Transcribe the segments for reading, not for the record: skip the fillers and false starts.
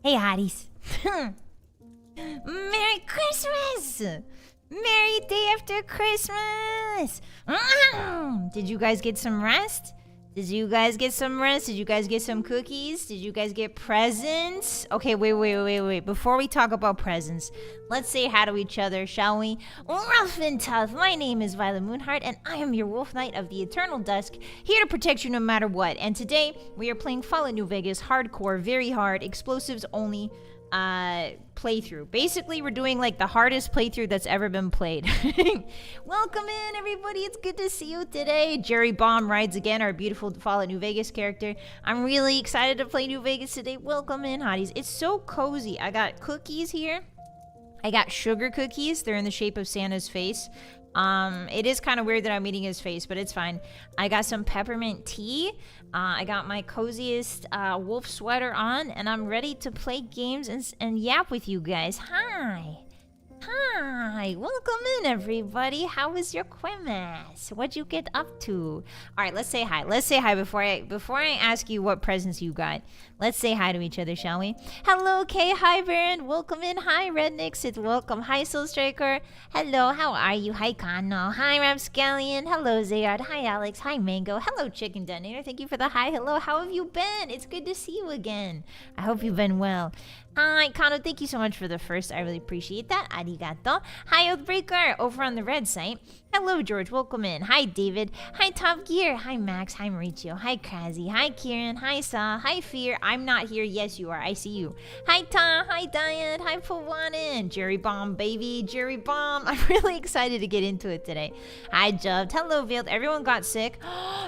Hey, hotties. Merry Christmas! Merry day after Christmas! Did you guys get some rest? Did you guys get some rest? Did you guys get some cookies? Did you guys get presents? Okay, wait. Before we talk about presents, let's say hi to each other, shall we? Ruff and Tuff, my name is Vylett Moonheart, and I am your Wolf Knight of the Eternal Dusk, here to protect you no matter what. And today, we are playing Fallout New Vegas, hardcore, very hard, explosives only, playthrough. Basically, we're doing like the hardest playthrough that's ever been played. Welcome in, everybody. It's good to see you today. Jerry Bomb rides again, our beautiful Fallout New Vegas character. I'm really excited to play New Vegas today. Welcome in, hotties. It's so cozy. I got cookies here. I got sugar cookies. They're in the shape of Santa's face. It is kind of weird that I'm eating his face, but it's fine. I got some peppermint tea. I got my coziest wolf sweater on, and I'm ready to play games and yap with you guys. Hi. Welcome in, everybody. How was your Christmas? What'd you get up to? All right, let's say hi. Let's say hi before I ask you what presents you got. Let's say hi to each other, shall we? Hello, Kay. Hi, Baron. Welcome in. Hi, Rednick. Sid, welcome. Hi, Soul Striker. Hello, how are you? Hi, Kano. Hi, Rapscallion. Hello, Zayard. Hi, Alex. Hi, Mango. Hello, Chicken Detonator. Thank you for the hi. Hello, how have you been? It's good to see you again. I hope you've been well. Hi, Kano. Thank you so much for the first. I really appreciate that. Arigato. Hi, Oathbreaker. Over on the red site. Hello, George. Welcome in. Hi, David. Hi, Top Gear. Hi, Max. Hi, Mauricio. Hi, Krazzy. Hi, Kieran. Hi, Sa. Hi, Fear. I'm not here. Yes, you are. I see you. Hi, Ta. Hi, Diane. Hi, Pawanin. Jerry Bomb, baby. Jerry Bomb. I'm really excited to get into it today. Hi, Jubbed. Hello, Veiled. Everyone got sick?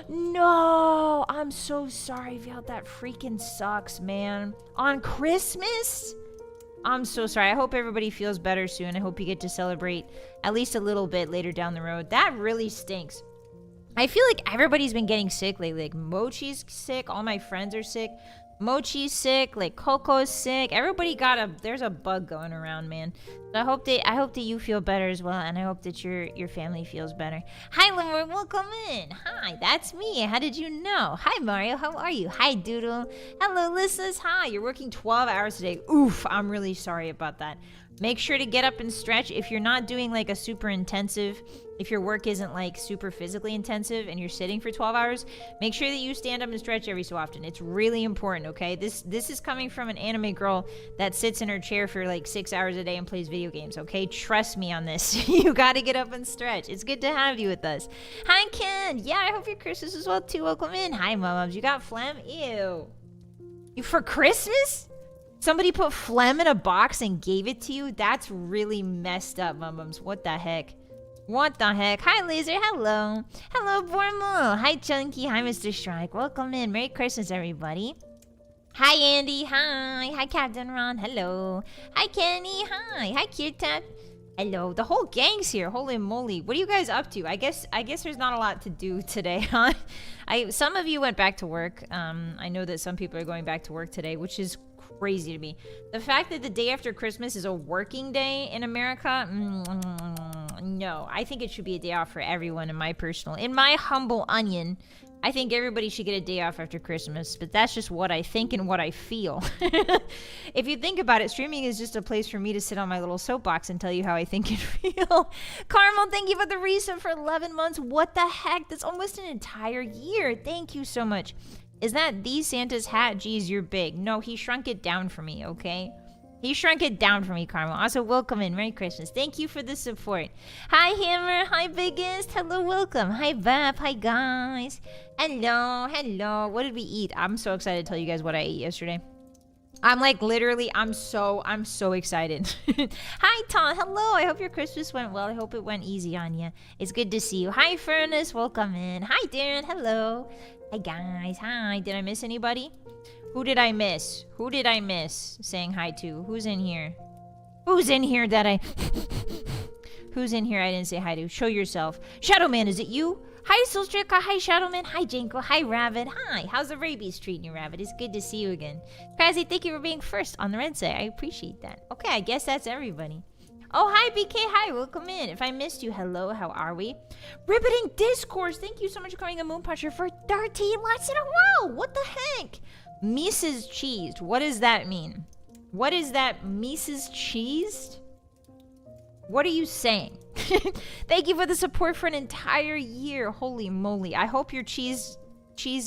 No. I'm so sorry, Veiled. That freaking sucks, man. On Christmas? I'm so sorry. I hope everybody feels better soon. I hope you get to celebrate at least a little bit later down the road. That really stinks. I feel like everybody's been getting sick lately. Like, Mochi's sick. All my friends are sick. Mochi's sick. Like, Coco's sick. Everybody there's a bug going around, man. So I hope that you feel better as well, and I hope that your family feels better. Hi, Lemur. Welcome in. Hi, that's me. How did you know? Hi, Mario. How are you? Hi, Doodle. Hello, listeners. Hi. You're working 12 hours today. Oof. I'm really sorry about that. Make sure to get up and stretch. If you're not doing like a super intensive, if your work isn't like super physically intensive and you're sitting for 12 hours, make sure that you stand up and stretch every so often. It's really important, okay? This is coming from an anime girl that sits in her chair for like 6 hours a day and plays video games, okay? Trust me on this. You gotta get up and stretch. It's good to have you with us. Hi, Ken. Yeah, I hope your Christmas is well too. Welcome in. Hi, Mums. You got phlegm? Ew. You for Christmas? Somebody put phlegm in a box and gave it to you? That's really messed up, Mums. What the heck? What the heck? Hi, Laser. Hello. Hello, Bormo. Hi, Chunky. Hi, Mr. Strike. Welcome in. Merry Christmas, everybody. Hi, Andy. Hi. Hi, Captain Ron. Hello. Hi, Kenny. Hi. Hi, Kirtat. Hello. The whole gang's here. Holy moly. What are you guys up to? I guess there's not a lot to do today, huh? Some of you went back to work. I know that some people are going back to work today, which is crazy to me. The fact that the day after Christmas is a working day in America, no. I think it should be a day off for everyone in my humble onion. I think everybody should get a day off after Christmas, but that's just what I think and what I feel. If you think about it, streaming is just a place for me to sit on my little soapbox and tell you how I think and feel. Carmel, thank you for the resub for 11 months. What the heck? That's almost an entire year. Thank you so much. Is that the Santa's hat? Geez, you're big. No, he shrunk it down for me, okay? He shrunk it down for me, Carmel. Also, welcome in. Merry Christmas. Thank you for the support. Hi, Hammer. Hi, Biggest. Hello, welcome. Hi, Vap. Hi, guys. Hello. Hello. What did we eat? I'm so excited to tell you guys what I ate yesterday. I'm like literally, I'm so excited. Hi, Tom. Hello. I hope your Christmas went well. I hope it went easy on you. It's good to see you. Hi, Furnace. Welcome in. Hi, Darren. Hello. Hi, guys. Hi. Did I miss anybody? Who did I miss? Who did I miss saying hi to? Who's in here? Who's in here that I... Who's in here I didn't say hi to? Show yourself. Shadowman, is it you? Hi, Soulstrika. Hi, Shadowman. Hi, Janko. Hi, Rabbit. Hi. How's the rabies treating you, Rabbit? It's good to see you again. Krazzy, thank you for being first on the red side. I appreciate that. Okay, I guess that's everybody. Oh, hi, BK. Hi, welcome in. If I missed you, hello, how are we? Riveting Discourse. Thank you so much for coming to Moon Puncher for 13 months in a row. What the heck? Mrs. Cheesed. What does that mean? What is that, Mrs. Cheesed? What are you saying? Thank you for the support for an entire year. Holy moly. I hope your cheese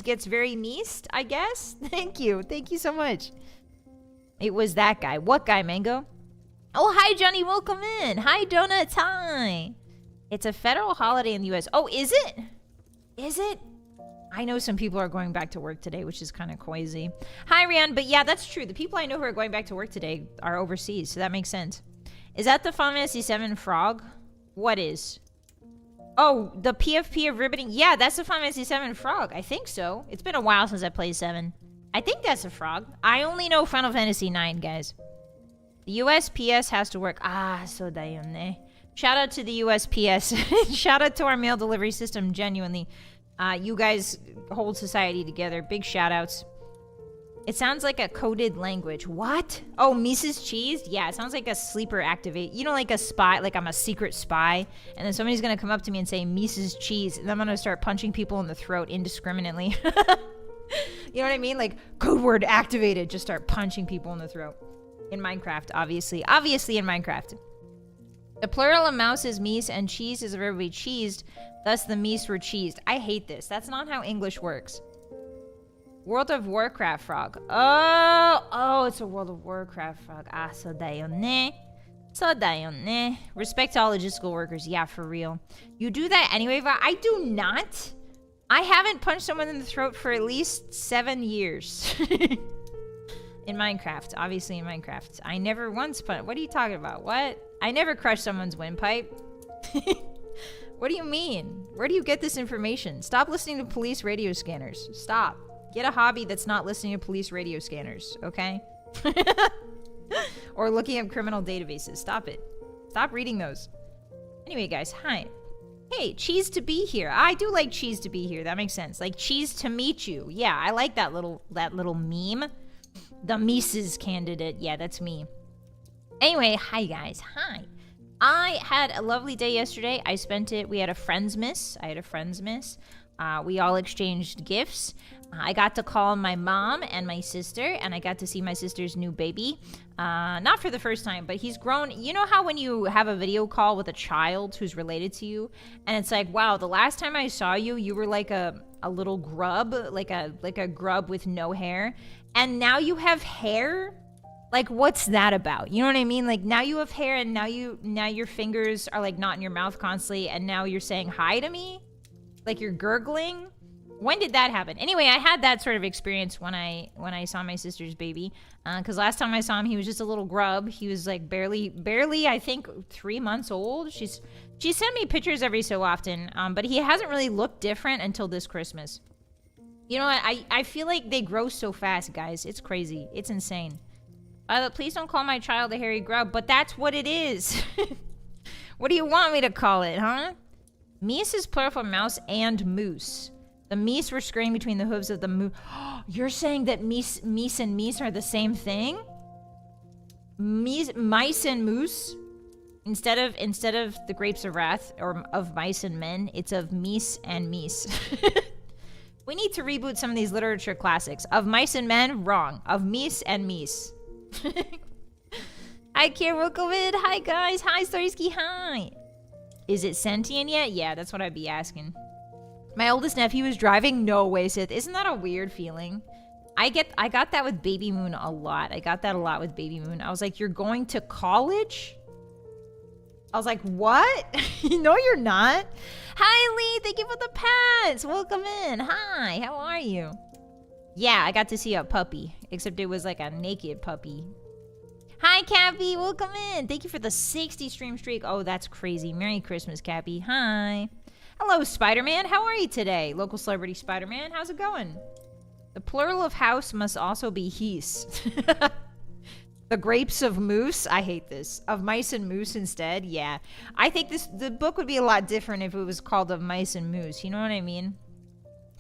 gets very meased, I guess. Thank you. Thank you so much. It was that guy. What guy, Mango? Oh, hi, Johnny. Welcome in. Hi, Donuts. Hi. It's a federal holiday in the U.S. Oh, is it? Is it? I know some people are going back to work today, which is kind of crazy. Hi, Rian. But yeah, that's true. The people I know who are going back to work today are overseas, so that makes sense. Is that the Final Fantasy VII frog? What is? Oh, the PFP of Riveting? Yeah, that's the Final Fantasy VII frog. I think so. It's been a while since I played 7. I think that's a frog. I only know Final Fantasy 9, guys. The USPS has to work. Ah, so dayone. Shout out to the USPS. Shout out to our mail delivery system, genuinely. You guys hold society together. Big shout outs. It sounds like a coded language. What? Oh, Mrs. Cheese? Yeah, it sounds like a sleeper activate. You know, like a spy, like I'm a secret spy. And then somebody's going to come up to me and say, Mrs. Cheese. And I'm going to start punching people in the throat indiscriminately. You know what I mean? Like, code word activated. Just start punching people in the throat. In Minecraft, obviously. Obviously in Minecraft. The plural of mouse is meese and cheese is a verb to be cheesed. Thus the meese were cheesed. I hate this. That's not how English works. World of Warcraft frog. Oh, it's a World of Warcraft frog. Ah, so dayone. So dayone. Respect to all logistical workers. Yeah, for real. You do that anyway, but I do not. I haven't punched someone in the throat for at least 7 years. In Minecraft. Obviously in Minecraft. I never once punched. What are you talking about? What? I never crushed someone's windpipe. What do you mean? Where do you get this information? Stop listening to police radio scanners. Stop. Get a hobby that's not listening to police radio scanners, okay? Or looking up criminal databases. Stop it. Stop reading those. Anyway, guys, hi. Hey, cheese to be here. I do like cheese to be here. That makes sense. Like cheese to meet you. Yeah, I like that little meme. The Mises candidate. Yeah, that's me. Anyway, hi guys. Hi. I had a lovely day yesterday. I spent it. We had a friends miss. I had a friends miss. We all exchanged gifts. I got to call my mom and my sister, and I got to see my sister's new baby. Not for the first time, but he's grown. You know how when you have a video call with a child who's related to you, and it's like, wow, the last time I saw you, you were like a little grub, like a grub with no hair, and now you have hair? Like, what's that about? You know what I mean? Like, now you have hair, and now your fingers are like not in your mouth constantly, and now you're saying hi to me? Like you're gurgling? When did that happen? Anyway, I had that sort of experience when I saw my sister's baby. Because last time I saw him, he was just a little grub. He was like barely, I think, 3 months old. She sent me pictures every so often, but he hasn't really looked different until this Christmas. You know what? I feel like they grow so fast, guys. It's crazy. It's insane. Please don't call my child a hairy grub, but that's what it is. What do you want me to call it, huh? Meese is plural for mouse and moose. The meese were scurrying between the hooves of the moose. You're saying that meese and meese are the same thing? Mice and moose? Instead of the grapes of wrath or of mice and men, it's of meese and meese. We need to reboot some of these literature classics. Of mice and men, wrong. Of meese and meese. Hi, Kirokovid. Hi, guys. Hi, Starsky. Hi. Is it sentient yet? Yeah, that's what I'd be asking. My oldest nephew was driving. No way, Sith. Isn't that a weird feeling? I got that with Baby Moon a lot. I got that a lot with Baby Moon. I was like, you're going to college? I was like, what? No, you're not. Hi, Lee. Thank you for the pets. Welcome in. Hi. How are you? Yeah, I got to see a puppy. Except it was like a naked puppy. Hi, Cappy. Welcome in. Thank you for the 60 stream streak. Oh, that's crazy. Merry Christmas, Cappy. Hi. Hello, Spider-Man. How are you today? Local celebrity Spider-Man. How's it going? The plural of house must also be heese. The grapes of moose. I hate this. Of mice and moose instead. Yeah. I think the book would be a lot different if it was called Of Mice and Moose. You know what I mean?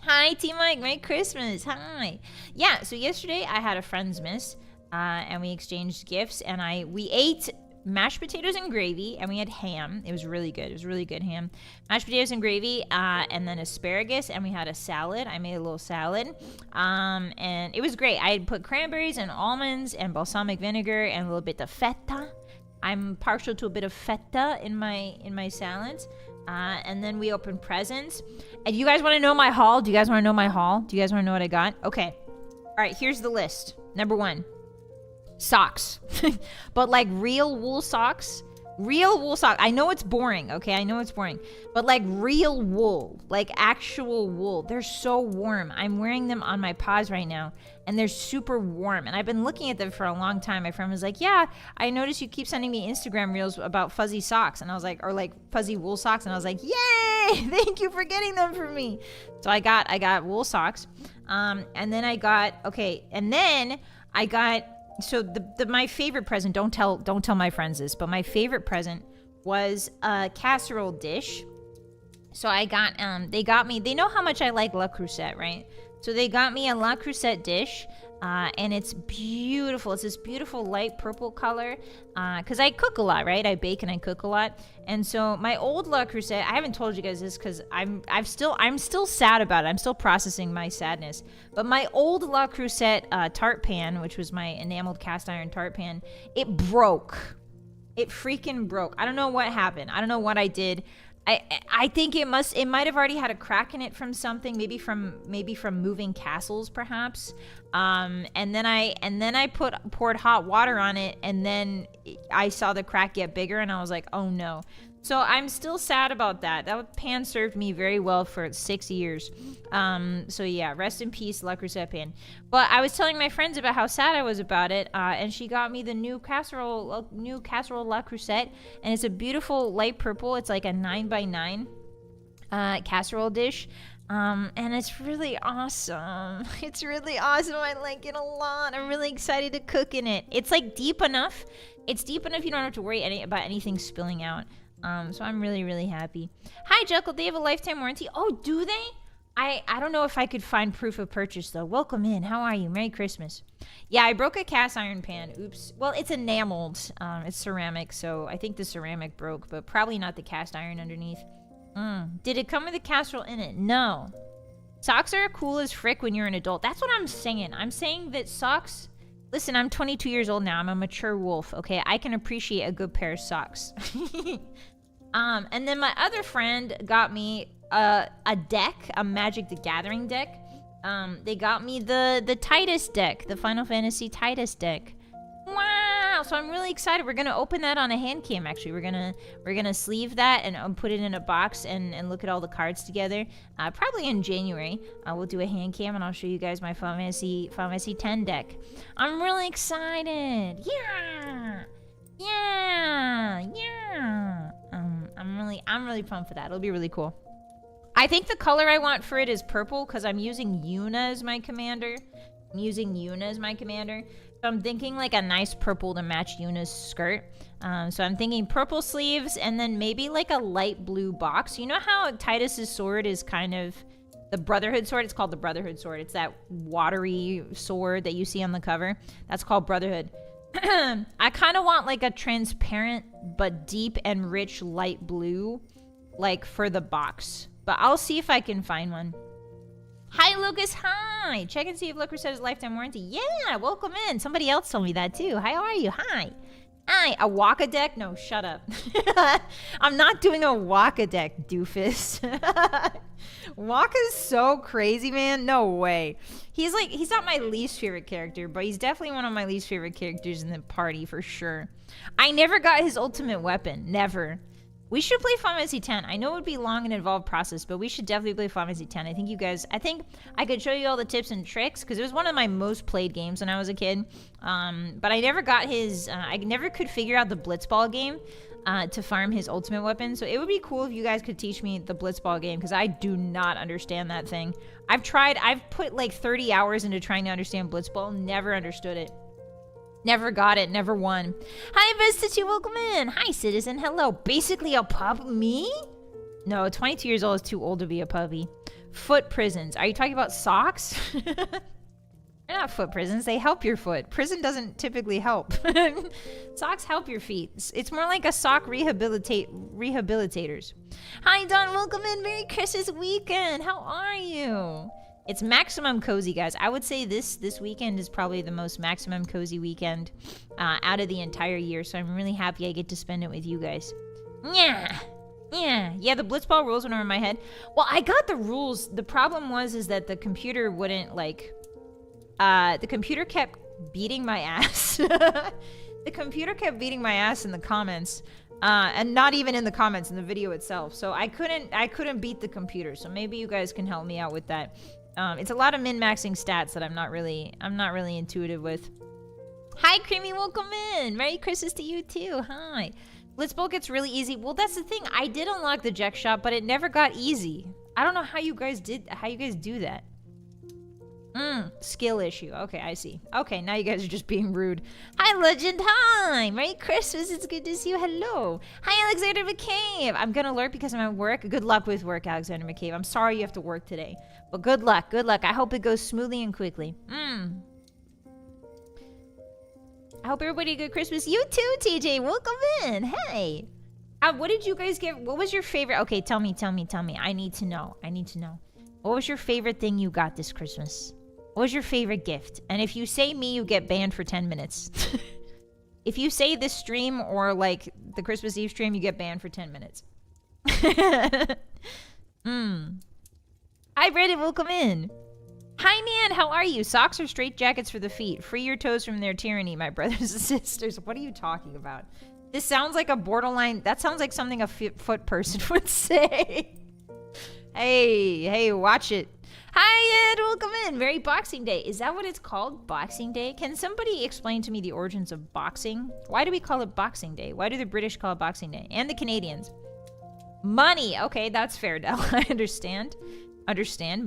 Hi, T-Mike. Merry Christmas. Hi. Yeah, so yesterday I had a friend's miss. And we exchanged gifts, and we ate mashed potatoes and gravy, and we had ham. It was really good. It was really good ham. Mashed potatoes and gravy, and then asparagus, and we had a salad. I made a little salad, and it was great. I had put cranberries and almonds and balsamic vinegar and a little bit of feta. I'm partial to a bit of feta in my salads. And then we opened presents. And you guys want to know my haul? Do you guys want to know my haul? Do you guys want to know what I got? Okay. All right, here's the list. Number 1. Socks. But like real wool socks. Real wool socks. I know it's boring, okay? I know it's boring. But like real wool. Like actual wool. They're so warm. I'm wearing them on my paws right now. And they're super warm. And I've been looking at them for a long time. My friend was like, yeah, I noticed you keep sending me Instagram reels about fuzzy socks. And I was like, or like fuzzy wool socks. And I was like, yay! Thank you for getting them for me. So I got wool socks. And then I got, so my favorite present, don't tell my friends this, but my favorite present was a casserole dish. So I got, they know how much I like Le Creuset, right? So they got me a Le Creuset dish, and it's beautiful. It's this beautiful light purple color, because I cook a lot, right? I bake and I cook a lot. And so my old Le Creuset, I haven't told you guys this because I'm still sad about it. I'm still processing my sadness. But my old Le Creuset tart pan, which was my enameled cast iron tart pan, it broke. It freaking broke. I don't know what happened. I don't know what I did. I think it might have already had a crack in it from something, maybe from moving castles, perhaps. And then I poured hot water on it, and then I saw the crack get bigger, and I was like, oh no. So I'm still sad about that. That pan served me very well for 6 years. So yeah, rest in peace, Le Creuset pan. But I was telling my friends about how sad I was about it, and she got me the new casserole Le Creuset, and it's a beautiful light purple. It's like a 9x9 casserole dish. And it's really awesome. It's really awesome. I like it a lot. I'm really excited to cook in it. It's like deep enough. It's deep enough you don't have to worry about anything spilling out. So I'm really, really happy. Hi, Jekyll. They have a lifetime warranty. Oh, do they? I don't know if I could find proof of purchase, though. Welcome in. How are you? Merry Christmas. Yeah, I broke a cast iron pan. Oops. Well, it's enameled. It's ceramic, so I think the ceramic broke, but probably not the cast iron underneath. Did it come with a casserole in it? No. Socks are cool as frick when you're an adult. That's what I'm saying. I'm saying that socks... Listen, I'm 22 years old now. I'm a mature wolf, okay? I can appreciate a good pair of socks. And then my other friend got me a deck, a Magic the Gathering deck. They got me the Titus deck, the Final Fantasy Titus deck. Wow! So I'm really excited. We're gonna open that on a hand cam. Actually, we're gonna sleeve that and put it in a box and look at all the cards together. Probably in January. We'll do a hand cam and I'll show you guys my Final Fantasy 10 deck. I'm really excited. Yeah. I'm really pumped for that. It'll be really cool. I think the color I want for it is purple because I'm using Yuna as my commander. So I'm thinking like a nice purple to match Yuna's skirt. So I'm thinking purple sleeves and then maybe like a light blue box. You know how Titus's sword is kind of the Brotherhood sword? It's called the Brotherhood sword. It's that watery sword that you see on the cover. That's called Brotherhood. I kind of want like a transparent but deep and rich light blue like for the box. But I'll see if I can find one. Hi, Lucas. Hi. Check and see if Le Creuset has lifetime warranty. Yeah, welcome in. Somebody else told me that too. Hi, how are you? Hi. Hi. A Waka deck? No, shut up. I'm not doing a Waka deck, doofus. Waka's so crazy, man. No way. He's not my least favorite character, but he's definitely one of my least favorite characters in the party for sure. I never got his ultimate weapon. Never. We should play Final Fantasy X. I know it would be a long and involved process, but we should definitely play Final Fantasy X. I think I could show you all the tips and tricks because it was one of my most played games when I was a kid. But I never got his, I never could figure out the Blitzball game to farm his ultimate weapon. So it would be cool if you guys could teach me the Blitzball game because I do not understand that thing. I've put like 30 hours into trying to understand Blitzball, never understood it. Never got it, never won. Hi, Vista, welcome in. Hi, citizen, hello. Basically a pup, me? No, 22 years old is too old to be a puppy. Foot prisons. Are you talking about socks? They're not foot prisons. They help your foot. Prison doesn't typically help. Socks help your feet. It's more like a sock rehabilitators. Hi, Don. Welcome in. Merry Christmas weekend. How are you? It's maximum cozy, guys. I would say this weekend is probably the most maximum cozy weekend out of the entire year. So I'm really happy I get to spend it with you guys. Yeah. The blitzball rules went over my head. Well, I got the rules. The problem is that the computer wouldn't like... the computer kept beating my ass. The computer kept beating my ass in the comments. And not even in the comments, in the video itself. So I couldn't beat the computer. So maybe you guys can help me out with that. It's a lot of min-maxing stats that I'm not really intuitive with. Hi, Creamy, welcome in. Merry Christmas to you too. Hi. Blitzball gets really easy. Well, that's the thing. I did unlock the Jack Shop, but it never got easy. I don't know how you guys do that. Skill issue. Okay, I see. Okay, now you guys are just being rude. Hi, Legend. Hi. Merry Christmas. It's good to see you. Hello. Hi, Alexander McCabe. I'm gonna lurk because I'm at work. Good luck with work, Alexander McCabe. I'm sorry you have to work today. But good luck. Good luck. I hope it goes smoothly and quickly. I hope everybody had a good Christmas. You too, TJ. Welcome in. Hey. What did you guys get? What was your favorite? Okay, tell me. I need to know. What was your favorite thing you got this Christmas? What was your favorite gift? And if you say me, you get banned for 10 minutes. If you say this stream or like the Christmas Eve stream, you get banned for 10 minutes. Hi, Brandon. Welcome in. Hi, Nan. How are you? Socks or straight jackets for the feet? Free your toes from their tyranny, my brothers and sisters. What are you talking about? This sounds like a borderline... That sounds like something a foot person would say. Hey, watch it. Hi, Ed. Welcome in. Merry Boxing Day. Is that what it's called? Boxing Day? Can somebody explain to me the origins of boxing? Why do we call it Boxing Day? Why do the British call it Boxing Day? And the Canadians. Money. Okay, that's fair, Del. I understand.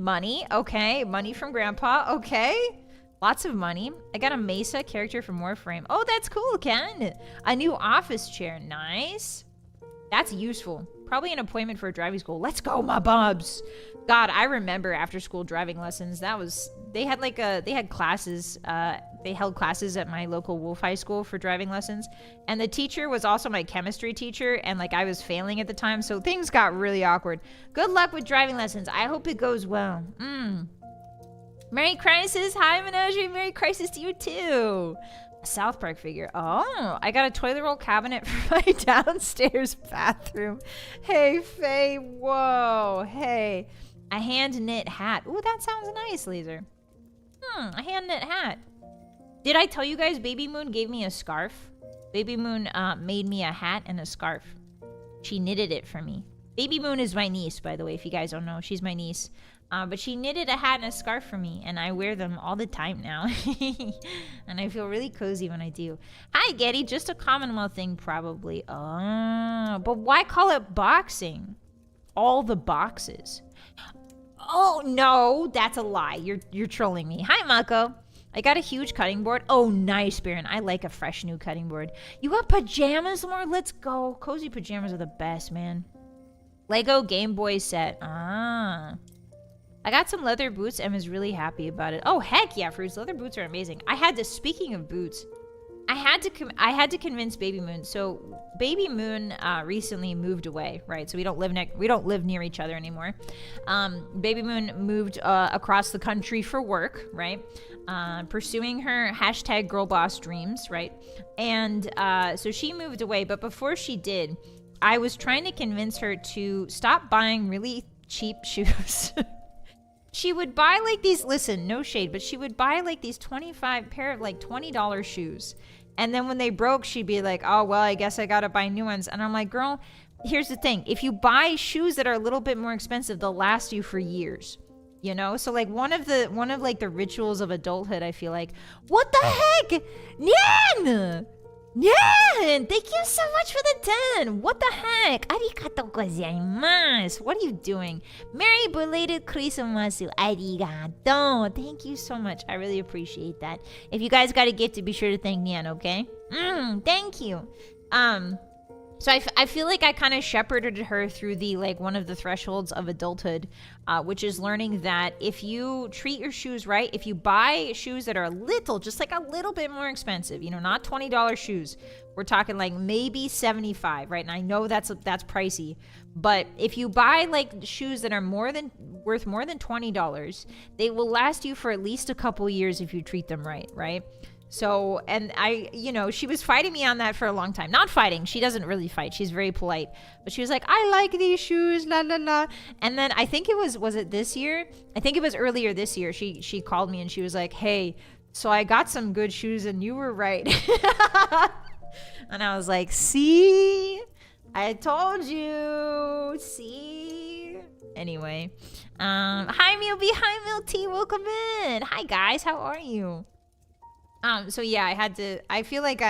Money. Okay. Money from Grandpa. Okay. Lots of money. I got a Mesa character from Warframe. Oh, that's cool, Ken. A new office chair. Nice. That's useful. Probably an appointment for a driving school. Let's go, my bubs. God, I remember after school driving lessons. They had classes. They held classes at my local Wolf High School for driving lessons. And the teacher was also my chemistry teacher. And like I was failing at the time. So things got really awkward. Good luck with driving lessons. I hope it goes well. Merry Crisis. Hi, Menagerie. Merry Crisis to you too. A South Park figure. Oh, I got a toilet roll cabinet for my downstairs bathroom. Hey, Faye. Whoa. Hey. A hand knit hat. Ooh, that sounds nice, Laser. A hand knit hat. Did I tell you guys Baby Moon gave me a scarf? Baby Moon made me a hat and a scarf. She knitted it for me. Baby Moon is my niece, by the way, if you guys don't know. She's my niece. But she knitted a hat and a scarf for me, and I wear them all the time now. And I feel really cozy when I do. Hi, Getty. Just a Commonwealth thing, probably. Oh, but why call it boxing? All the boxes. Oh, no, that's a lie. You're trolling me. Hi, Mako. I got a huge cutting board. Oh, nice, Baron. I like a fresh new cutting board. You got pajamas, Lamar? Let's go. Cozy pajamas are the best, man. Lego Game Boy set. I got some leather boots and was really happy about it. Oh, heck yeah, Fruits. Leather boots are amazing. Speaking of boots, I had to convince Baby Moon. So Baby Moon recently moved away, right? So we don't live near each other anymore. Baby Moon moved across the country for work, right? Pursuing her hashtag girl boss dreams, right? And so she moved away, but before she did, I was trying to convince her to stop buying really cheap shoes. She would buy like these, listen, no shade, but she would buy like these 25 pair of like $20 shoes. And then when they broke, she'd be like, oh, well, I guess I got to buy new ones. And I'm like, girl, here's the thing. If you buy shoes that are a little bit more expensive, they'll last you for years. You know? So like one of like the rituals of adulthood, I feel like, what the heck? Nyan! Nyan! Thank you so much for the 10. What the heck? Arigatou gozaimasu. What are you doing? Merry belated Christmas. Arigato. Thank you so much. I really appreciate that. If you guys got a gift, be sure to thank Nyan, okay? Thank you. So I feel like I kind of shepherded her through the, like, one of the thresholds of adulthood, which is learning that if you treat your shoes right, if you buy shoes that are a little, just like a little bit more expensive, you know, not $20 shoes, we're talking like maybe 75, right? And I know that's pricey, but if you buy like shoes that are worth more than $20, they will last you for at least a couple years if you treat them right, right? So, and you know, she was fighting me on that for a long time. Not fighting. She doesn't really fight. She's very polite. But she was like, I like these shoes, la, la, la. And then I think was it this year? I think it was earlier this year. She called me and she was like, hey, so I got some good shoes and you were right. And I was like, see? I told you. See? Anyway. Hi, Meal B. Hi, Milk Tea. Welcome in. Hi, guys. How are you? So yeah, I feel like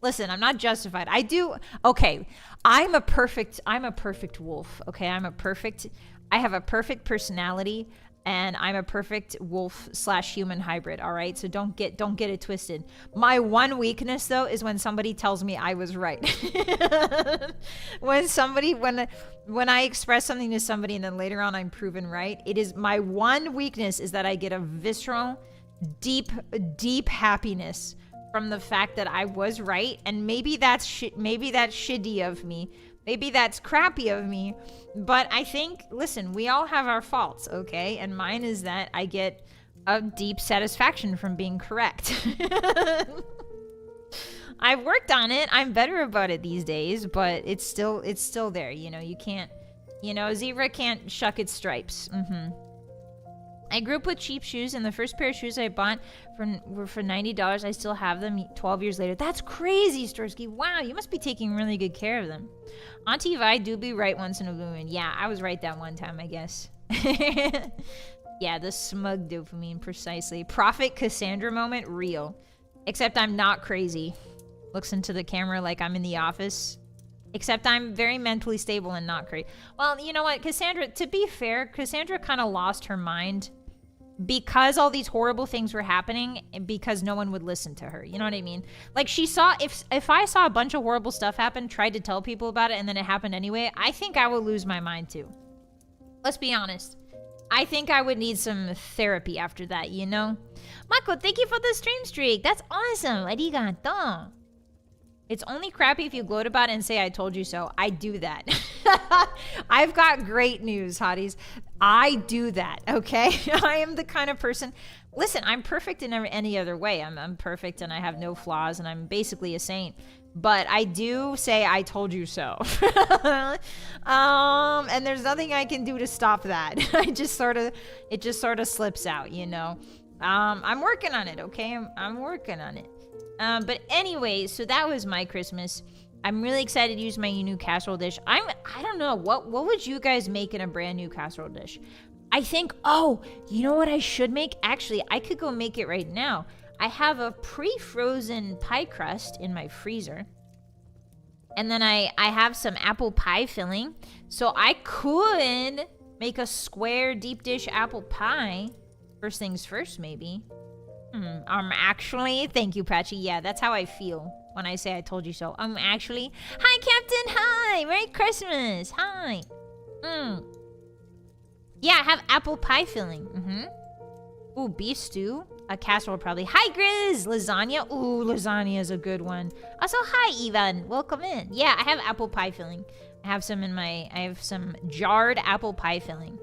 listen, I'm not justified. Okay, I'm a perfect wolf, okay? I have a perfect personality, and I'm a perfect wolf/human hybrid, all right? So don't get it twisted. My one weakness, though, is when somebody tells me I was right. When I express something to somebody and then later on I'm proven right, my one weakness is that I get a visceral, deep happiness from the fact that I was right. And maybe that's shitty of me, maybe that's crappy of me, but I think, listen, we all have our faults, okay? And mine is that I get a deep satisfaction from being correct. I've worked on it. I'm better about it these days, but it's still there. You know, you can't, zebra can't shuck its stripes. I grew up with cheap shoes, and the first pair of shoes I bought were for $90. I still have them 12 years later. That's crazy, Storsky. Wow, you must be taking really good care of them. Auntie Vi do be right once in a blue moon. Yeah, I was right that one time, I guess. Yeah, the smug dopamine, precisely. Prophet Cassandra moment, real. Except I'm not crazy. Looks into the camera like I'm in the office. Except I'm very mentally stable and not crazy. Well, you know what, Cassandra, to be fair, Cassandra kind of lost her mind because all these horrible things were happening and because no one would listen to her. You know what I mean? Like, she saw, if I saw a bunch of horrible stuff happen, tried to tell people about it, and then it happened anyway, I think I would lose my mind too. Let's be honest. I think I would need some therapy after that, you know? Mako, thank you for the stream streak. That's awesome. Arigato. It's only crappy if you gloat about it and say, I told you so. I do that. I've got great news, hotties. I do that, okay? I am the kind of person... Listen, I'm perfect in any other way. I'm perfect and I have no flaws and I'm basically a saint. But I do say, I told you so. And there's nothing I can do to stop that. It just sort of slips out, you know? I'm working on it, okay? I'm working on it. But anyway, so that was my Christmas. I'm really excited to use my new casserole dish. I don't know, what would you guys make in a brand new casserole dish? I think, oh, you know what I should make? Actually, I could go make it right now. I have a pre-frozen pie crust in my freezer. And then I have some apple pie filling. So I could make a square deep dish apple pie. First things first, maybe. Actually, thank you, Patchy. Yeah, that's how I feel when I say I told you so. Actually, hi, Captain. Hi, Merry Christmas. Hi. Yeah, I have apple pie filling. Ooh, beef stew. A casserole, probably. Hi, Grizz. Lasagna. Ooh, lasagna is a good one. Also, hi, Ivan. Welcome in. Yeah, I have apple pie filling. I have some jarred apple pie filling.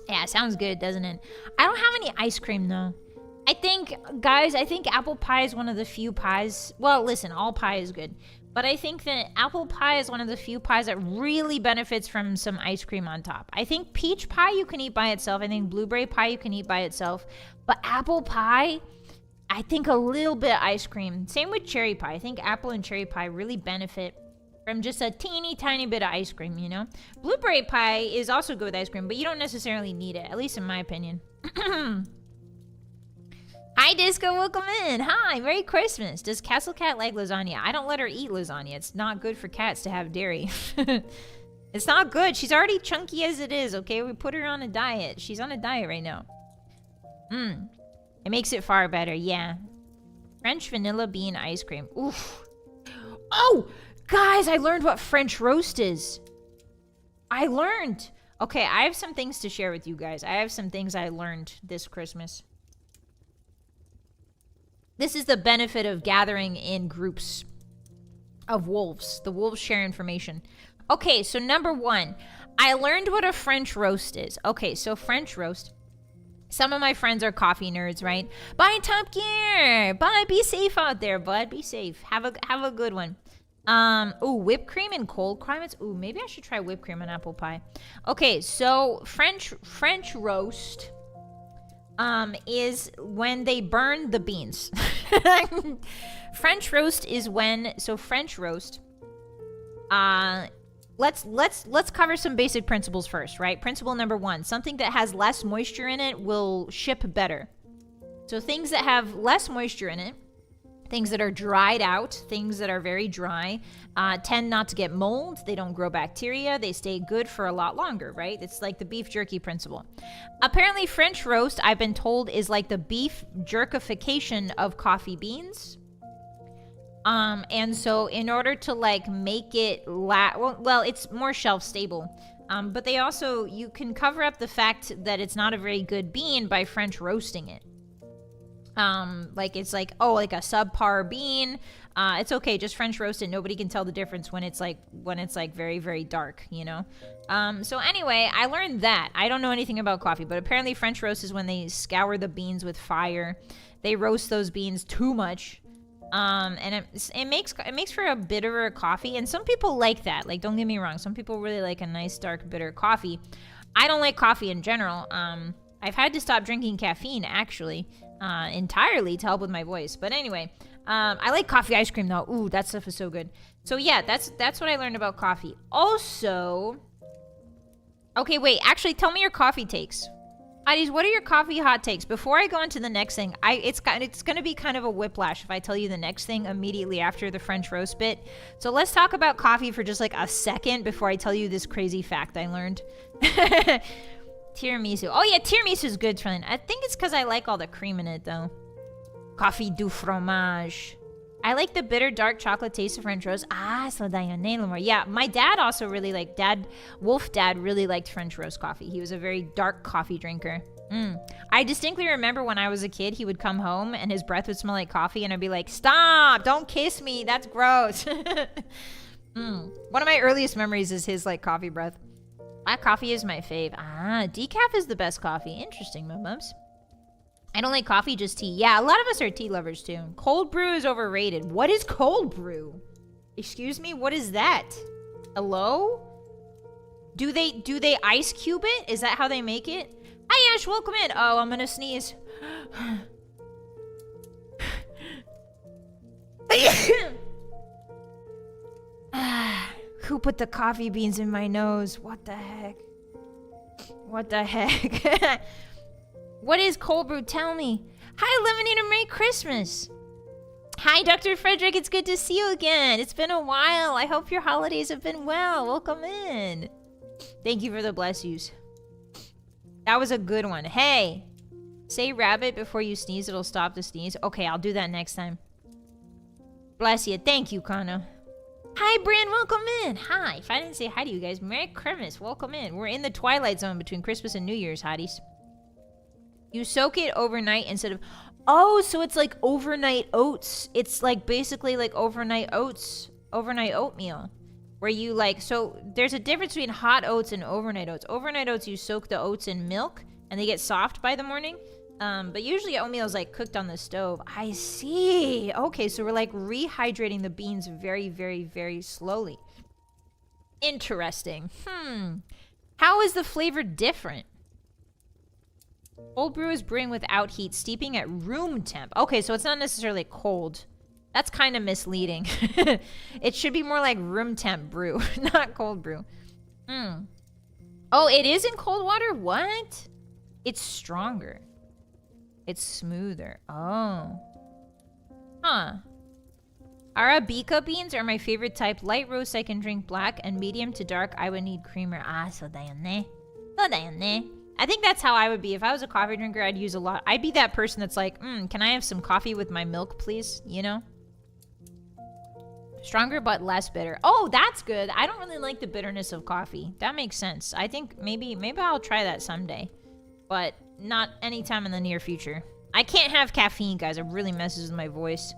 Yeah, sounds good, doesn't it? I don't have any ice cream, though. I think apple pie is one of the few pies... Well, listen, all pie is good. But I think that apple pie is one of the few pies that really benefits from some ice cream on top. I think peach pie you can eat by itself. I think blueberry pie you can eat by itself. But apple pie, I think a little bit of ice cream. Same with cherry pie. I think apple and cherry pie really benefit from just a teeny tiny bit of ice cream, you know? Blueberry pie is also good with ice cream, but you don't necessarily need it, at least in my opinion. Hi, Disco, welcome in. Hi, Merry Christmas. Does Castle Cat like lasagna? I don't let her eat lasagna. It's not good for cats to have dairy. It's not good. She's already chunky as it is, okay? We put her on a diet. She's on a diet right now. It makes it far better, yeah. French vanilla bean ice cream. Oof. Oh! Guys, I learned what French roast is. I learned. Okay, I have some things to share with you guys. I have some things I learned this Christmas. This is the benefit of gathering in groups of wolves. The wolves share information. Okay, so number one, I learned what a French roast is. Okay, so French roast. Some of my friends are coffee nerds, right? Buy Top Gear. Bye. Be safe out there, bud. Be safe. Have a good one. Ooh, whipped cream in cold climates. Ooh, maybe I should try whipped cream on apple pie. Okay, so French roast is when they burn the beans. French roast is when French roast let's cover some basic principles first, right? Principle number one, something that has less moisture in it will ship better. So things that have less moisture in it, things that are dried out, things that are very dry, tend not to get mold. They don't grow bacteria. They stay good for a lot longer, right? It's like the beef jerky principle. Apparently, French roast, I've been told, is like the beef jerkification of coffee beans. And so in order to like make it well, it's more shelf stable. But they also, you can cover up the fact that it's not a very good bean by French roasting it. Like it's like, oh, like a subpar bean. It's okay, just French roast it. Nobody can tell the difference when it's like very, very dark, you know? So anyway, I learned that. I don't know anything about coffee, but apparently French roast is when they scour the beans with fire. They roast those beans too much. And it makes for a bitterer coffee, and some people like that. Like, don't get me wrong, some people really like a nice dark bitter coffee. I don't like coffee in general. I've had to stop drinking caffeine actually, entirely to help with my voice. But anyway, I like coffee ice cream though. Ooh, that stuff is so good. So yeah, that's what I learned about coffee. Also, okay, wait, actually tell me your coffee takes. Hotties, what are your coffee hot takes? Before I go on to the next thing, it's going to be kind of a whiplash if I tell you the next thing immediately after the French roast bit. So let's talk about coffee for just like a second before I tell you this crazy fact I learned. Tiramisu. Oh yeah, tiramisu is good, friend. I think it's because I like all the cream in it though. Coffee du fromage. I like the bitter dark chocolate taste of French roast. Yeah, my dad also really liked, Wolf Dad really liked French roast coffee. He was a very dark coffee drinker. I distinctly remember when I was a kid, he would come home and his breath would smell like coffee and I'd be like, stop, don't kiss me, that's gross. One of my earliest memories is his like coffee breath. Black coffee is my fave. Decaf is the best coffee. Interesting, my bumps. I don't like coffee, just tea. Yeah, a lot of us are tea lovers too. Cold brew is overrated. What is cold brew? Excuse me, what is that? Hello? Do they ice cube it? Is that how they make it? Hi Ash, welcome in. Oh, I'm gonna sneeze. Who put the coffee beans in my nose? What the heck? What the heck? What is cold brew? Tell me. Hi, Lemonade, Merry Christmas. Hi, Dr. Frederick. It's good to see you again. It's been a while. I hope your holidays have been well. Welcome in. Thank you for the bless yous. That was a good one. Hey, say rabbit before you sneeze. It'll stop the sneeze. Okay, I'll do that next time. Bless you. Thank you, Kana. Hi, Brian. Welcome in. Hi. If I didn't say hi to you guys, Merry Christmas. Welcome in. We're in the twilight zone between Christmas and New Year's, hotties. You soak it overnight instead of... Oh, so it's like overnight oats. It's like basically like overnight oats. Overnight oatmeal. Where you like... So there's a difference between hot oats and overnight oats. Overnight oats, you soak the oats in milk and they get soft by the morning. But usually oatmeal is like cooked on the stove. I see. Okay, so we're like rehydrating the beans very, very, very slowly. Interesting. How is the flavor different? Cold brew is brewing without heat, steeping at room temp. Okay, so it's not necessarily cold. That's kind of misleading. It should be more like room temp brew, not cold brew. Oh, it is in cold water? What? It's stronger. It's smoother. Oh. Huh. Arabica beans are my favorite type. Light roast, I can drink black, and medium to dark, I would need creamer. So dayane. So dayane. I think that's how I would be. If I was a coffee drinker, I'd use a lot. I'd be that person that's like, can I have some coffee with my milk, please? You know? Stronger but less bitter. Oh, that's good. I don't really like the bitterness of coffee. That makes sense. I think maybe I'll try that someday, but not anytime in the near future. I can't have caffeine, guys. It really messes with my voice.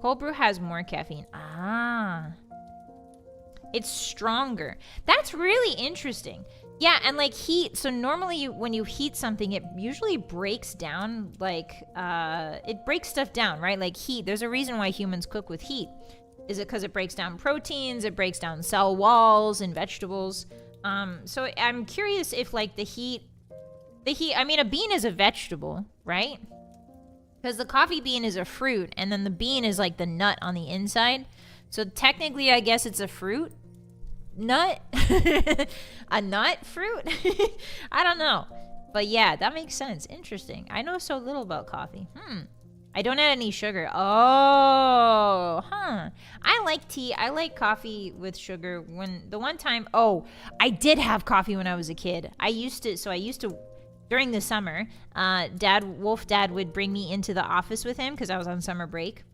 Cold brew has more caffeine. Ah. It's stronger. That's really interesting. Yeah, and like heat. So normally when you heat something, it usually breaks down, like, it breaks stuff down, right? Like heat. There's a reason why humans cook with heat. Is it because it breaks down proteins? It breaks down cell walls in vegetables. So I'm curious if like the heat, I mean, a bean is a vegetable, right? Because the coffee bean is a fruit, and then the bean is like the nut on the inside. So technically, I guess it's a fruit. Nut? A nut fruit? I don't know. But yeah, that makes sense. Interesting. I know so little about coffee. I don't add any sugar. Oh, huh. I like tea. I like coffee with sugar. When the one time, I did have coffee when I was a kid. I used to, during the summer, Wolf Dad would bring me into the office with him because I was on summer break.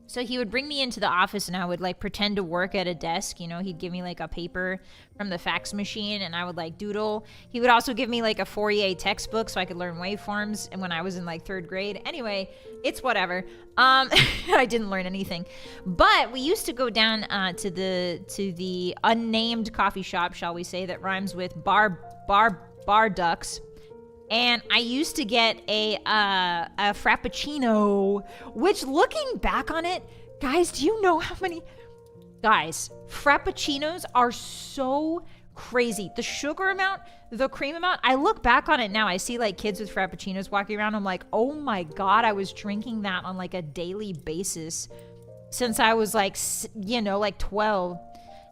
So he would bring me into the office and I would like pretend to work at a desk. You know, he'd give me like a paper from the fax machine and I would like doodle. He would also give me like a Fourier textbook so I could learn waveforms. And when I was in like 3rd grade, anyway, it's whatever. I didn't learn anything, but we used to go down to the unnamed coffee shop, shall we say, that rhymes with bar ducks. And I used to get a frappuccino, which, looking back on it, guys, do you know how many... Guys, frappuccinos are so crazy. The sugar amount, the cream amount, I look back on it now. I see, like, kids with frappuccinos walking around. I'm like, oh, my God, I was drinking that on, like, a daily basis since I was, like, you know, like 12.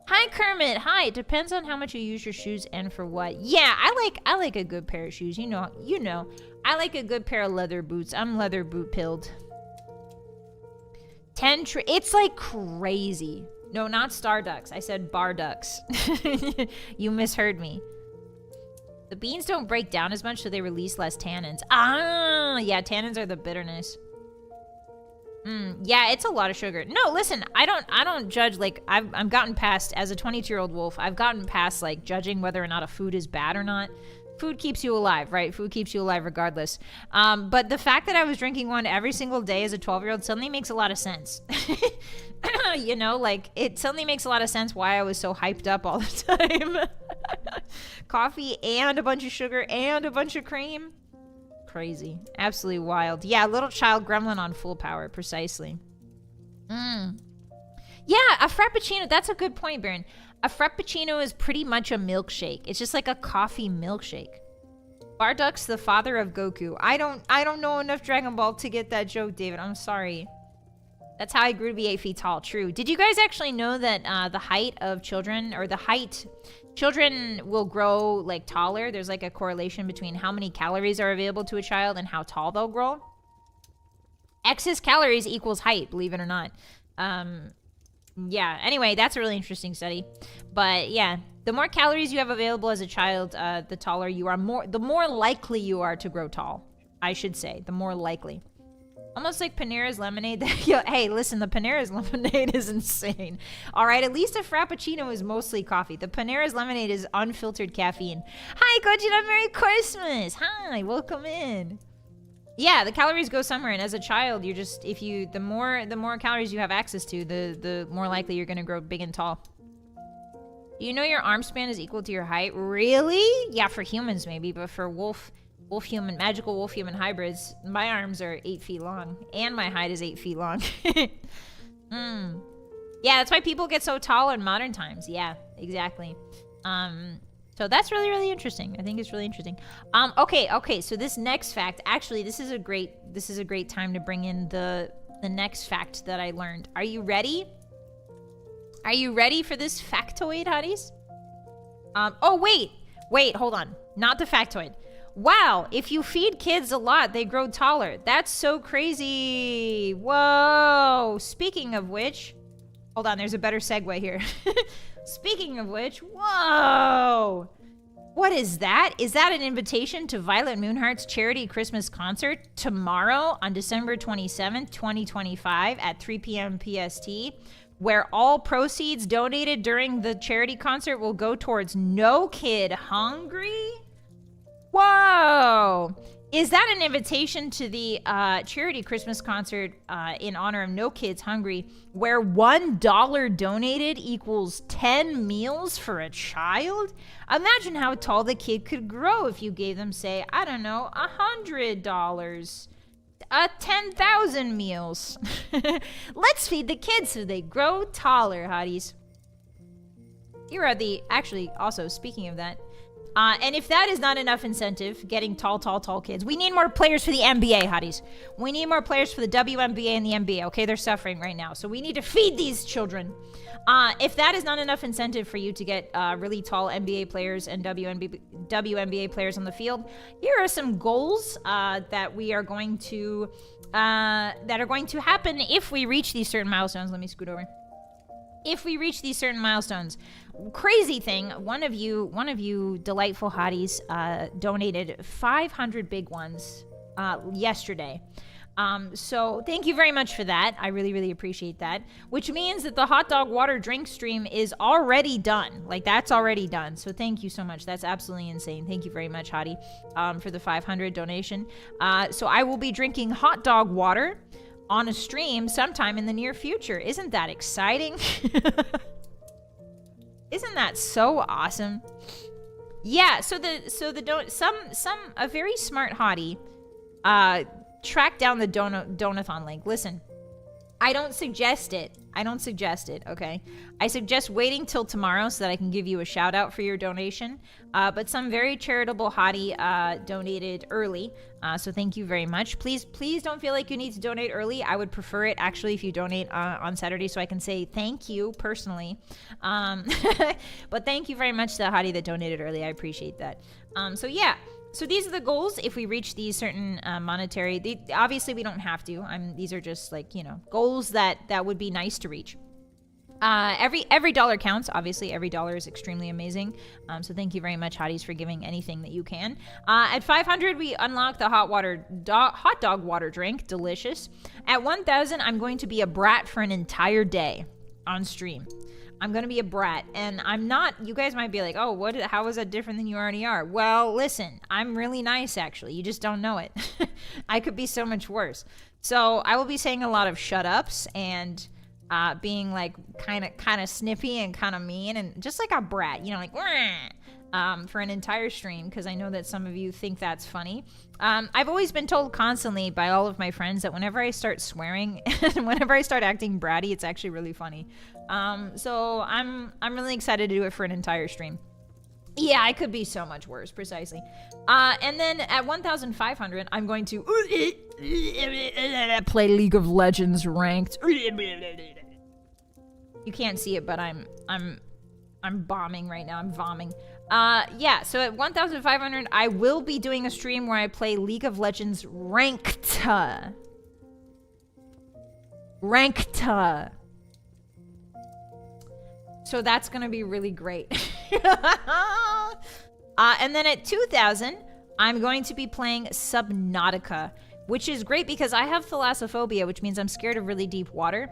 Hi, Kermit. Hi. It depends on how much you use your shoes and for what. Yeah, I like a good pair of shoes. You know. I like a good pair of leather boots. I'm leather boot pilled. It's like crazy. No, not star ducks. I said bar ducks. You misheard me. The beans don't break down as much, so they release less tannins. Ah, yeah, tannins are the bitterness. Yeah, it's a lot of sugar. No, listen, I don't judge. Like, I've gotten past, as a 22-year-old wolf, I've gotten past like judging whether or not a food is bad or not. Food keeps you alive, right? Food keeps you alive regardless. But the fact that I was drinking one every single day as a 12-year-old suddenly makes a lot of sense. You know, like, it suddenly makes a lot of sense why I was so hyped up all the time. Coffee and a bunch of sugar and a bunch of cream. Crazy. Absolutely wild. Yeah, little child gremlin on full power. Precisely. Yeah, a frappuccino. That's a good point, Baron. A frappuccino is pretty much a milkshake. It's just like a coffee milkshake. Barduck's the father of Goku. I don't know enough Dragon Ball to get that joke, David. I'm sorry. That's how I grew to be 8 feet tall. True. Did you guys actually know that the height of children, or children will grow like taller? There's like a correlation between how many calories are available to a child and how tall they'll grow. Excess calories equals height, believe it or not. Yeah, anyway, that's a really interesting study. But yeah, the more calories you have available as a child, the taller you are, the more likely you are to grow tall, I should say. The more likely. Almost like Panera's lemonade. Hey, listen, the Panera's lemonade is insane. All right, at least a Frappuccino is mostly coffee. The Panera's lemonade is unfiltered caffeine. Hi, Gojira, Merry Christmas. Hi, welcome in. Yeah, the calories go somewhere, and as a child, you're just, the more calories you have access to, the more likely you're gonna grow big and tall. Do you know your arm span is equal to your height? Really? Yeah, for humans maybe, but for magical wolf human hybrids, my arms are 8 feet long, and my height is 8 feet long. Yeah, that's why people get so tall in modern times. Yeah, exactly. So that's really, really interesting. I think it's really interesting. Okay. So this next fact, actually, this is a great time to bring in the next fact that I learned. Are you ready? Are you ready for this factoid, Hotties? Oh, wait, hold on. Not the factoid. Wow, if you feed kids a lot, they grow taller. That's so crazy. Whoa. Speaking of which, hold on, there's a better segue here. Speaking of which, whoa. What is that? Is that an invitation to Vylett Moonheart's charity Christmas concert tomorrow on December 27th, 2025 at 3 p.m. PST, where all proceeds donated during the charity concert will go towards No Kid Hungry? Whoa! Is that an invitation to the charity Christmas concert in honor of No Kids Hungry, where $1 donated equals 10 meals for a child? Imagine how tall the kid could grow if you gave them, say, I don't know, $100. 10,000 meals. Let's feed the kids so they grow taller, hotties. Here are the, actually, also, speaking of that, and if that is not enough incentive, getting tall kids, we need more players for the NBA, hotties. We need more players for the WNBA and the NBA, okay? They're suffering right now, so we need to feed these children. If that is not enough incentive for you to get really tall NBA players and WNBA players on the field, here are some goals that we are going to, that are going to happen if we reach these certain milestones. Let me scoot over. If we reach these certain milestones, crazy thing, one of you delightful hotties donated 500 big ones yesterday. So thank you very much for that. I really appreciate that, which means that the hot dog water drink stream is already done. Like, that's already done. So thank you so much. That's absolutely insane. Thank you very much, Hottie, for the 500 donation. So I will be drinking hot dog water on a stream sometime in the near future. Isn't that exciting? Isn't that so awesome? Yeah, so a very smart hottie tracked down the donathon link. Listen, I don't suggest it, okay? I suggest waiting till tomorrow so that I can give you a shout out for your donation. But some very charitable hottie donated early, so thank you very much. Please don't feel like you need to donate early. I would prefer it actually if you donate on Saturday so I can say thank you personally. But thank you very much to the hottie that donated early. I appreciate that. So yeah. So these are the goals if we reach these certain monetary, obviously we don't have to. These are just like, you know, goals that would be nice to reach. Every dollar counts. Obviously, every dollar is extremely amazing. So thank you very much, hotties, for giving anything that you can. At 500, we unlock the hot dog water drink. Delicious. At 1,000, I'm going to be a brat for an entire day on stream. I'm going to be a brat, and I'm not, you guys might be like, oh, how is that different than you already are? Well, listen, I'm really nice, actually. You just don't know it. I could be so much worse. So I will be saying a lot of shut-ups and being, like, kind of snippy and kind of mean and just like a brat, you know, like, for an entire stream, because I know that some of you think that's funny. I've always been told constantly by all of my friends that whenever I start swearing and whenever I start acting bratty, it's actually really funny. So I'm really excited to do it for an entire stream. Yeah, I could be so much worse, precisely. And then at 1,500, I'm going to play League of Legends ranked. You can't see it, but I'm bombing right now. I'm vomiting. Yeah, so at 1,500, I will be doing a stream where I play League of Legends ranked. So that's going to be really great. And then at 2,000, I'm going to be playing Subnautica, which is great because I have thalassophobia, which means I'm scared of really deep water.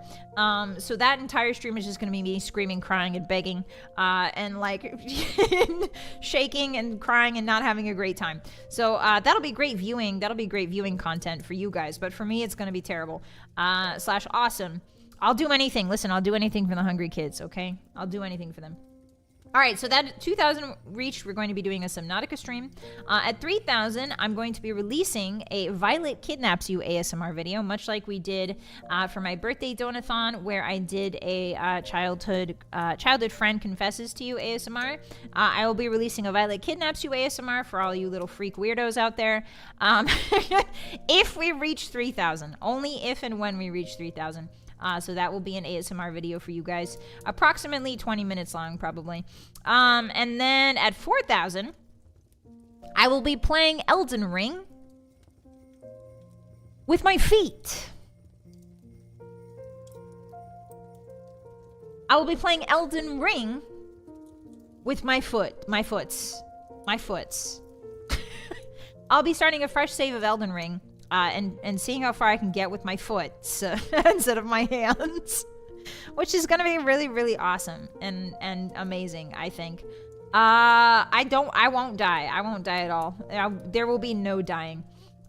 So that entire stream is just going to be me screaming, crying, and begging, and like shaking and crying and not having a great time. So that'll be great viewing. That'll be great viewing content for you guys. But for me, it's going to be terrible. Slash awesome. I'll do anything. Listen, I'll do anything for the hungry kids, okay? I'll do anything for them. All right, so that 2,000 reached, we're going to be doing a Subnautica stream. At 3,000, I'm going to be releasing a Vylett Kidnaps You ASMR video, much like we did for my birthday donathon, where I did a childhood friend confesses to you ASMR. I will be releasing a Vylett Kidnaps You ASMR for all you little freak weirdos out there. If we reach 3,000, only if and when we reach 3,000. So that will be an ASMR video for you guys. Approximately 20 minutes long, probably. And then at 4,000, I will be playing Elden Ring with my feet. I will be playing Elden Ring with my foots. my foots. I'll be starting a fresh save of Elden Ring and seeing how far I can get with my foot instead of my hands, which is gonna be really, really awesome and amazing, I think. I won't die. I won't die at all. There will be no dying.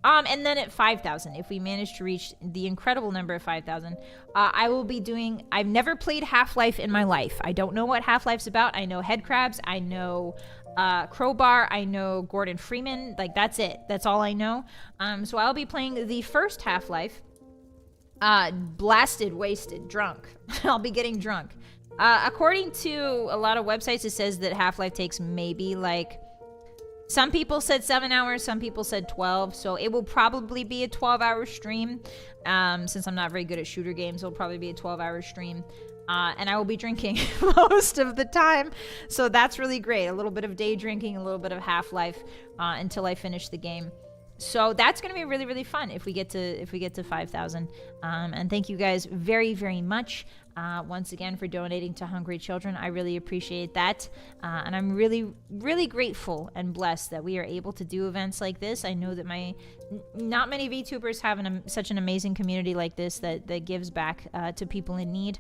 And then at 5,000, if we manage to reach the incredible number of 5,000, I will be doing... I've never played Half-Life in my life. I don't know what Half-Life's about. I know headcrabs. I know Crowbar. I know Gordon Freeman. Like, that's it. That's all I know. So I'll be playing the first Half-Life. Blasted, wasted, drunk. I'll be getting drunk. According to a lot of websites, it says that Half-Life takes maybe, like... Some people said 7 hours, some people said 12, so it will probably be a 12-hour stream. Since I'm not very good at shooter games, it'll probably be a 12-hour stream. And I will be drinking most of the time, so that's really great. A little bit of day drinking, a little bit of Half-Life until I finish the game. So that's going to be really, really fun if we get to 5,000. And thank you guys very, very much once again for donating to Hungry Children. I really appreciate that. And I'm really, really grateful and blessed that we are able to do events like this. I know that not many VTubers have such an amazing community like this that gives back to people in need.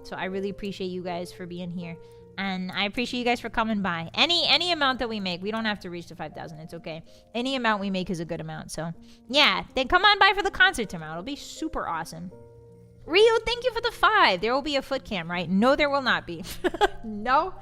So I really appreciate you guys for being here. And I appreciate you guys for coming by. Any amount that we make, we don't have to reach to 5,000. It's okay. Any amount we make is a good amount. So, yeah. Then come on by for the concert tomorrow. It'll be super awesome. Rio, thank you for the 5. There will be a foot cam, right? No, there will not be. No.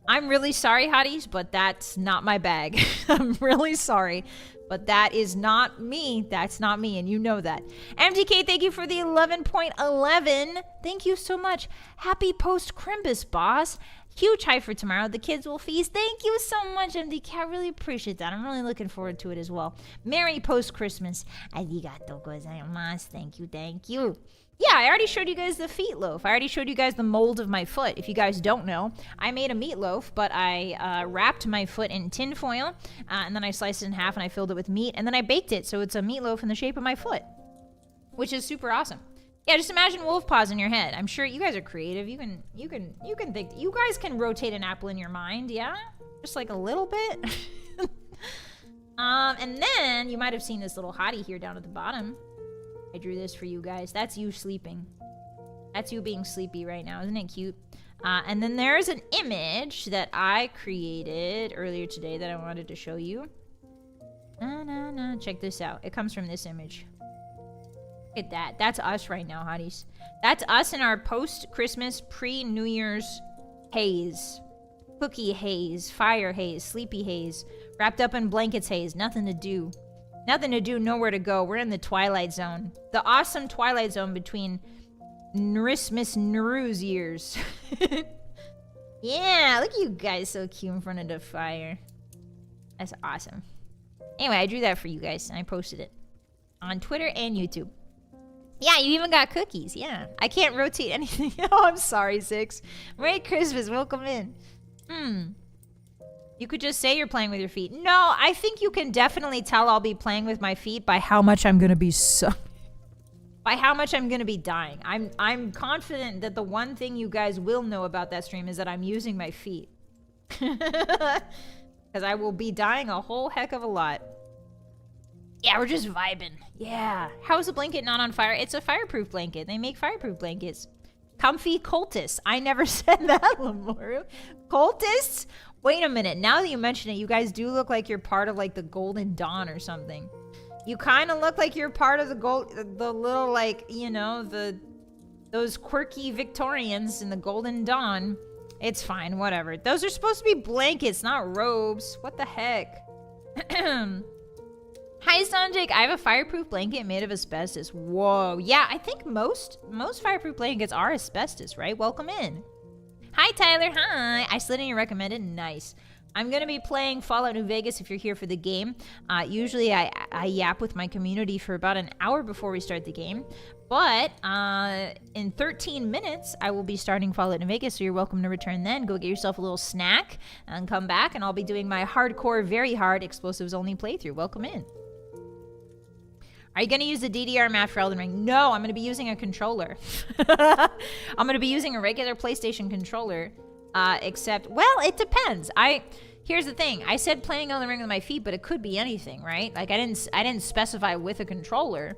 I'm really sorry, Hotties, but that's not my bag. I'm really sorry. But that is not me. That's not me, and you know that. MTK, thank you for the 11.11. Thank you so much. Happy post-Crimbus, boss. Huge hype for tomorrow. The kids will feast. Thank you so much, MTK. I really appreciate that. I'm really looking forward to it as well. Merry post-Christmas. Arigato gozaimasu. Thank you, thank you. Yeah, I already showed you guys the feet loaf. I already showed you guys the mold of my foot. If you guys don't know, I made a meatloaf, but I wrapped my foot in tin foil, and then I sliced it in half and I filled it with meat, and then I baked it, so it's a meatloaf in the shape of my foot, which is super awesome. Yeah, just imagine wolf paws in your head. I'm sure you guys are creative. You can think. You guys can rotate an apple in your mind, yeah? Just like a little bit. And then you might have seen this little hottie here down at the bottom. I drew this for you guys. That's you sleeping. That's you being sleepy right now. Isn't it cute? And then there's an image that I created earlier today that I wanted to show you. Check this out. It comes from this image. Look at that. That's us right now, Hotties. That's us in our post-Christmas, pre-New Year's haze. Cookie haze, fire haze, sleepy haze, wrapped up in blankets haze. Nothing to do. Nothing to do, nowhere to go. We're in the Twilight Zone. The awesome Twilight Zone between Christmas Nehru's years. Yeah, look at you guys so cute in front of the fire. That's awesome. Anyway, I drew that for you guys, and I posted it on Twitter and YouTube. Yeah, you even got cookies. Yeah, I can't rotate anything. Oh, I'm sorry, Six. Merry Christmas. Welcome in. You could just say you're playing with your feet. No, I think you can definitely tell I'll be playing with my feet by how much I'm gonna be by how much I'm gonna be dying. I'm confident that the one thing you guys will know about that stream is that I'm using my feet. Because I will be dying a whole heck of a lot. Yeah, we're just vibing. Yeah. How is the blanket not on fire? It's a fireproof blanket. They make fireproof blankets. Comfy cultists. I never said that, Lamoru. Cultists? Wait a minute. Now that you mention it, you guys do look like you're part of, like, the Golden Dawn or something. You kind of look like you're part of the little, like, you know, those quirky Victorians in the Golden Dawn. It's fine. Whatever. Those are supposed to be blankets, not robes. What the heck? Hi, Sanjik. I have a fireproof blanket made of asbestos. Whoa. Yeah, I think most fireproof blankets are asbestos, right? Welcome in. Hi, Tyler. Hi. I slid in your recommended. Nice. I'm going to be playing Fallout New Vegas if you're here for the game. Usually I yap with my community for about an hour before we start the game. But in 13 minutes, I will be starting Fallout New Vegas, so you're welcome to return then. Go get yourself a little snack and come back, and I'll be doing my hardcore, very hard, explosives only playthrough. Welcome in. Are you going to use the DDR map for Elden Ring? No, I'm going to be using a controller. I'm going to be using a regular PlayStation controller, except, well, it depends. Here's the thing. I said playing Elden Ring with my feet, but it could be anything, right? Like I didn't specify with a controller.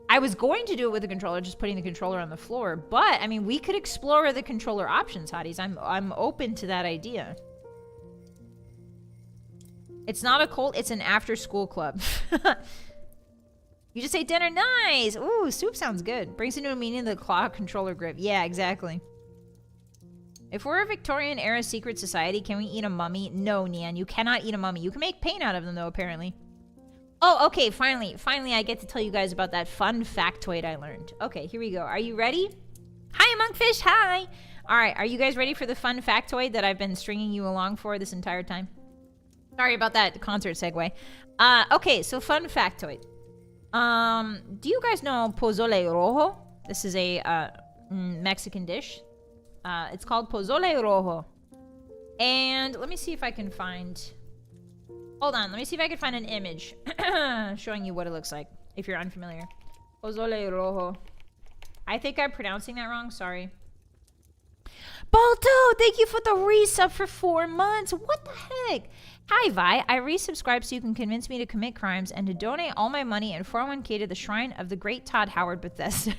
I was going to do it with a controller, just putting the controller on the floor. But I mean, we could explore the controller options, hotties. I'm open to that idea. It's not a cult, it's an after-school club. You just say dinner, nice. Ooh, soup sounds good. Brings a new meaning to the claw controller grip. Yeah, exactly. If we're a Victorian era secret society, can we eat a mummy? No, Nian, you cannot eat a mummy. You can make paint out of them though, apparently. Oh, okay, finally I get to tell you guys about that fun factoid I learned. Okay, here we go. Are you ready? Hi, Monkfish, hi. All right, are you guys ready for the fun factoid that I've been stringing you along for this entire time? Sorry about that concert segue. Okay, so fun factoid. Do you guys know pozole rojo? This is a Mexican dish. It's called pozole rojo. And let me see if I can find... Hold on, let me see if I can find an image showing you what it looks like, if you're unfamiliar. Pozole rojo. I think I'm pronouncing that wrong, sorry. Balto, thank you for the resub for 4 months. What the heck? Hi, Vi. I resubscribed so you can convince me to commit crimes and to donate all my money and 401k to the shrine of the great Todd Howard Bethesda.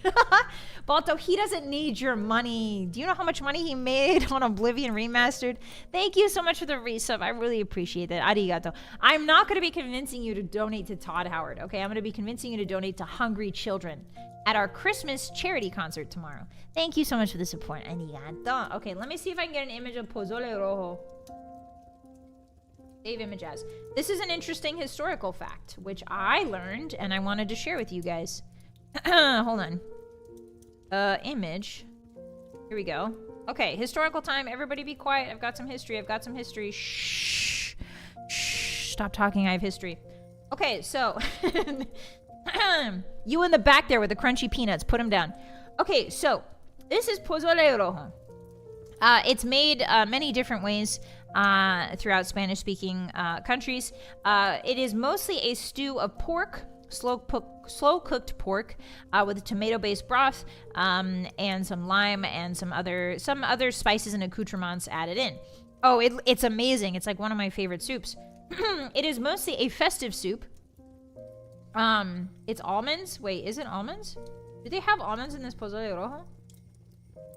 Balto, he doesn't need your money. Do you know how much money he made on Oblivion Remastered? Thank you so much for the resub. I really appreciate that. Arigato. I'm not going to be convincing you to donate to Todd Howard, okay? I'm going to be convincing you to donate to hungry children at our Christmas charity concert tomorrow. Thank you so much for the support. Arigato. Okay, let me see if I can get an image of pozole rojo. Save image as. This is an interesting historical fact, which I learned and I wanted to share with you guys. Hold on. Image. Here we go. Okay, historical time. Everybody be quiet. I've got some history. Shh. Shh. Stop talking. I have history. Okay, so... you in the back there with the crunchy peanuts. Put them down. Okay, so this is pozole rojo. It's made many different ways throughout Spanish-speaking countries. It is mostly a stew of pork, slow-cooked pork, with a tomato-based broth and some lime and some other spices and accoutrements added in. Oh, it's amazing. It's like one of my favorite soups. It is mostly a festive soup. It's almonds. Wait, is it almonds? Do they have almonds in this pozole rojo?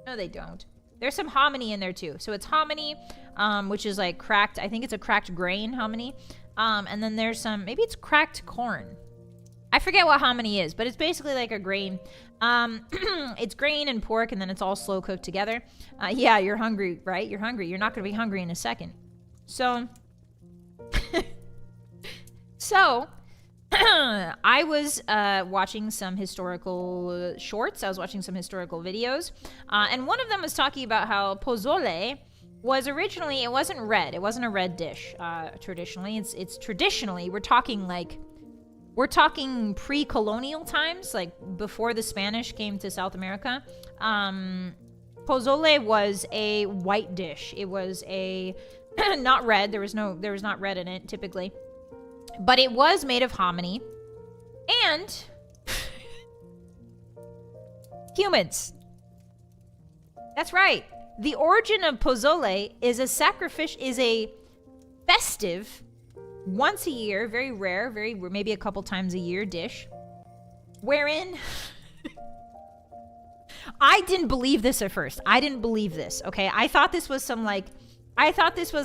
No, they don't. There's some hominy in there too. So it's hominy, which is like cracked. I think it's a cracked grain hominy. And then there's some, maybe it's cracked corn. I forget what hominy is, but it's basically like a grain. It's grain and pork, and then it's all slow cooked together. Yeah, you're hungry, right? You're hungry. You're not going to be hungry in a second. So, I was watching some historical shorts. I was watching some historical videos. And one of them was talking about how pozole was originally, it wasn't red. It wasn't a red dish. Traditionally, it's traditionally, we're talking pre-colonial times, like before the Spanish came to South America. Pozole was a white dish. It was not red. There was not red in it typically. But it was made of hominy and humans. That's right. The origin of pozole is a festive, once a year, very rare, maybe a couple times a year dish, wherein I didn't believe this at first. I didn't believe this, okay? I thought this was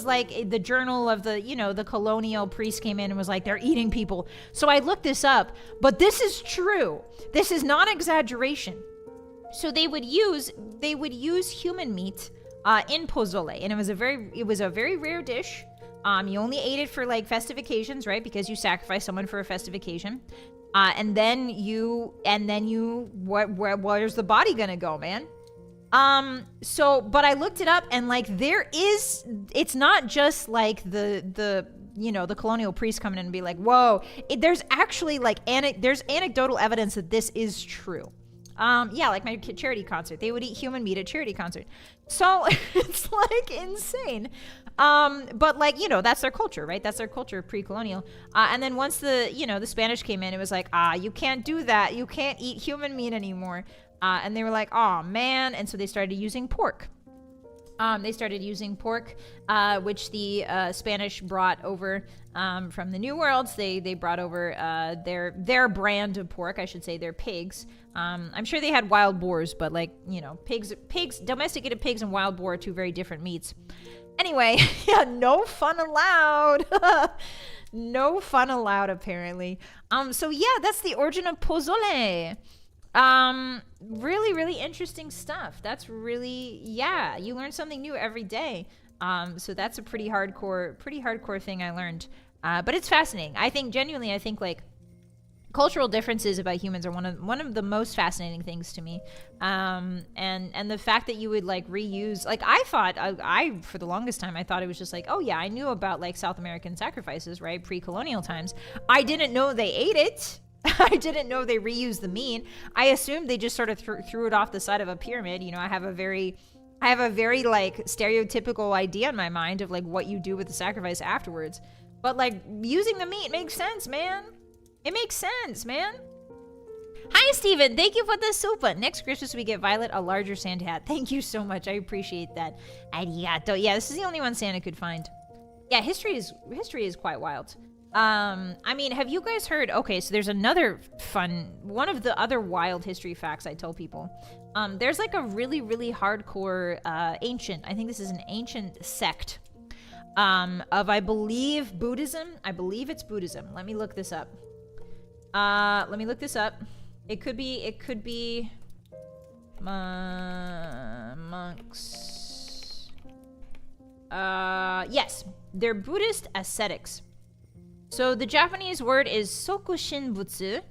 like the journal of the colonial priest came in and was like, they're eating people. So I looked this up, but this is true. This is not exaggeration. So they would use human meat in pozole, and it was a very rare dish. You only ate it for like festive occasions, right? Because you sacrifice someone for a festive occasion. And then where's the body gonna go, man? But I looked it up, and like it's not just like the colonial priest coming in and be like, whoa, there's actually like there's anecdotal evidence that this is true. Yeah, like my charity concert, they would eat human meat at charity concert. So it's like insane. But like, that's their culture, right? That's their culture pre-colonial. And then once the Spanish came in, it was like, you can't do that. You can't eat human meat anymore. And they were like, oh man. And so they started using pork. They started using pork, which the Spanish brought over from the New Worlds. They brought over their brand of pork, I should say, their pigs. I'm sure they had wild boars, but like, you know, pigs, domesticated pigs and wild boar are two very different meats. Anyway, yeah, no fun allowed. No fun allowed, apparently. So yeah, that's the origin of pozole. Really, really interesting stuff. That's really, yeah, you learn something new every day. So that's a pretty hardcore thing I learned. But it's fascinating. I think genuinely, like cultural differences about humans are one of the most fascinating things to me. And the fact that you would like reuse, like I thought, I for the longest time, I thought it was just like, oh yeah, I knew about like South American sacrifices, right? Pre-colonial times. I didn't know they ate it. I didn't know they reused the meat. I assumed they just sort of threw it off the side of a pyramid. You know, I have a very like stereotypical idea in my mind of like what you do with the sacrifice afterwards. But like using the meat makes sense, man. It makes sense, man. Hi, Steven. Thank you for the super. Next Christmas, we get Vylett a larger Santa hat. Thank you so much. I appreciate that. Arigato. Yeah, this is the only one Santa could find. Yeah, history is quite wild. I mean, have you guys heard? Okay, so there's another one of the other wild history facts I tell people. There's like a really, really hardcore ancient. I think this is an ancient sect of, I believe, Buddhism. I believe it's Buddhism. Let me look this up. It could be monks. Yes, they're Buddhist ascetics. So the Japanese word is sokushinbutsu.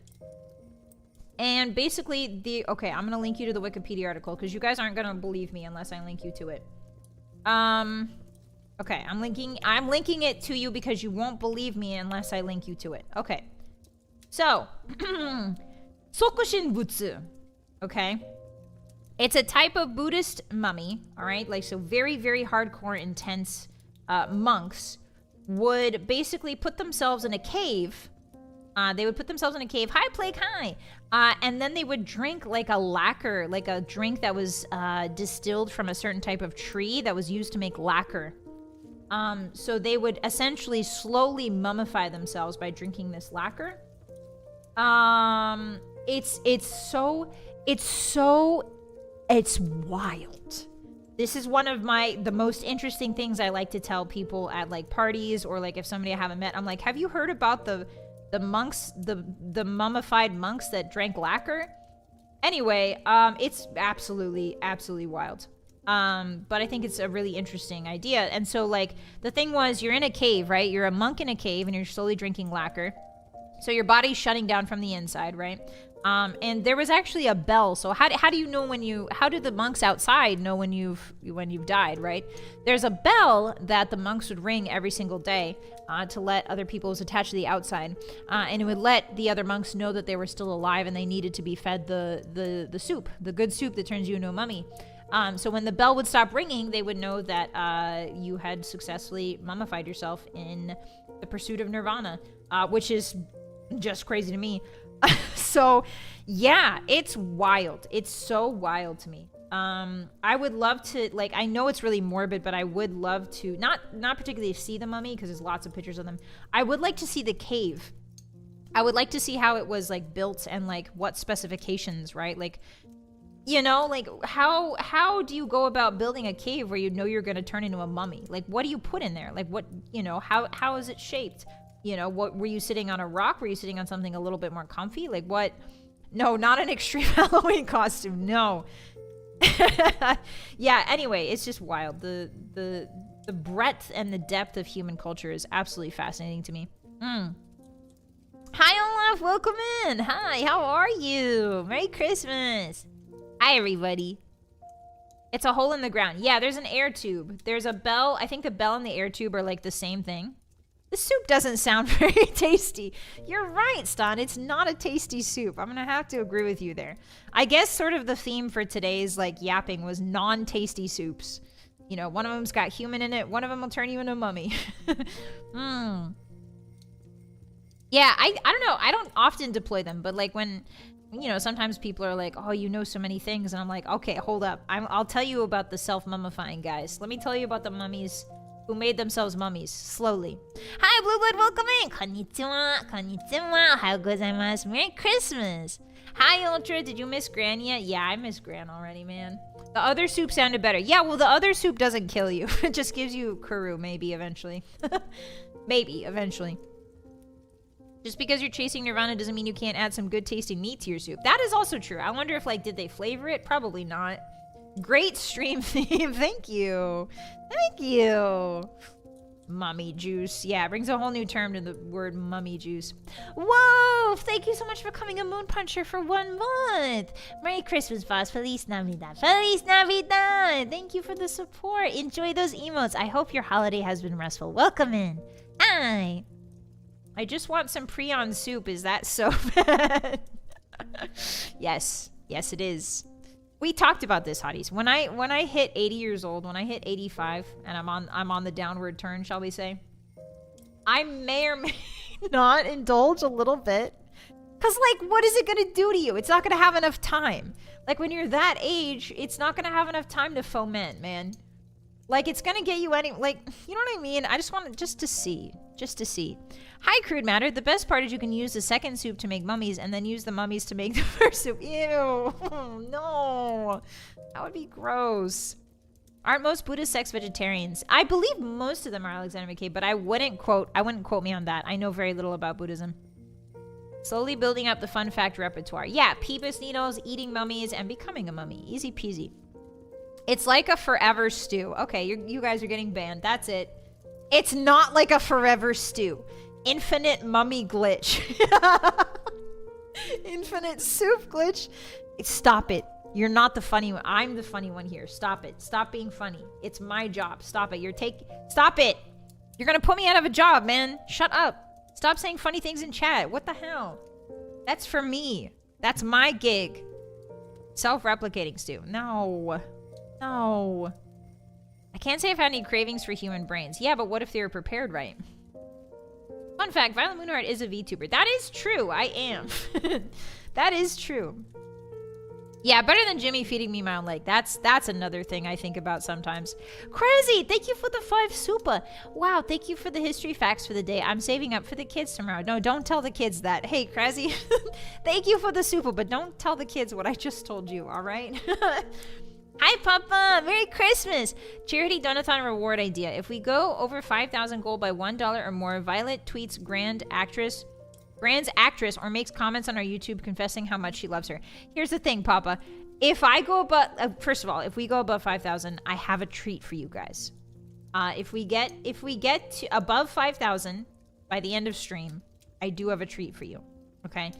And basically okay, I'm going to link you to the Wikipedia article because you guys aren't going to believe me unless I link you to it. Okay, I'm linking it to you because you won't believe me unless I link you to it. Okay. So, sokushinbutsu, okay? It's a type of Buddhist mummy, all right? Like, so very, very hardcore, intense monks would basically put themselves in a cave. They would put themselves in a cave. Hi, Plague, hi. And then they would drink like a lacquer, like a drink that was distilled from a certain type of tree that was used to make lacquer. So they would essentially slowly mummify themselves by drinking this lacquer. It's wild. This is one of the most interesting things I like to tell people at like parties or like if somebody I haven't met. I'm like, have you heard about the monks, the mummified monks that drank lacquer? Anyway, it's absolutely wild. But I think it's a really interesting idea. And so like the thing was, you're in a cave, right? You're a monk in a cave and you're slowly drinking lacquer. So your body's shutting down from the inside, right? And there was actually a bell. So how do you know how do the monks outside know when you've died, right? There's a bell that the monks would ring every single day to let other people who's attached to the outside. And it would let the other monks know that they were still alive and they needed to be fed the soup, the good soup that turns you into a mummy. So when the bell would stop ringing, they would know that you had successfully mummified yourself in the pursuit of nirvana, which is just crazy to me. So yeah, it's wild. It's so wild to me. I would love to, like, I know it's really morbid, but I would love to not particularly see the mummy because there's lots of pictures of them. I would like to see the cave. I would like to see how it was like built and like what specifications, right? Like, you know, like how do you go about building a cave where you know you're going to turn into a mummy? Like, what do you put in there? Like, what, you know, how is it shaped? You know, what were you sitting on a rock? Were you sitting on something a little bit more comfy? Like what? No, not an extreme Halloween costume. No. Yeah, anyway, it's just wild. The breadth and the depth of human culture is absolutely fascinating to me. Hi, Olaf. Welcome in. Hi, how are you? Merry Christmas. Hi, everybody. It's a hole in the ground. Yeah, there's an air tube. There's a bell. I think the bell and the air tube are like the same thing. The soup doesn't sound very tasty. You're right, Stan. It's not a tasty soup. I'm going to have to agree with you there. I guess sort of the theme for today's like yapping was non-tasty soups. You know, one of them's got human in it. One of them will turn you into a mummy. Yeah, I don't know. I don't often deploy them, but like when you know, sometimes people are like, oh, you know so many things. And I'm like, okay, hold up. I'll tell you about the self-mummifying guys. Let me tell you about the mummies who made themselves mummies slowly. Hi, Blue Blood, welcome in. Konnichiwa, konnichiwa, ohayou gozaimasu. Merry Christmas. Hi, Ultra, did you miss Gran yet? Yeah, I miss Gran already, man. The other soup sounded better. Yeah, well, the other soup doesn't kill you. It just gives you kuru, maybe, eventually. Maybe, eventually. Just because you're chasing Nirvana doesn't mean you can't add some good tasting meat to your soup. That is also true. I wonder if, like, did they flavor it? Probably not. Great stream theme. Thank you. Thank you. Mummy juice. Yeah, it brings a whole new term to the word mummy juice. Whoa! Thank you so much for coming a Moon Puncher for 1 month. Merry Christmas, boss. Feliz Navidad. Feliz Navidad. Thank you for the support. Enjoy those emotes. I hope your holiday has been restful. Welcome in. Hi. I just want some Prion soup. Is that so bad? Yes. Yes, it is. We talked about this, Hotties. When I hit 80 years old, when I hit 85, and I'm on the downward turn, shall we say, I may or may not indulge a little bit. Cause like, what is it gonna do to you? It's not gonna have enough time. Like when you're that age, it's not gonna have enough time to foment, man. Like it's gonna get you any, like, you know what I mean? I just want just to see. Hi, Crude Matter. The best part is you can use the second soup to make mummies and then use the mummies to make the first soup. Ew. Oh, no. That would be gross. Aren't most Buddhist sects vegetarians? I believe most of them are, Alexander McKay, but I wouldn't quote me on that. I know very little about Buddhism. Slowly building up the fun fact repertoire. Yeah, Peepus needles, eating mummies, and becoming a mummy. Easy peasy. It's like a forever stew. Okay, you guys are getting banned. That's it. It's not like a forever stew. Infinite mummy glitch. Infinite soup glitch. Stop it. You're not the funny one. I'm the funny one here. Stop it. Stop being funny. It's my job. Stop it. Stop it. You're gonna put me out of a job, man. Shut up. Stop saying funny things in chat. What the hell? That's for me. That's my gig. Self-replicating stew. No. No. I can't say I've had any cravings for human brains. Yeah, but what if they were prepared right? Fun fact, Vylett Moonheart is a VTuber. That is true. I am. That is true. Yeah, better than Jimmy feeding me my own leg. That's another thing I think about sometimes. Crazy! Thank you for the 5 super. Wow, thank you for the history facts for the day. I'm saving up for the kids tomorrow. No, don't tell the kids that. Hey, Crazy, thank you for the super, but don't tell the kids what I just told you, all right? Hi, Papa! Merry Christmas! Charity Donathon reward idea. If we go over 5,000 gold by $1 or more, Vylett tweets Grand's actress, or makes comments on our YouTube confessing how much she loves her. Here's the thing, Papa. If I go above, first of all, if we go above 5,000, I have a treat for you guys. If we get to above 5,000 by the end of stream, I do have a treat for you. Okay?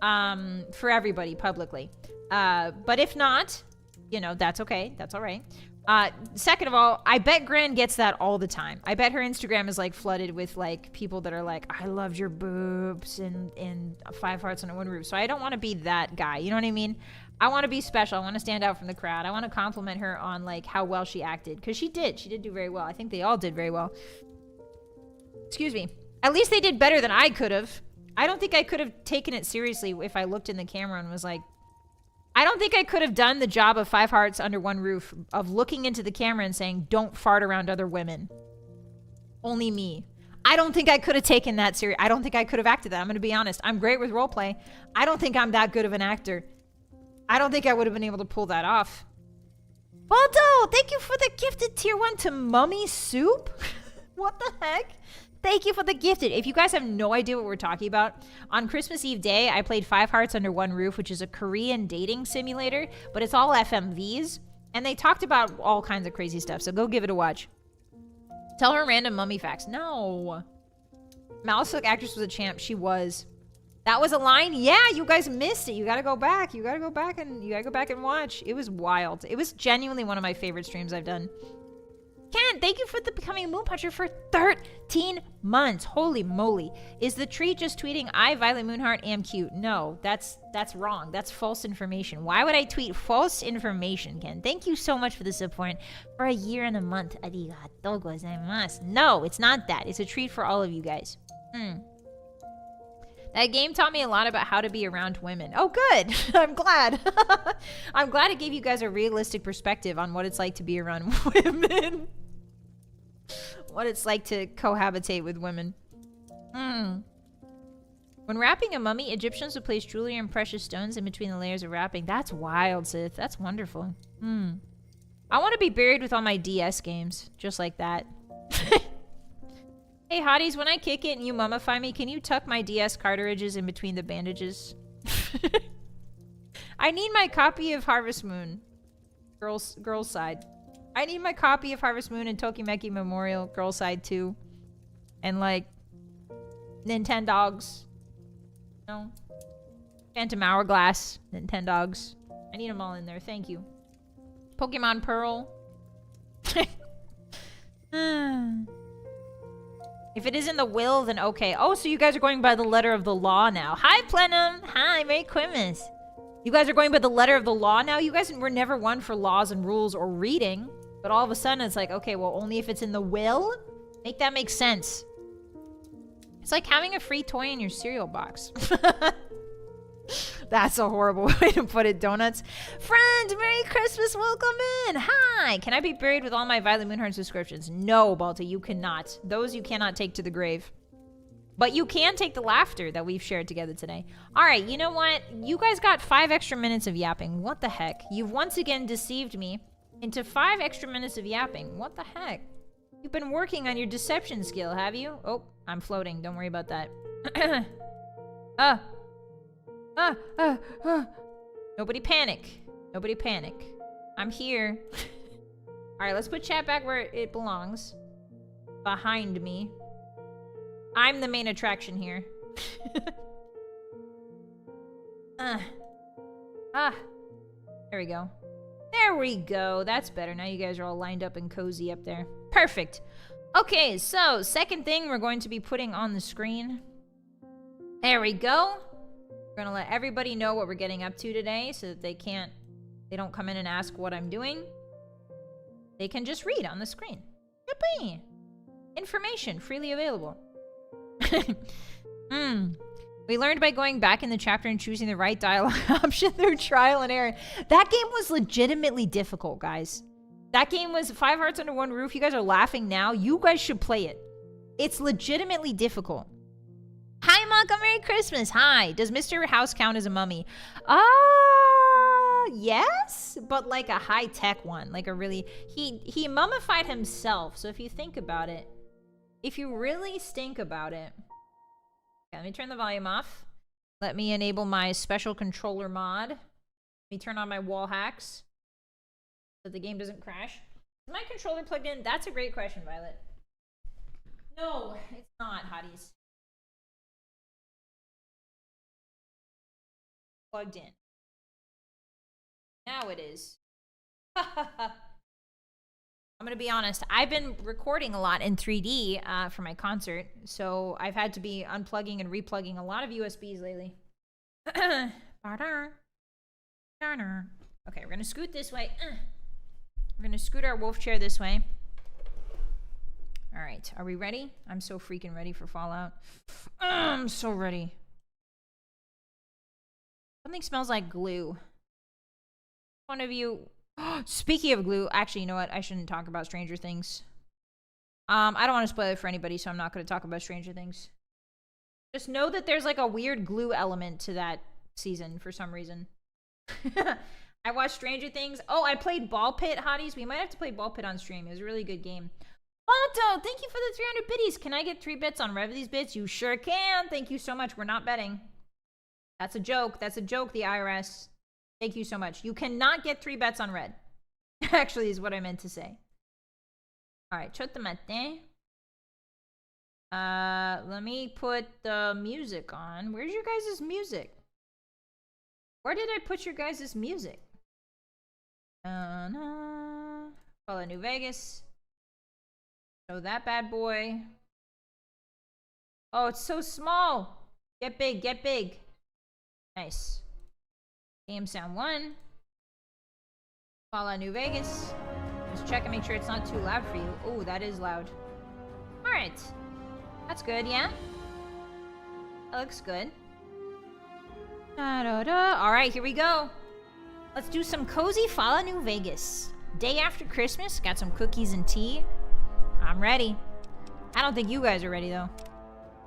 For everybody publicly. But if not, you know, that's okay. That's all right. Second of all, I bet Gran gets that all the time. I bet her Instagram is like flooded with like people that are like, I loved your boobs and 5 hearts under 1 roof. So I don't want to be that guy. You know what I mean? I want to be special. I want to stand out from the crowd. I want to compliment her on like how well she acted. Because she did. She did do very well. I think they all did very well. Excuse me. At least they did better than I could have. I don't think I could have taken it seriously if I looked in the camera and was like, I don't think I could have done the job of 5 hearts under 1 roof of looking into the camera and saying, don't fart around other women. Only me. I don't think I could have taken that serious. I don't think I could have acted that. I'm going to be honest. I'm great with roleplay. I don't think I'm that good of an actor. I don't think I would have been able to pull that off. Baldo, thank you for the gifted tier 1 to Mummy Soup. What the heck? Thank you for the gifted. If you guys have no idea what we're talking about, on Christmas Eve day, I played 5 Hearts Under 1 Roof, which is a Korean dating simulator, but it's all FMVs, and they talked about all kinds of crazy stuff, so go give it a watch. Tell her random mummy facts. No. Mousehook actress was a champ. She was. That was a line? Yeah, you guys missed it. You gotta go back. You gotta go back and watch. It was wild. It was genuinely one of my favorite streams I've done. Ken, thank you for the becoming a Moon Puncher for 13 months. Holy moly. Is the treat just tweeting, I, Vylett Moonheart, am cute? No, that's wrong. That's false information. Why would I tweet false information, Ken? Thank you so much for the support for a year and a month. Arigatou gozaimasu. No, it's not that. It's a treat for all of you guys. That game taught me a lot about how to be around women. Oh, good. I'm glad. I'm glad it gave you guys a realistic perspective on what it's like to be around women. What it's like to cohabitate with women. When wrapping a mummy, Egyptians would place jewelry and precious stones in between the layers of wrapping. That's wild, Sith. That's wonderful. I want to be buried with all my DS games. Just like that. Hey, hotties, when I kick it and you mummify me, can you tuck my DS cartridges in between the bandages? I need my copy of Harvest Moon. Girls side. I need my copy of Harvest Moon and Tokimeki Memorial, girl side 2. And like, Nintendogs. No. Phantom Hourglass, Nintendogs. I need them all in there, thank you. Pokemon Pearl. If it is in the will, then okay. Oh, so you guys are going by the letter of the law now. Hi, Plenum. Hi, Merry Christmas. You guys are going by the letter of the law now? You guys were never one for laws and rules or reading. But all of a sudden, it's like, okay, well, only if it's in the will? Make that make sense. It's like having a free toy in your cereal box. That's a horrible way to put it, Donuts. Friend, Merry Christmas, welcome in. Hi, can I be buried with all my Vylett Moonheart subscriptions? No, Balta, you cannot. Those you cannot take to the grave. But you can take the laughter that we've shared together today. All right, you know what? You guys got 5 extra minutes of yapping. What the heck? You've once again deceived me into 5 extra minutes of yapping. What the heck? You've been working on your deception skill, have you? Oh, I'm floating. Don't worry about that. Nobody panic. Nobody panic. I'm here. Alright, let's put chat back where it belongs. Behind me. I'm the main attraction here. There we go. There we go. That's better. Now you guys are all lined up and cozy up there. Perfect. Okay, so second thing we're going to be putting on the screen. There we go. We're gonna let everybody know what we're getting up to today so that they don't come in and ask what I'm doing. They can just read on the screen. Yippee! Information freely available. We learned by going back in the chapter and choosing the right dialogue option through trial and error. That game was legitimately difficult, guys. That game was 5 hearts under one roof. You guys are laughing now. You guys should play it. It's legitimately difficult. Hi, Malcolm. Merry Christmas. Hi. Does Mr. House count as a mummy? Yes, but like a high-tech one. Like a really... He mummified himself. So if you think about it, if you really stink about it... Okay, let me turn the volume off. Let me enable my special controller mod. Let me turn on my wall hacks so the game doesn't crash. Is my controller plugged in? That's a great question, Violet. No, it's not, Hotties. Plugged in. Now it is. I'm gonna be honest, I've been recording a lot in 3D for my concert, so I've had to be unplugging and replugging a lot of USBs lately. Okay, we're gonna scoot this way. We're gonna scoot our wolf chair this way. All right, are we ready? I'm so freaking ready for Fallout. I'm so ready. Something smells like glue. One of you... Speaking of glue, actually, you know what? I shouldn't talk about Stranger Things. I don't want to spoil it for anybody, so I'm not going to talk about Stranger Things. Just know that there's like a weird glue element to that season for some reason. I watched Stranger Things. Oh, I played Ball Pit, Hotties. We might have to play Ball Pit on stream. It was a really good game. Otto, thank you for the 300 biddies. Can I get 3 bits on Rev these bits? You sure can. Thank you so much. We're not betting. That's a joke. That's a joke, the IRS. Thank you so much. You cannot get 3 bets on red. Actually, is what I meant to say. All right, chotamate. Let me put the music on. Where's your guys' music? Where did I put your guys' music? Follow New Vegas. So that bad boy. Oh, it's so small. Get big, get big. Nice. Game sound 1. Follow New Vegas. Just check and make sure it's not too loud for you. Oh, that is loud. Alright. That's good, yeah? That looks good. All right, here we go. Let's do some cozy Fala New Vegas. Day after Christmas, got some cookies and tea. I'm ready. I don't think you guys are ready, though.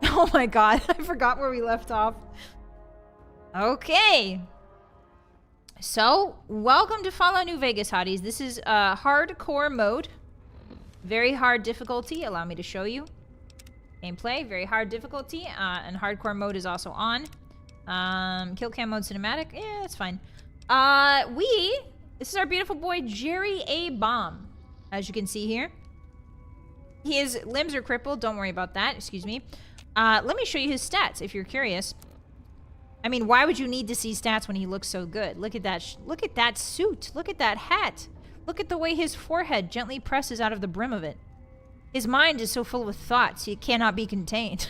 Oh my god, I forgot where we left off. Okay. So, welcome to Fala New Vegas, hotties. This is hardcore mode. Very hard difficulty. Allow me to show you. Gameplay, very hard difficulty. And hardcore mode is also on. Kill cam mode cinematic. Yeah, it's fine. This is our beautiful boy, Jerry A. Bomb. As you can see here. His limbs are crippled. Don't worry about that. Excuse me. Let me show you his stats if you're curious. I mean, why would you need to see stats when he looks so good? Look at that. Look at that suit. Look at that hat. Look at the way his forehead gently presses out of the brim of it. His mind is so full with thoughts, he cannot be contained.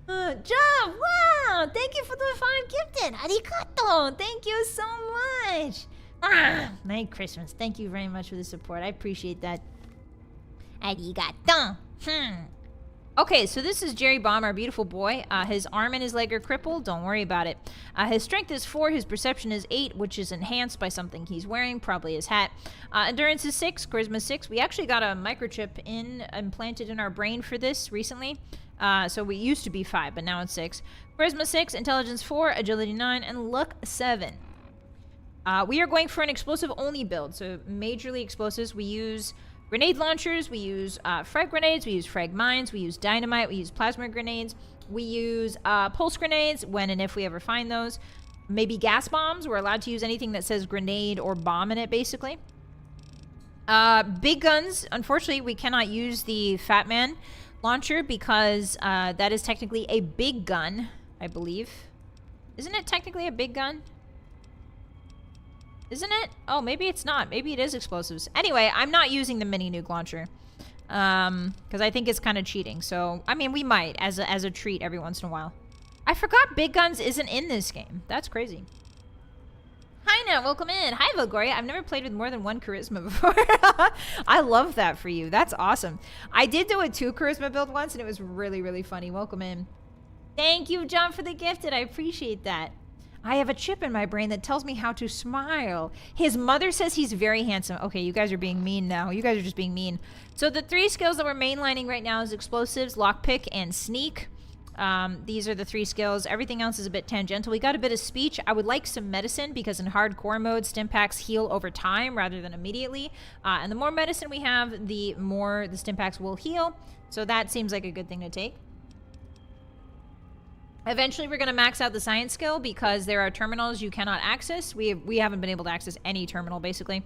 John, wow! Thank you for the fine gifted. Arigato! Thank you so much. Merry Christmas. Thank you very much for the support. I appreciate that. Arigato. Okay, so this is Jerry Bomb, our beautiful boy. His arm and his leg are crippled. Don't worry about it. His strength is 4. His perception is 8, which is enhanced by something he's wearing, probably his hat. Endurance is 6. Charisma 6. We actually got a microchip implanted in our brain for this recently. So we used to be 5, but now it's 6. Charisma 6. Intelligence 4. Agility 9. And luck 7. We are going for an explosive-only build. So majorly explosives. We use grenade launchers, we use frag grenades, we use frag mines, we use dynamite, we use plasma grenades, we use pulse grenades when and if we ever find those. Maybe gas bombs. We're allowed to use anything that says grenade or bomb in it, basically. Big guns. Unfortunately, we cannot use the Fat Man launcher because that is technically a big gun, I believe. Isn't it technically a big gun? Isn't it? Oh, maybe it's not. Maybe it is explosives. Anyway, I'm not using the mini nuke launcher. Because I think it's kind of cheating. So, I mean, we might as a treat every once in a while. I forgot big guns isn't in this game. That's crazy. Hi, Nat. Welcome in. Hi, Vilgoria. I've never played with more than 1 charisma before. I love that for you. That's awesome. I did do a 2 charisma build once, and it was really, really funny. Welcome in. Thank you, John, for the gifted. I appreciate that. I have a chip in my brain that tells me how to smile. His mother says he's very handsome. Okay, you guys are being mean now. You guys are just being mean. So the 3 skills that we're mainlining right now is explosives, lockpick, and sneak. These are the 3 skills. Everything else is a bit tangential. We got a bit of speech. I would like some medicine because in hardcore mode, stim packs heal over time rather than immediately. And the more medicine we have, the more the stim packs will heal. So that seems like a good thing to take. Eventually, we're going to max out the science skill because there are terminals you cannot access. We haven't been able to access any terminal, basically,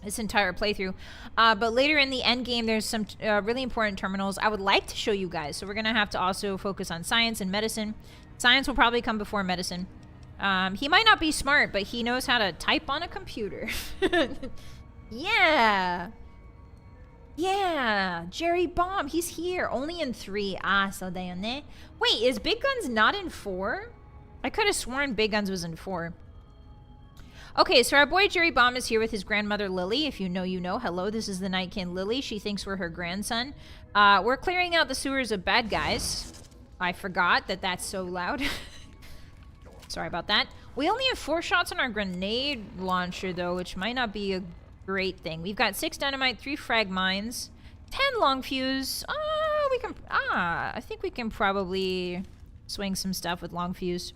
this entire playthrough. But later in the end game, there's some really important terminals I would like to show you guys. So we're going to have to also focus on science and medicine. Science will probably come before medicine. He might not be smart, but he knows how to type on a computer. Yeah. Yeah, Jerry Bomb, he's here. Only in 3. So they on there. Wait, is Big Guns not in 4? I could have sworn Big Guns was in 4. Okay, so our boy Jerry Bomb is here with his grandmother Lily. If you know, you know. Hello, this is the Nightkin Lily. She thinks we're her grandson. We're clearing out the sewers of bad guys. I forgot that that's so loud. Sorry about that. We only have 4 shots on our grenade launcher, though, which might not be a great thing. We've got 6 dynamite, 3 frag mines, 10 long fuse. I think we can probably swing some stuff with long fuse.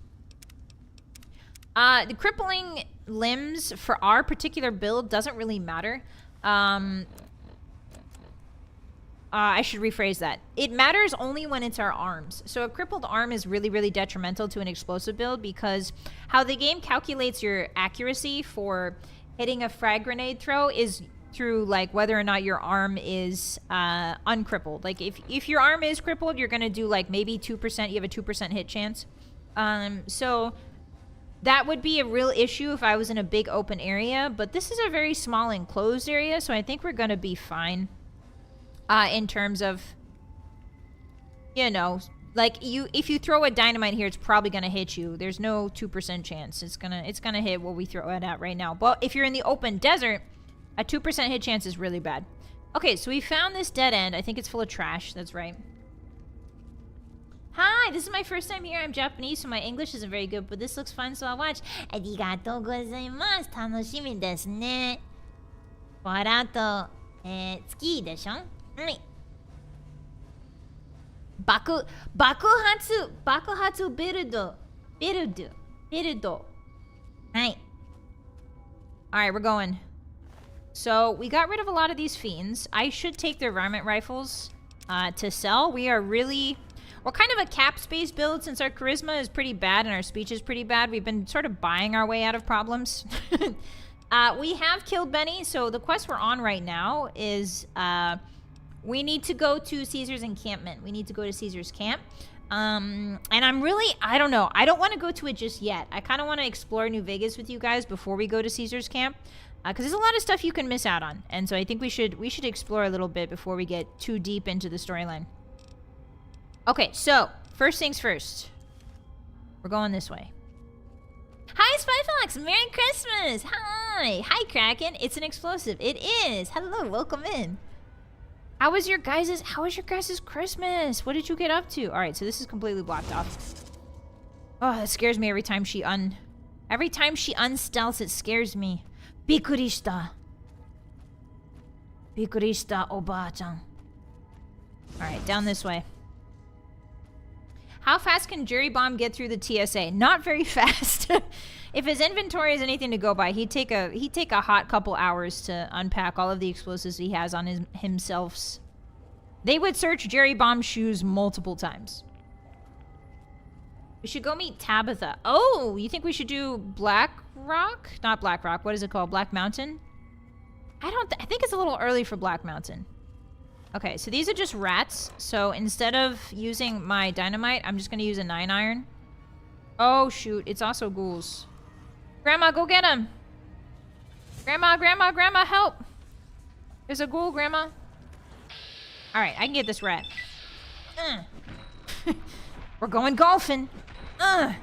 The crippling limbs for our particular build doesn't really matter. I should rephrase that. It matters only when it's our arms. So a crippled arm is really, really detrimental to an explosive build because how the game calculates your accuracy for hitting a frag grenade throw is through like whether or not your arm is uncrippled. Like if your arm is crippled, you're gonna do like maybe 2%. You have a 2% hit chance. So that would be a real issue if I was in a big open area. But this is a very small enclosed area, so I think we're gonna be fine in terms of, you know, like if you throw a dynamite here, it's probably gonna hit you. There's no 2% chance. It's gonna hit what we throw it at right now. But if you're in the open desert, a 2% hit chance is really bad. Okay, so we found this dead end. I think it's full of trash. That's right. Hi, this is my first time here. I'm Japanese, so my English isn't very good, but this looks fun, so I'll watch. Arigatou gozaimasu. 楽しみですね。これあと、月でしょ？はい。爆発ビルド。はい。Alright, we're going. So, we got rid of a lot of these fiends. I should take their varmint rifles to sell. We're kind of a cap space build since our charisma is pretty bad and our speech is pretty bad. We've been sort of buying our way out of problems. We have killed Benny, so the quest we're on right now is we need to go to Caesar's encampment. We need to go to Caesar's camp. And I don't know. I don't want to go to it just yet. I kind of want to explore New Vegas with you guys before we go to Caesar's camp. Because there's a lot of stuff you can miss out on. And so I think we should explore a little bit before we get too deep into the storyline. Okay, so, first things first. We're going this way. Hi, Spy Fox! Merry Christmas! Hi! Hi, Kraken! It's an explosive. It is! Hello, welcome in. How was your guys' Christmas? What did you get up to? Alright, so this is completely blocked off. Oh, that scares me every time she unstealths, it scares me. Bikurishita. Bikurishita, Oba-chan. Alright, down this way. How fast can Jerry Bomb get through the TSA? Not very fast. If his inventory is anything to go by, he'd take a hot couple hours to unpack all of the explosives he has on himself. They would search Jerry Bomb's shoes multiple times. We should go meet Tabitha. Oh, you think we should do Black Rock? Not Black Rock. What is it called? Black Mountain? I think it's a little early for Black Mountain. Okay, so these are just rats. So instead of using my dynamite, I'm just going to use a 9-iron. Oh, shoot. It's also ghouls. Grandma, go get him. Grandma, help. There's a ghoul, Grandma. All right, I can get this rat. We're going golfing. A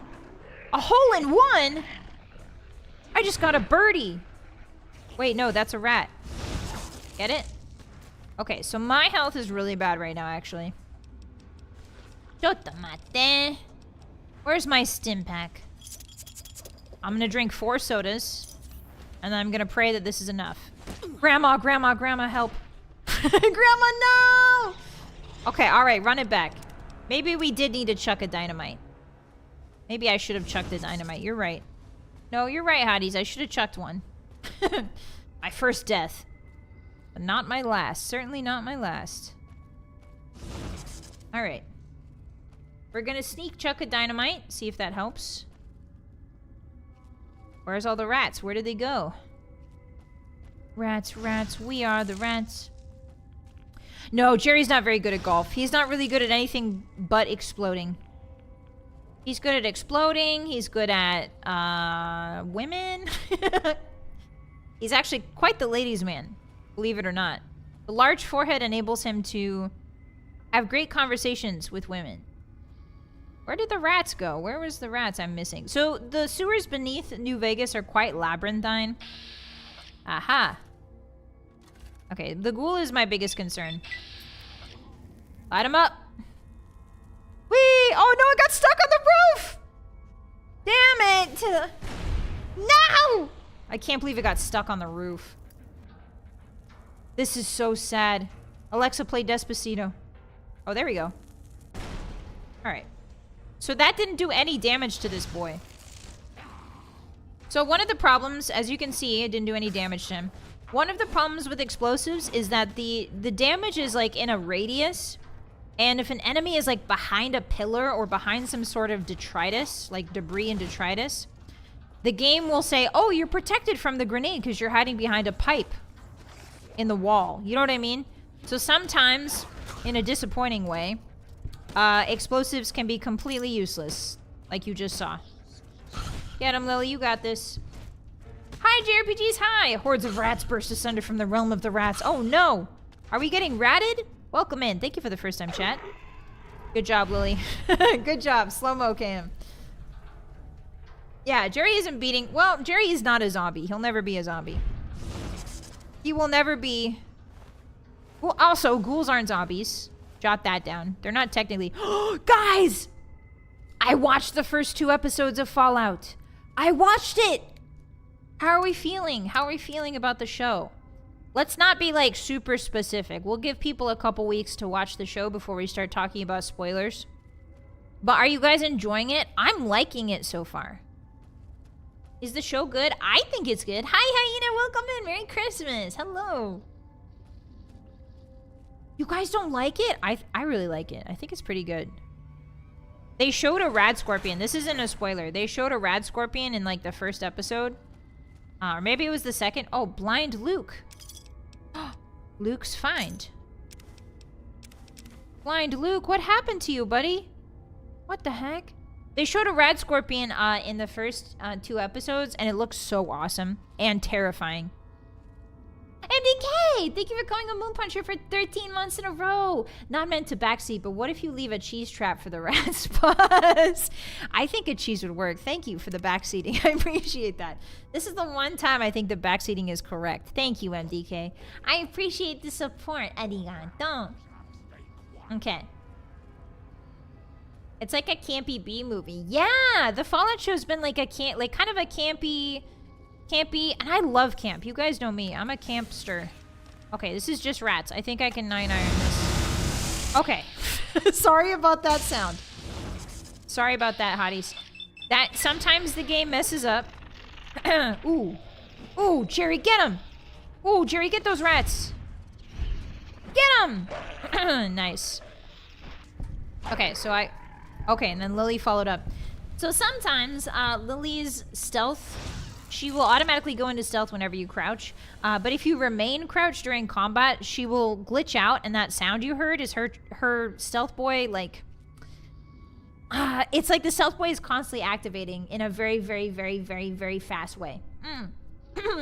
hole in one? I just got a birdie. Wait, no, that's a rat. Get it? Okay, so my health is really bad right now, actually. Chotomate. Where's my stim pack? I'm gonna drink 4 sodas. And then I'm gonna pray that this is enough. Grandma, help. Grandma, no! Okay, alright, run it back. Maybe we did need to chuck a dynamite. Maybe I should have chucked a dynamite. You're right. No, you're right, Hotties. I should have chucked one. My first death. But not my last. Certainly not my last. Alright. We're gonna sneak chuck a dynamite. See if that helps. Where's all the rats? Where did they go? Rats, we are the rats. No, Jerry's not very good at golf. He's not really good at anything but exploding. He's good at exploding. He's good at, women. He's actually quite the ladies' man. Believe it or not. The large forehead enables him to have great conversations with women. Where did the rats go? Where was the rats I'm missing? So, the sewers beneath New Vegas are quite labyrinthine. Aha. Okay, the ghoul is my biggest concern. Light him up. Whee! Oh no, I got stuck on the roof! Damn it! No! I can't believe it got stuck on the roof. This is so sad. Alexa, play Despacito. Oh, there we go. Alright. So that didn't do any damage to this boy. So one of the problems, as you can see, it didn't do any damage to him. One of the problems with explosives is that the damage is like in a radius. And if an enemy is like behind a pillar or behind some sort of detritus, like debris and detritus, the game will say, oh, you're protected from the grenade because you're hiding behind a pipe in the wall. You know what I mean? So sometimes, in a disappointing way, explosives can be completely useless, like you just saw. Get him, Lily. You got this. Hi, JRPGs. Hi. Hordes of rats burst asunder from the realm of the rats. Oh, no. Are we getting ratted? Welcome in. Thank you for the first time chat. Good job, Lily. Good job. Slow-mo cam. Yeah, Jerry isn't beating... Well, Jerry is not a zombie. He'll never be a zombie. He will never be... Well, also, ghouls aren't zombies. Jot that down. They're not technically... Guys! I watched the first 2 episodes of Fallout. I watched it! How are we feeling? How are we feeling about the show? Let's not be, like, super specific. We'll give people a couple weeks to watch the show before we start talking about spoilers. But are you guys enjoying it? I'm liking it so far. Is the show good? I think it's good. Hi, Hyena. Welcome in. Merry Christmas. Hello. You guys don't like it? I really like it. I think it's pretty good. They showed a rad scorpion. This isn't a spoiler. They showed a rad scorpion in, like, the first episode. Or maybe it was the second. Oh, blind Luke. Luke's find. Blind Luke, what happened to you, buddy? What the heck? They showed a rad scorpion in the first 2 episodes, and it looks so awesome and terrifying. MDK! Thank you for calling a Moon Puncher for 13 months in a row. Not meant to backseat, but what if you leave a cheese trap for the rat spots? I think a cheese would work. Thank you for the backseating. I appreciate that. This is the one time I think the backseating is correct. Thank you, MDK. I appreciate the support, Arigato. Okay. It's like a campy B movie. Yeah, the Fallout show's been like a kind of a campy, and I love camp. You guys know me. I'm a campster. Okay, this is just rats. I think I can 9-iron this. Okay. Sorry about that sound. Sorry about that, hotties. That sometimes the game messes up. Ooh. Ooh, Jerry, get him. Ooh, Jerry, get those rats. Get him. Nice. Okay, so okay, and then Lily followed up. So sometimes Lily's stealth, she will automatically go into stealth whenever you crouch. But if you remain crouched during combat, she will glitch out, and that sound you heard is her stealth boy, like... it's like the stealth boy is constantly activating in a very, very, very, very, very fast way.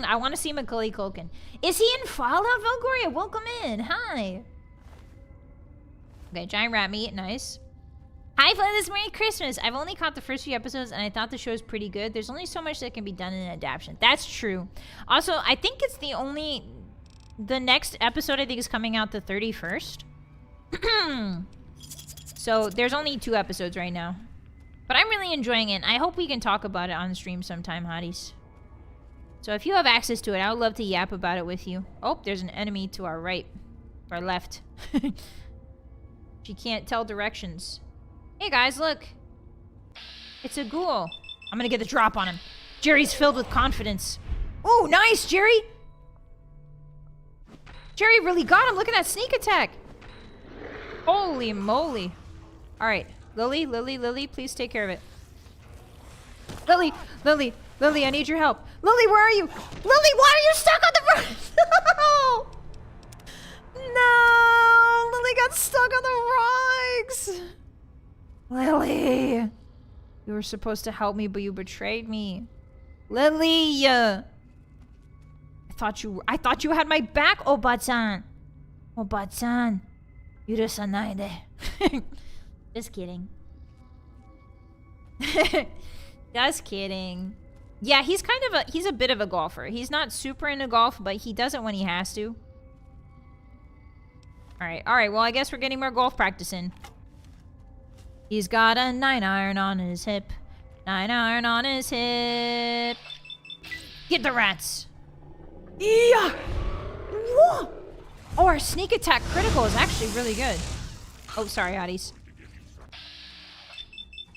I want to see Macaulay Culkin. Is he in Fallout, Valgoria? Welcome in. Hi. Okay, giant rat meat. Nice. Hi, Vylett, Merry Christmas. I've only caught the first few episodes, and I thought the show was pretty good. There's only so much that can be done in an adaptation. That's true. Also, I think it's the next episode, I think, is coming out the 31st. So, there's only 2 episodes right now. But I'm really enjoying it. I hope we can talk about it on stream sometime, hotties. So, if you have access to it, I would love to yap about it with you. Oh, there's an enemy to our right. Our left. She can't tell directions. Hey guys, look. It's a ghoul. I'm gonna get the drop on him. Jerry's filled with confidence. Oh, nice, Jerry! Jerry really got him. Look at that sneak attack. Holy moly. Alright, Lily, please take care of it. Lily, I need your help. Lily, where are you? Lily, why are you stuck on the road? No! Lily got stuck on the rocks! Lily! You were supposed to help me, but you betrayed me. Lily! I thought you had my back, Oba-chan. Oba-chan. Yurusanai de. Just kidding. Just kidding. Yeah, he's a bit of a golfer. He's not super into golf, but he does it when he has to. Alright, well, I guess we're getting more golf practice in. He's got a 9-iron on his hip. 9-iron on his hip. Get the rats. Yeah! Whoa! Oh, our sneak attack critical is actually really good. Oh, sorry, hotties.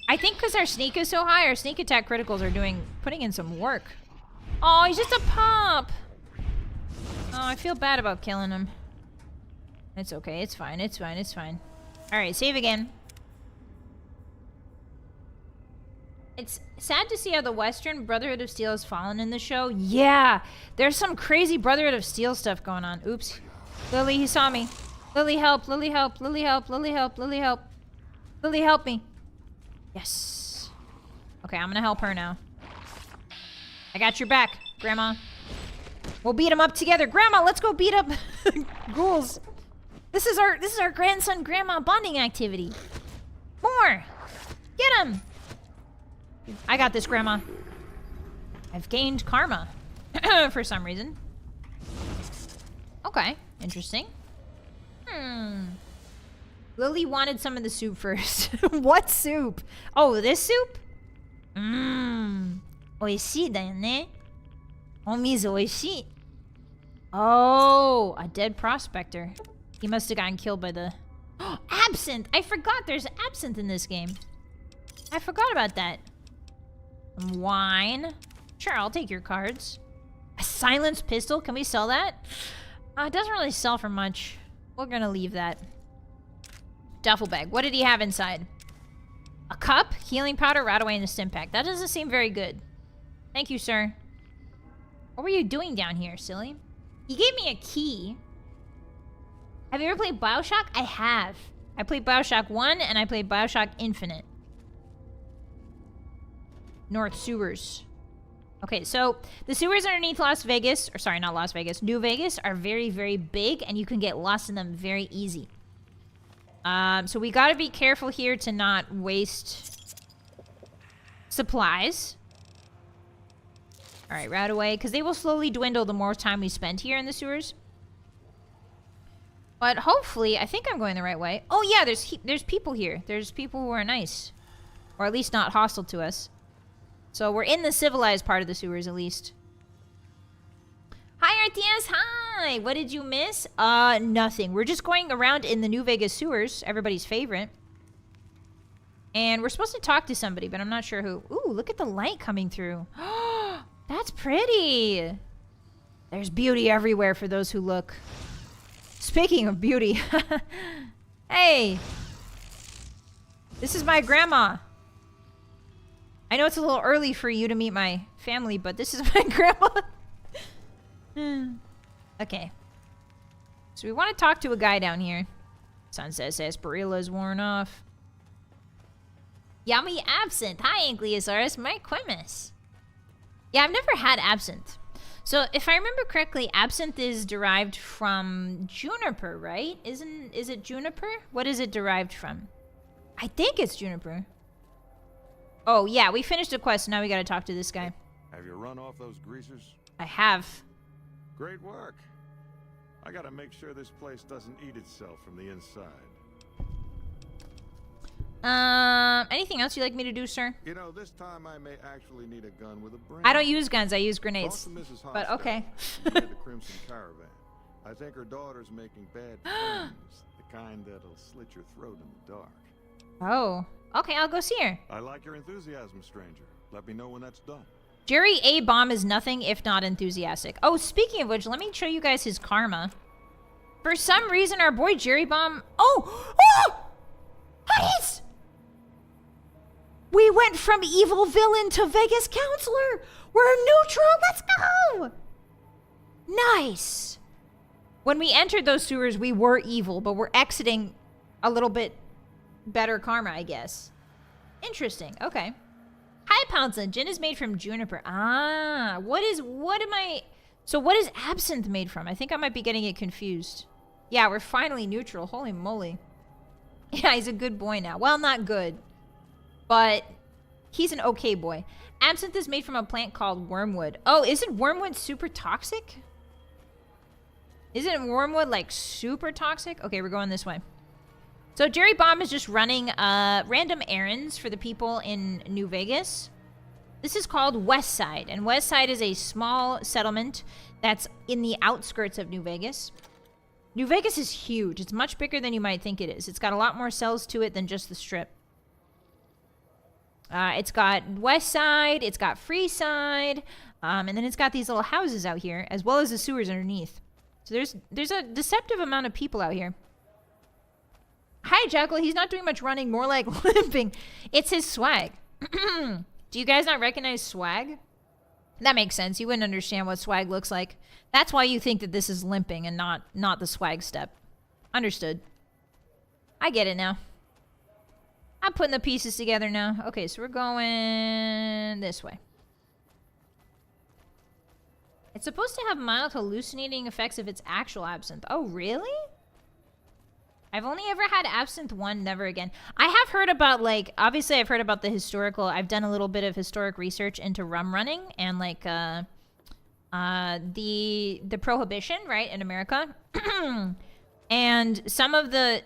I think because our sneak is so high, our sneak attack criticals are putting in some work. Oh, he's just a pup. Oh, I feel bad about killing him. It's okay. It's fine. It's fine. It's fine. Alright, save again. It's sad to see how the Western Brotherhood of Steel has fallen in the show. Yeah! There's some crazy Brotherhood of Steel stuff going on. Oops. Lily, he saw me. Lily, help. Lily, help. Lily, help. Lily, help. Lily, help. Lily, help me. Yes. Okay, I'm gonna help her now. I got your back, Grandma. We'll beat them up together. Grandma, let's go beat up ghouls. This is our grandson grandma bonding activity. More. Get him. I got this, Grandma. I've gained karma for some reason. Okay, interesting. Lily wanted some of the soup first. What soup? Oh, this soup? Mmm. Oishii da yo ne. Omizu oishii. Oh, a dead prospector. He must have gotten killed by the... Absinthe! I forgot there's absinthe in this game. I forgot about that. Wine. Sure, I'll take your cards. A silenced pistol? Can we sell that? It doesn't really sell for much. We're gonna leave that. Duffel bag. What did he have inside? A cup, healing powder, Radaway, and a stim pack. That doesn't seem very good. Thank you, sir. What were you doing down here, silly? He gave me a key. Have you ever played Bioshock? I have. I played Bioshock 1 and I played Bioshock Infinite. North sewers. Okay, so the sewers underneath Las Vegas, or sorry, not Las Vegas, New Vegas are very, very big and you can get lost in them very easy. So we gotta be careful here to not waste supplies. Alright, right away, because they will slowly dwindle the more time we spend here in the sewers. But hopefully, I think I'm going the right way. Oh yeah, there's people here. There's people who are nice. Or at least not hostile to us. So we're in the civilized part of the sewers, at least. Hi, RTS, hi! What did you miss? Nothing. We're just going around in the New Vegas sewers, everybody's favorite. And we're supposed to talk to somebody, but I'm not sure who. Ooh, look at the light coming through. That's pretty. There's beauty everywhere for those who look. Speaking of beauty. Hey! This is my grandma. I know it's a little early for you to meet my family, but this is my grandma. Okay. So we want to talk to a guy down here. Sunset sarsaparilla is worn off. Yummy absinthe. Hi, Ankylosaurus. Merry Christmas. Yeah, I've never had absinthe. So if I remember correctly, absinthe is derived from juniper, right? Is it juniper? What is it derived from? I think it's juniper. Oh, yeah, we finished the quest, so now we gotta talk to this guy. Have you run off those greasers? I have. Great work. I gotta make sure this place doesn't eat itself from the inside. Anything else you'd like me to do, sir? You know, this time I may actually need a gun with a brain. I don't use guns, I use grenades. But okay. The Crimson Caravan. I think her daughter's making bad friends. The kind that'll slit your throat in the dark. Oh. Okay, I'll go see her. I like your enthusiasm, stranger. Let me know when that's done. Jerry A. Bomb is nothing if not enthusiastic. Oh, speaking of which, let me show you guys his karma. For some reason, our boy Jerry Bomb... Oh! Oh! Hotties! We went from evil villain to Vegas counselor! We're neutral! Let's go! Nice! When we entered those sewers, we were evil, but we're exiting a little bit better karma, I guess. Interesting. Okay. Hi, Pounceland. Gin is made from juniper. Ah, so what is absinthe made from? I think I might be getting it confused. Yeah, we're finally neutral. Holy moly. Yeah, he's a good boy now. Well, not good, but he's an okay boy. Absinthe is made from a plant called wormwood. Oh, isn't wormwood super toxic? Isn't wormwood like super toxic? Okay, we're going this way. So Jerry Bomb is just running random errands for the people in New Vegas. This is called West Side, and West Side is a small settlement that's in the outskirts of New Vegas. New Vegas is huge. It's much bigger than you might think it is. It's got a lot more cells to it than just the Strip. It's got West Side, it's got Free Side, and then it's got these little houses out here, as well as the sewers underneath. So there's a deceptive amount of people out here. Hi, Jackal. He's not doing much running, more like limping. It's his swag. Do you guys not recognize swag? That makes sense. You wouldn't understand what swag looks like. That's why you think that this is limping and not the swag step. Understood. I get it now. I'm putting the pieces together now. Okay, so we're going this way. It's supposed to have mild hallucinating effects if it's actual absinthe. Oh, really? I've only ever had absinthe 1, never again. I have heard about, like, obviously I've heard about the historical. I've done a little bit of historic research into rum running and, like, the prohibition, right, in America. And some of the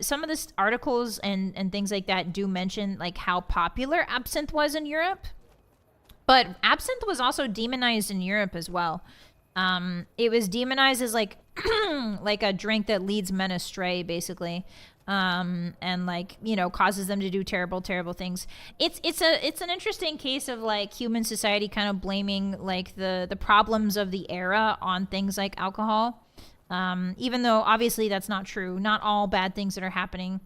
articles and things like that do mention like how popular absinthe was in Europe. But absinthe was also demonized in Europe as well. It was demonized as like like a drink that leads men astray, basically, and like, you know, causes them to do terrible things. It's an interesting case of like human society kind of blaming like the problems of the era on things like alcohol. Even though obviously that's not true. Not all bad things that are happening,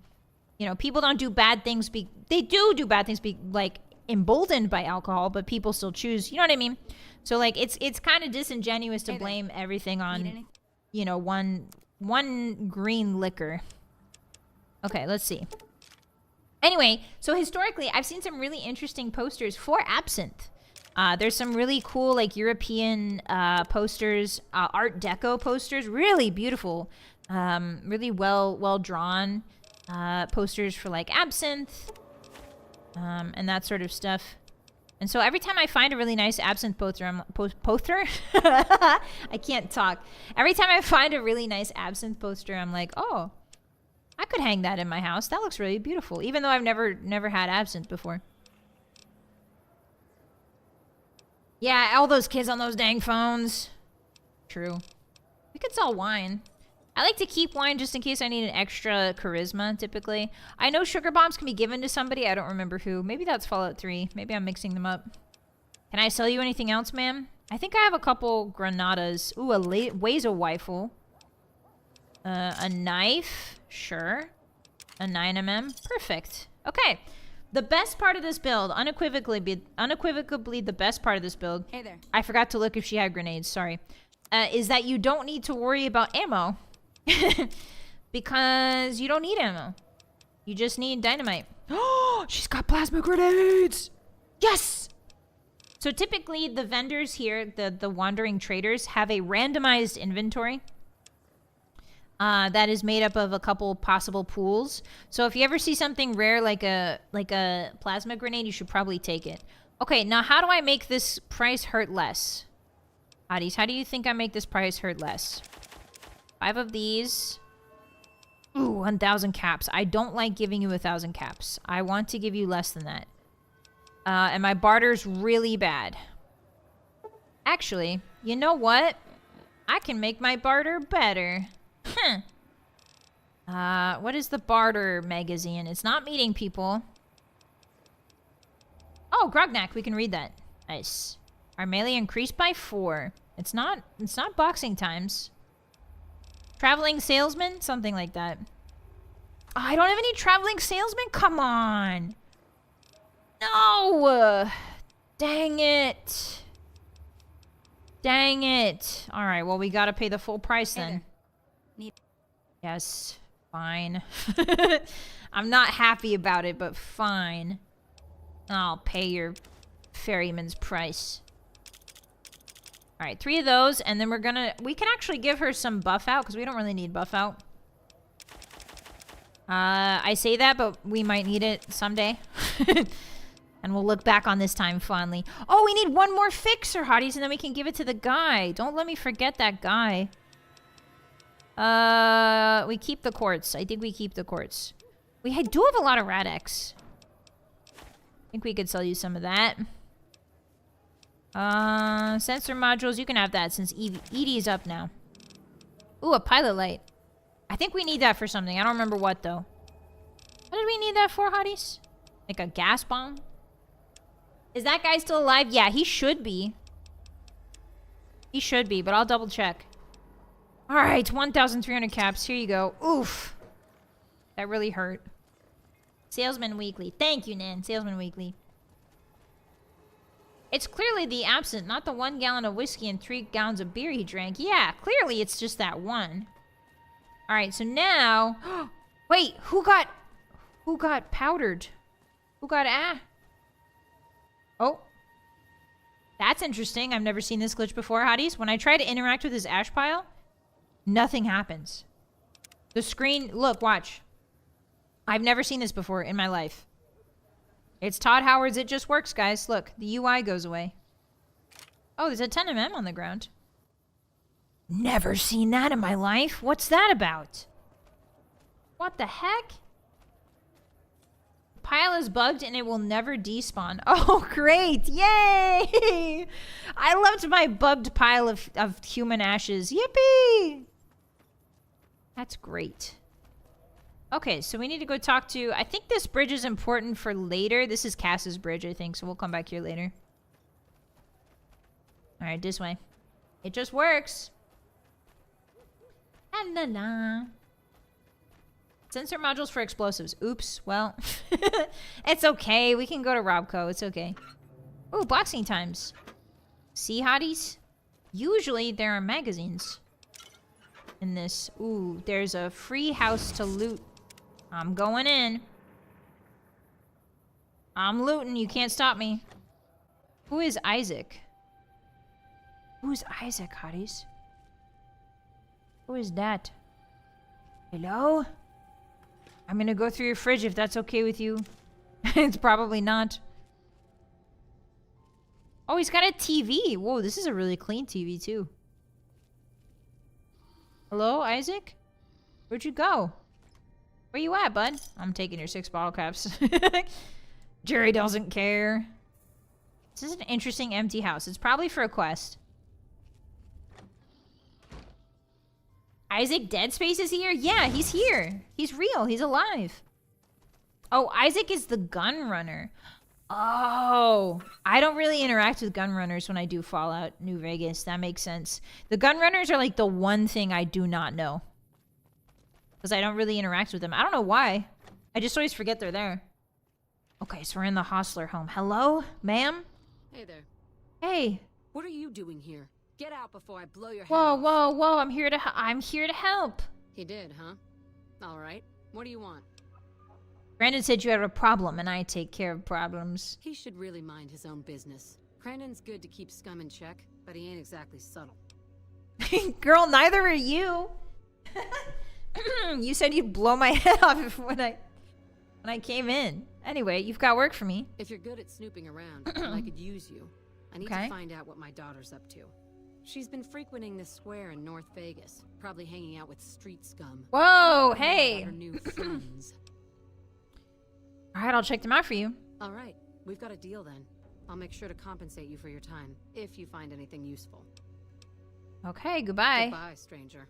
you know, people don't do bad things. They do bad things like emboldened by alcohol, but people still choose. You know what I mean? So like it's kind of disingenuous to blame everything on, you know, one green liquor. Okay, let's see. Anyway, so historically, I've seen some really interesting posters for absinthe. There's some really cool, like, European posters, Art Deco posters, really beautiful, really well drawn posters for, like, absinthe, and that sort of stuff. And so every time I find a really nice absinthe poster, I can't talk. Every time I find a really nice absinthe poster, I'm like, oh, I could hang that in my house. That looks really beautiful, even though I've never had absinthe before. Yeah, all those kids on those dang phones. True. We could sell wine. I like to keep wine just in case I need an extra charisma, typically. I know sugar bombs can be given to somebody. I don't remember who. Maybe that's Fallout 3. Maybe I'm mixing them up. Can I sell you anything else, ma'am? I think I have a couple granadas. Ooh, a laser rifle. A knife. Sure. A 9mm. Perfect. Okay. The best part of this build, unequivocally the best part of this build. Hey there. I forgot to look if she had grenades, sorry. Is that you don't need to worry about ammo. Because you don't need ammo. You just need dynamite. Oh, she's got plasma grenades! Yes! So typically the vendors here, the wandering traders, have a randomized inventory. That is made up of a couple possible pools. So if you ever see something rare like a plasma grenade, you should probably take it. Okay, now how do I make this price hurt less? Hotties, how do you think I make this price hurt less? 5 of these. Ooh, 1,000 caps. I don't like giving you 1,000 caps. I want to give you less than that. And my barter's really bad. Actually, you know what? I can make my barter better. What is the barter magazine? It's not meeting people. Oh, Grognak, we can read that. Nice. Our melee increased by 4. It's not boxing times. Traveling salesman? Something like that. Oh, I don't have any traveling salesman? Come on. No! Dang it. Dang it. Alright, well, we gotta pay the full price then. Yes, fine. I'm not happy about it, but fine. I'll pay your ferryman's price. Alright, 3 of those, and then we can actually give her some buff out, because we don't really need buff out. I say that, but we might need it someday. And we'll look back on this time fondly. Oh, we need one more fixer, Hotties, and then we can give it to the guy. Don't let me forget that guy. We keep the quartz. I think we keep the quartz. We do have a lot of Radex. I think we could sell you some of that. Sensor modules. You can have that since Edie's up now. Ooh, a pilot light. I think we need that for something. I don't remember what, though. What did we need that for, Hotties? Like a gas bomb? Is that guy still alive? Yeah, he should be. He should be, but I'll double check. Alright, 1,300 caps. Here you go. Oof. That really hurt. Salesman Weekly. Thank you, Nan. Salesman Weekly. It's clearly the absinthe, not the 1 gallon of whiskey and 3 gallons of beer he drank. Yeah, clearly it's just that one. Alright, so now... Wait, who got powdered? Who got... Oh. That's interesting. I've never seen this glitch before, Hotties. When I try to interact with his ash pile, nothing happens. The screen... Look, watch. I've never seen this before in my life. It's Todd Howard's It Just Works, guys. Look, the UI goes away. Oh, there's a 10mm on the ground. Never seen that in my life. What's that about? What the heck? Pile is bugged and it will never despawn. Oh, great. Yay! I loved my bugged pile of human ashes. Yippee! That's great. Okay, so we need to go talk to... I think this bridge is important for later. This is Cass's bridge, I think, so we'll come back here later. Alright, this way. It just works. La la la. Sensor modules for explosives. Oops. Well, it's okay. We can go to Robco. It's okay. Ooh, boxing times. See, hotties? Usually there are magazines in this. Ooh, there's a free house to loot. I'm going in. I'm looting. You can't stop me. Who is Isaac? Who's Isaac, hotties? Who is that? Hello? I'm gonna go through your fridge if that's okay with you. It's probably not. Oh, he's got a TV. Whoa, this is a really clean TV too. Hello, Isaac? Where'd you go? Where you at, bud? I'm taking your 6 bottle caps. Jerry doesn't care. This is an interesting empty house. It's probably for a quest. Isaac Dead Space is here? Yeah, he's here. He's real. He's alive. Oh, Isaac is the gun runner. Oh, I don't really interact with gun runners when I do Fallout New Vegas. That makes sense. The gun runners are like the one thing I do not know. Because I don't really interact with them. I don't know why. I just always forget they're there. Okay, so we're in the Hostler home. Hello, ma'am? Hey there. Hey. What are you doing here? Get out before I blow your head Whoa, off. whoa, whoa. I'm here to help. He did, huh? All right. What do you want? Brandon said you have a problem, and I take care of problems. He should really mind his own business. Crandon's good to keep scum in check, but he ain't exactly subtle. Girl, neither are you. You said you'd blow my head off when I came in. Anyway, you've got work for me. If you're good at snooping around, I could use you. I need to find out what my daughter's up to. She's been frequenting this square in North Vegas, probably hanging out with street scum. Whoa, hey. Her new friends. All right, I'll check them out for you. All right, we've got a deal then. I'll make sure to compensate you for your time, if you find anything useful. Okay, goodbye. Goodbye, stranger.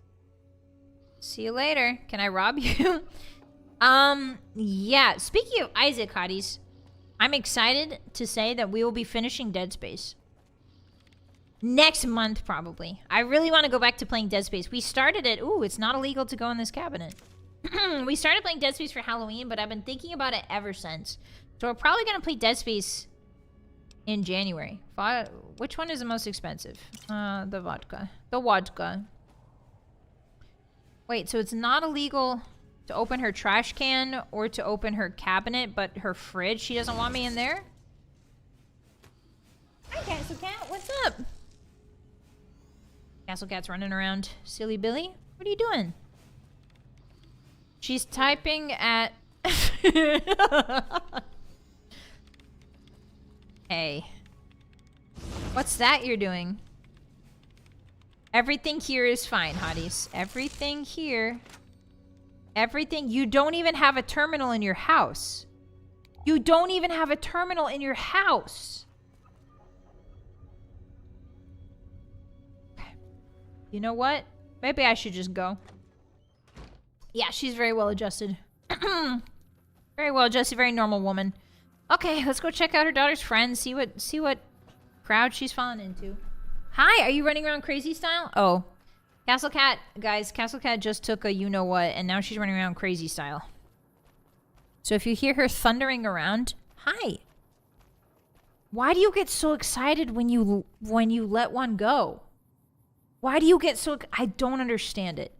See you later. Can I rob you? Yeah. Speaking of Isaac, hotties, I'm excited to say that we will be finishing Dead Space. Next month, probably. I really want to go back to playing Dead Space. We started it. Ooh, it's not illegal to go in this cabinet. We started playing Dead Space for Halloween, but I've been thinking about it ever since. So we're probably going to play Dead Space in January. Which one is the most expensive? The vodka. The vodka. Wait, so it's not illegal to open her trash can or to open her cabinet, but her fridge, she doesn't want me in there? Hi, Castle Cat. What's up? Castle Cat's running around. Silly Billy, what are you doing? She's typing at... Hey. What's that you're doing? Everything here is fine, hotties. Everything here. Everything. You don't even have a terminal in your house. You don't even have a terminal in your house. Okay. You know what? Maybe I should just go. Yeah, she's very well adjusted. Very well adjusted, very normal woman. Okay, let's go check out her daughter's friends. See what crowd she's fallen into. Hi, are you running around crazy style? Oh. Castle Cat, guys, Castle Cat just took a you-know-what, and now she's running around crazy style. So if you hear her thundering around, hi. Why do you get so excited when you let one go? Why do you get so... I don't understand it.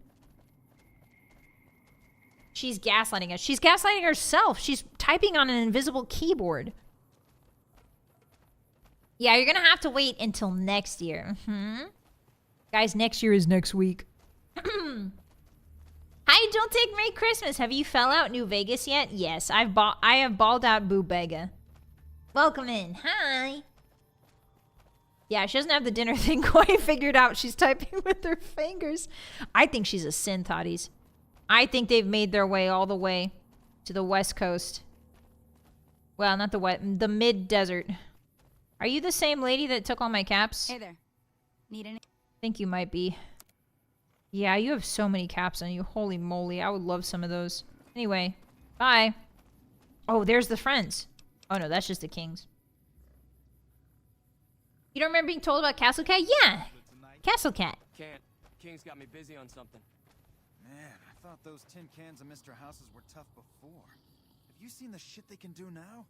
She's gaslighting us. She's gaslighting herself. She's typing on an invisible keyboard. Yeah, you're gonna have to wait until next year. Guys, next year is next week. Hi, don't take Merry Christmas. Have you fell out New Vegas yet? Yes, I have balled out Boo Bega. Welcome in. Hi. Yeah, she doesn't have the dinner thing quite figured out. She's typing with her fingers. I think she's a synth, hotties. I think they've made their way all the way to the west coast. Well, not the mid-desert. Are you the same lady that took all my caps? Hey there. Need any? I think you might be. Yeah, you have so many caps on you. Holy moly, I would love some of those. Anyway, bye. Oh, there's the friends. Oh no, that's just the kings. You don't remember being told about Castle Cat? Yeah! Castle Cat. Can't. King's got me busy on something. Man, I thought those tin cans of Mr. Houses were tough before. Have you seen the shit they can do now?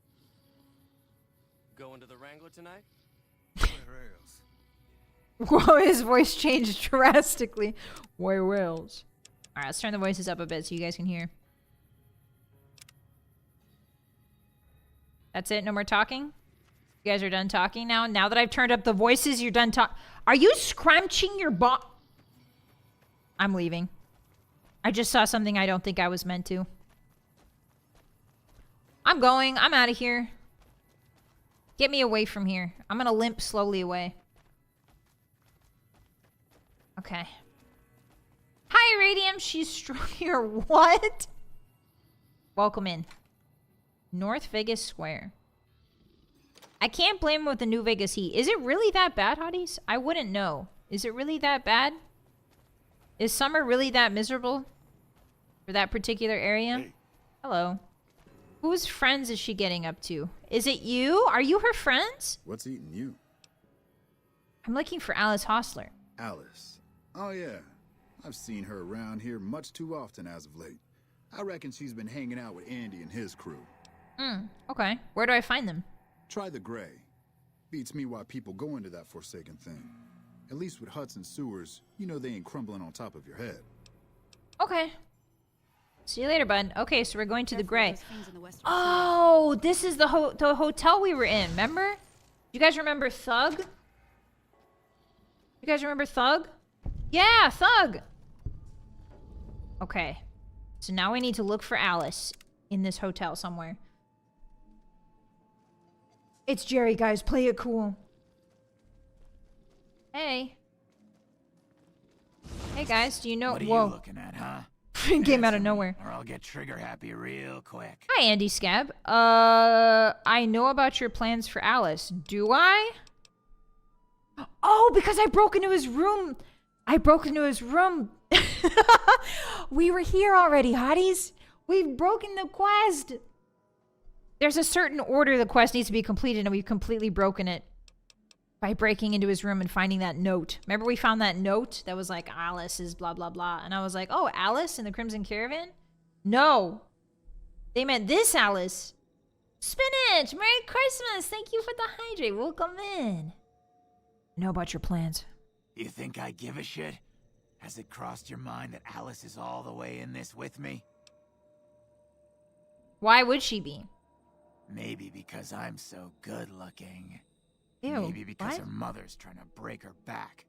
Going to the Wrangler tonight? Where else? Whoa, his voice changed drastically. Why whales? Alright, let's turn the voices up a bit so you guys can hear. That's it? No more talking? You guys are done talking now? Now that I've turned up the voices, you're done talking. Are you scrunching your butt? I'm leaving. I just saw something I don't think I was meant to. I'm going. I'm out of here. Get me away from here. I'm gonna limp slowly away. Okay. Hi, Radium. She's strong here. What? Welcome in. North Vegas Square. I can't blame him with the New Vegas heat. Is it really that bad, Hotties? I wouldn't know. Is it really that bad? Is summer really that miserable for that particular area? Hey. Hello. Whose friends is she getting up to? Is it you? Are you her friends? What's eating you? I'm looking for Alice Hostler. Alice. Oh yeah. I've seen her around here much too often as of late. I reckon she's been hanging out with Andy and his crew. Okay. Where do I find them? Try the gray. Beats me why people go into that forsaken thing. At least with huts and sewers, you know they ain't crumbling on top of your head. Okay. See you later, bud. Okay, so we're going to the gray. Those things in the western Oh, this is the hotel we were in, remember? You guys remember Thug? You guys remember Thug? Yeah, Thug! Okay. So now we need to look for Alice in this hotel somewhere. It's Jerry, guys. Play it cool. Hey. Hey, guys. Do you know... What are Whoa. you looking at, huh? Came out of nowhere. Or I'll get trigger happy real quick. Hi, Andy Scab. I know about your plans for Alice. Do I? Oh, because I broke into his room. I broke into his room. We were here already, Hotties. We've broken the quest. There's a certain order the quest needs to be completed, and we've completely broken it by breaking into his room and finding that note. Remember we found that note that was like, Alice is blah, blah, blah. And I was like, oh, Alice in the Crimson Caravan? No. They meant this Alice. Spinach! Merry Christmas! Thank you for the hydrate. Welcome in. I know about your plans. You think I give a shit? Has it crossed your mind that Alice is all the way in this with me? Why would she be? Maybe because I'm so good looking. Ew. Maybe because what? her mother's trying to break her back,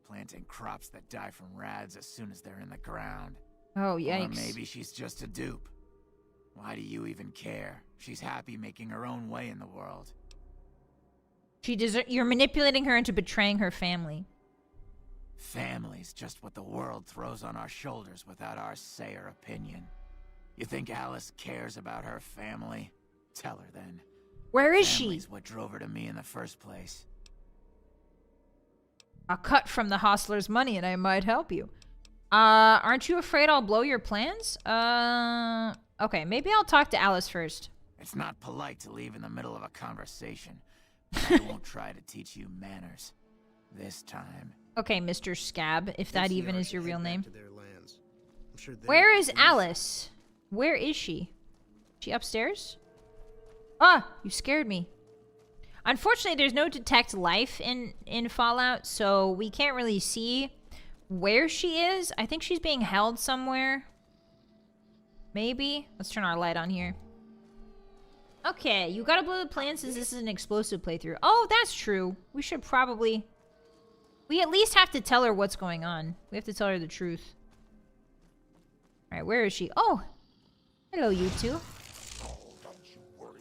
planting crops that die from rads as soon as they're in the ground. Oh, yikes. Or maybe she's just a dupe. Why do you even care? She's happy making her own way in the world. You're manipulating her into betraying her family. Family's just what the world throws on our shoulders without our say or opinion. You think Alice cares about her family? Tell her then. Where is Family's she? what drove her to me in the first place. A cut from the hostler's money and I might help you. Aren't you afraid I'll blow your plans? Okay, maybe I'll talk to Alice first. It's not polite to leave in the middle of a conversation. But I won't try to teach you manners. This time. Okay, Mr. Scab, if that even is your real name. To their lands. I'm sure Where is Alice? Where is she? She upstairs? Ah, you scared me. Unfortunately, there's no detect life in Fallout, so we can't really see where she is. I think she's being held somewhere. Maybe. Let's turn our light on here. Okay, you gotta blow the plans since this is an explosive playthrough. Oh, that's true. We should probably... We at least have to tell her what's going on. We have to tell her the truth. Alright, where is she? Oh! Hello, you two.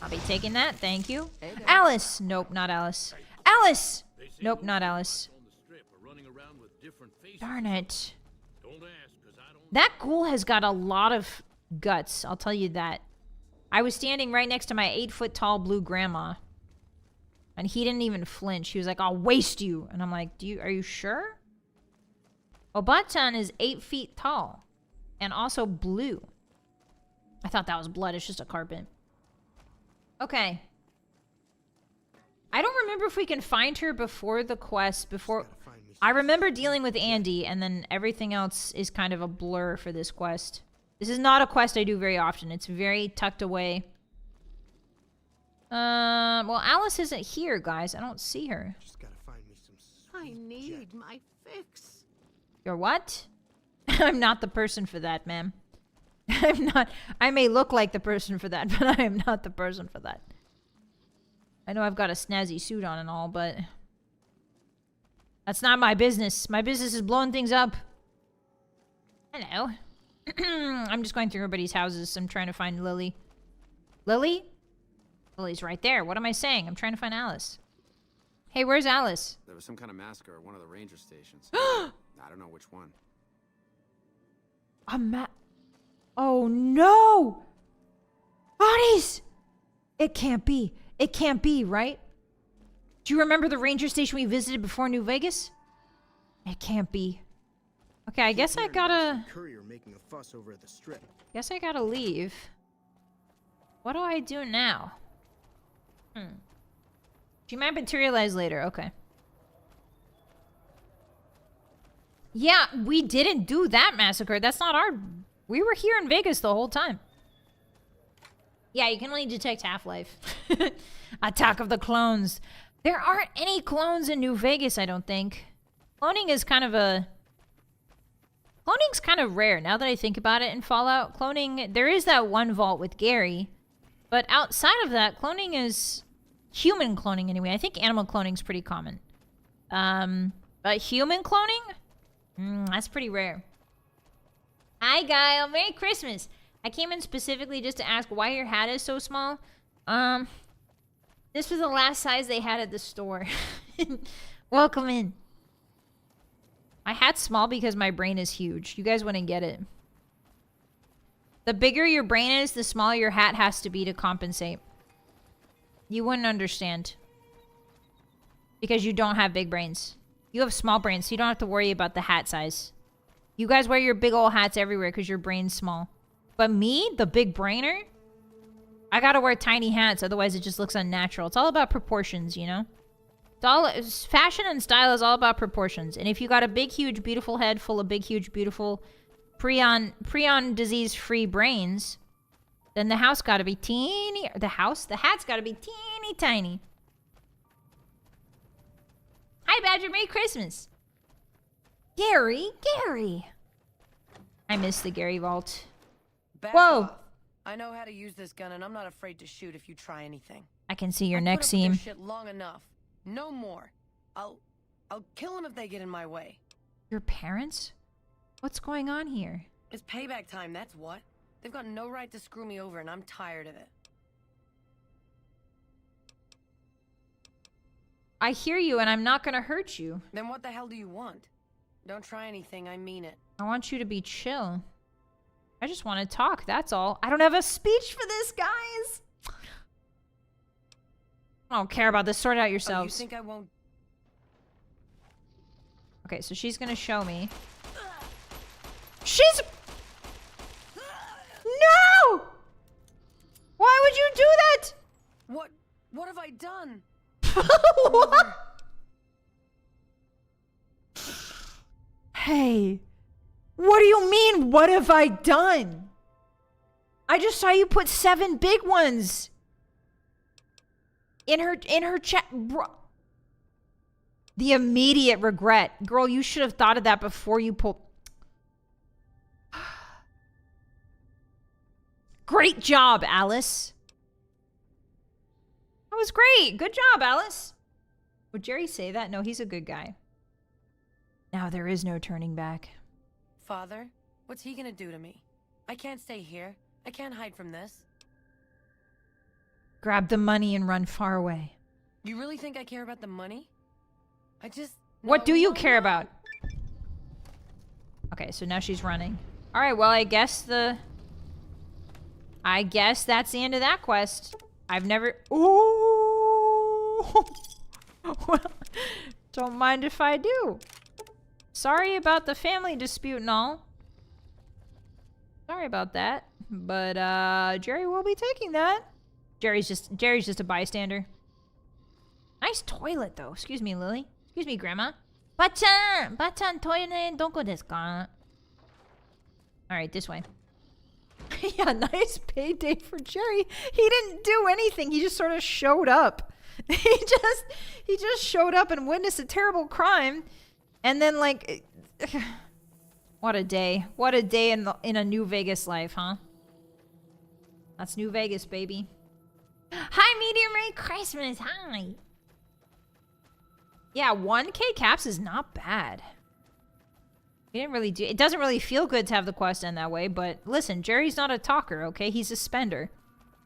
I'll be taking that, thank you. Alice! Nope, not Alice. Alice! Nope, not Alice. Darn it. Don't ask, 'cause I don't That ghoul has got a lot of guts, I'll tell you that. I was standing right next to my 8-foot-tall blue grandma. And he didn't even flinch. He was like, I'll waste you. And I'm like, are you sure? Obatan is 8 feet tall. And also blue. I thought that was blood. It's just a carpet. Okay. I don't remember if we can find her before the quest. I remember dealing with Andy, and then everything else is kind of a blur for this quest. This is not a quest I do very often. It's very tucked away. Well, Alice isn't here, guys. I don't see her. Just gotta find me some. I need my fix. You're what? I'm not the person for that, ma'am. I'm not. I may look like the person for that, but I am not the person for that. I know I've got a snazzy suit on and all, but that's not my business. My business is blowing things up. Hello. I'm just going through everybody's houses. I'm trying to find Lily. Lily? Lily's right there. What am I saying? I'm trying to find Alice. Hey, where's Alice? There was some kind of massacre at one of the ranger stations. I don't know which one. Oh no! Hotties! It can't be. It can't be, right? Do you remember the ranger station we visited before New Vegas? It can't be. Okay, I guess I gotta... Courier making a fuss over at the strip. Guess I gotta leave. What do I do now? She might materialize later. Okay. Yeah, we didn't do that massacre. That's not our... We were here in Vegas the whole time. Yeah, you can only detect Half-Life. Attack of the clones. There aren't any clones in New Vegas, I don't think. Cloning is kind of a... Cloning's kind of rare, now that I think about it in Fallout. Cloning... There is that one vault with Gary. But outside of that, cloning is... Human cloning, anyway. I think animal cloning's pretty common. But human cloning? That's pretty rare. Hi, Guile. Merry Christmas. I came in specifically just to ask why your hat is so small. This was the last size they had at the store. Welcome in. My hat's small because my brain is huge. You guys wouldn't get it. The bigger your brain is, the smaller your hat has to be to compensate. You wouldn't understand. Because you don't have big brains. You have small brains, so you don't have to worry about the hat size. You guys wear your big old hats everywhere because your brain's small. But me, the big brainer, I gotta wear tiny hats, otherwise it just looks unnatural. It's all about proportions, you know? Fashion and style is all about proportions. And if you got a big, huge, beautiful head full of big, huge, beautiful, prion disease-free brains, then the house gotta be teeny... The hat's gotta be teeny tiny. Hi, Badger. Merry Christmas. Gary. I miss the Gary vault. Back Whoa. off. I know how to use this gun, and I'm not afraid to shoot if you try anything. I can see your I neck put up with seam. their shit long enough. No more. I'll kill them if they get in my way. Your parents? What's going on here? It's payback time, that's what. They've got no right to screw me over, and I'm tired of it. I hear you, and I'm not gonna hurt you. Then what the hell do you want? Don't try anything, I mean it. I want you to be chill. I just want to talk, that's all. I don't have a speech for this, guys. I don't care about this. Sort it out yourselves. Oh, you think I won't? Okay, so she's gonna show me. She's... No! Why would you do that? What have I done? What? Hey, what do you mean, what have I done? I just saw you put 7 big ones in her chat, bro. The immediate regret. Girl, you should have thought of that before you pulled. Great job, Alice. That was great. Good job, Alice. Would Jerry say that? No, he's a good guy. Now there is no turning back. Father, what's he gonna do to me? I can't stay here. I can't hide from this. Grab the money and run far away. You really think I care about the money? What do you care about? Okay, so now she's running. Alright, well, I guess that's the end of that quest. I've never... Ooh! Well, don't mind if I do. Sorry about the family dispute and all. Sorry about that. But, Jerry will be taking that. Jerry's just a bystander. Nice toilet, though. Excuse me, Lily. Excuse me, Grandma. Bachan, toilet, donko desu ka? Alright, this way. Yeah, nice payday for Jerry. He didn't do anything. He just sort of showed up. He just showed up and witnessed a terrible crime. And then, like... What a day. What a day in a New Vegas life, huh? That's New Vegas, baby. Hi, Meteor. Merry Christmas. Hi. Yeah, 1K caps is not bad. He didn't really do... It doesn't really feel good to have the quest end that way, but listen, Jerry's not a talker, okay? He's a spender.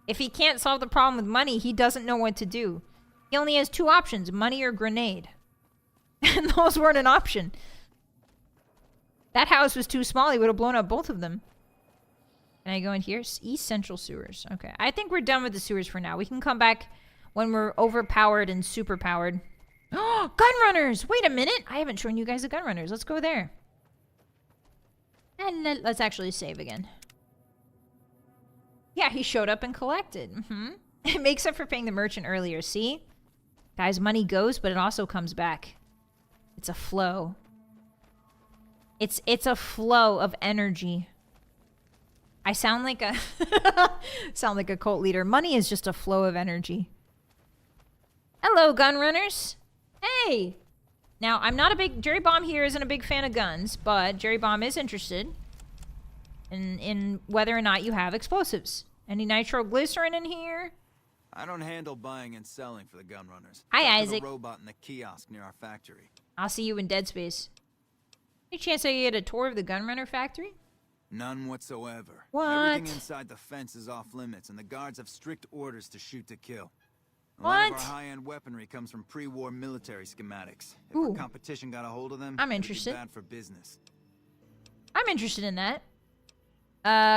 If he can't solve the problem with money, he doesn't know what to do. He only has 2 options, money or grenade. And those weren't an option. That house was too small. He would have blown up both of them. Can I go in here? East Central Sewers. Okay. I think we're done with the sewers for now. We can come back when we're overpowered and superpowered. Oh, gun runners! Wait a minute. I haven't shown you guys the gun runners. Let's go there. And let's actually save again. Yeah, he showed up and collected. It makes up for paying the merchant earlier. See? Guys, money goes, but it also comes back. It's a flow. It's a flow of energy. I sound like a cult leader. Money is just a flow of energy. Hello, gun runners. Hey. Now, I'm not a big... Jerry Bomb here isn't a big fan of guns, but Jerry Bomb is interested in whether or not you have explosives. Any nitroglycerin in here? I don't handle buying and selling for the gun runners. Hi, Talk to Isaac. the robot in the kiosk near our factory. I'll see you in Dead Space. Any chance I can get a tour of the gunrunner factory? None whatsoever. What? Everything inside the fence is off limits, and the guards have strict orders to shoot to kill. A lot of What? our high-end weaponry comes from pre-war military schematics. If Ooh. our competition got a hold of them, I'm it would be interested. bad for business. I'm interested in that.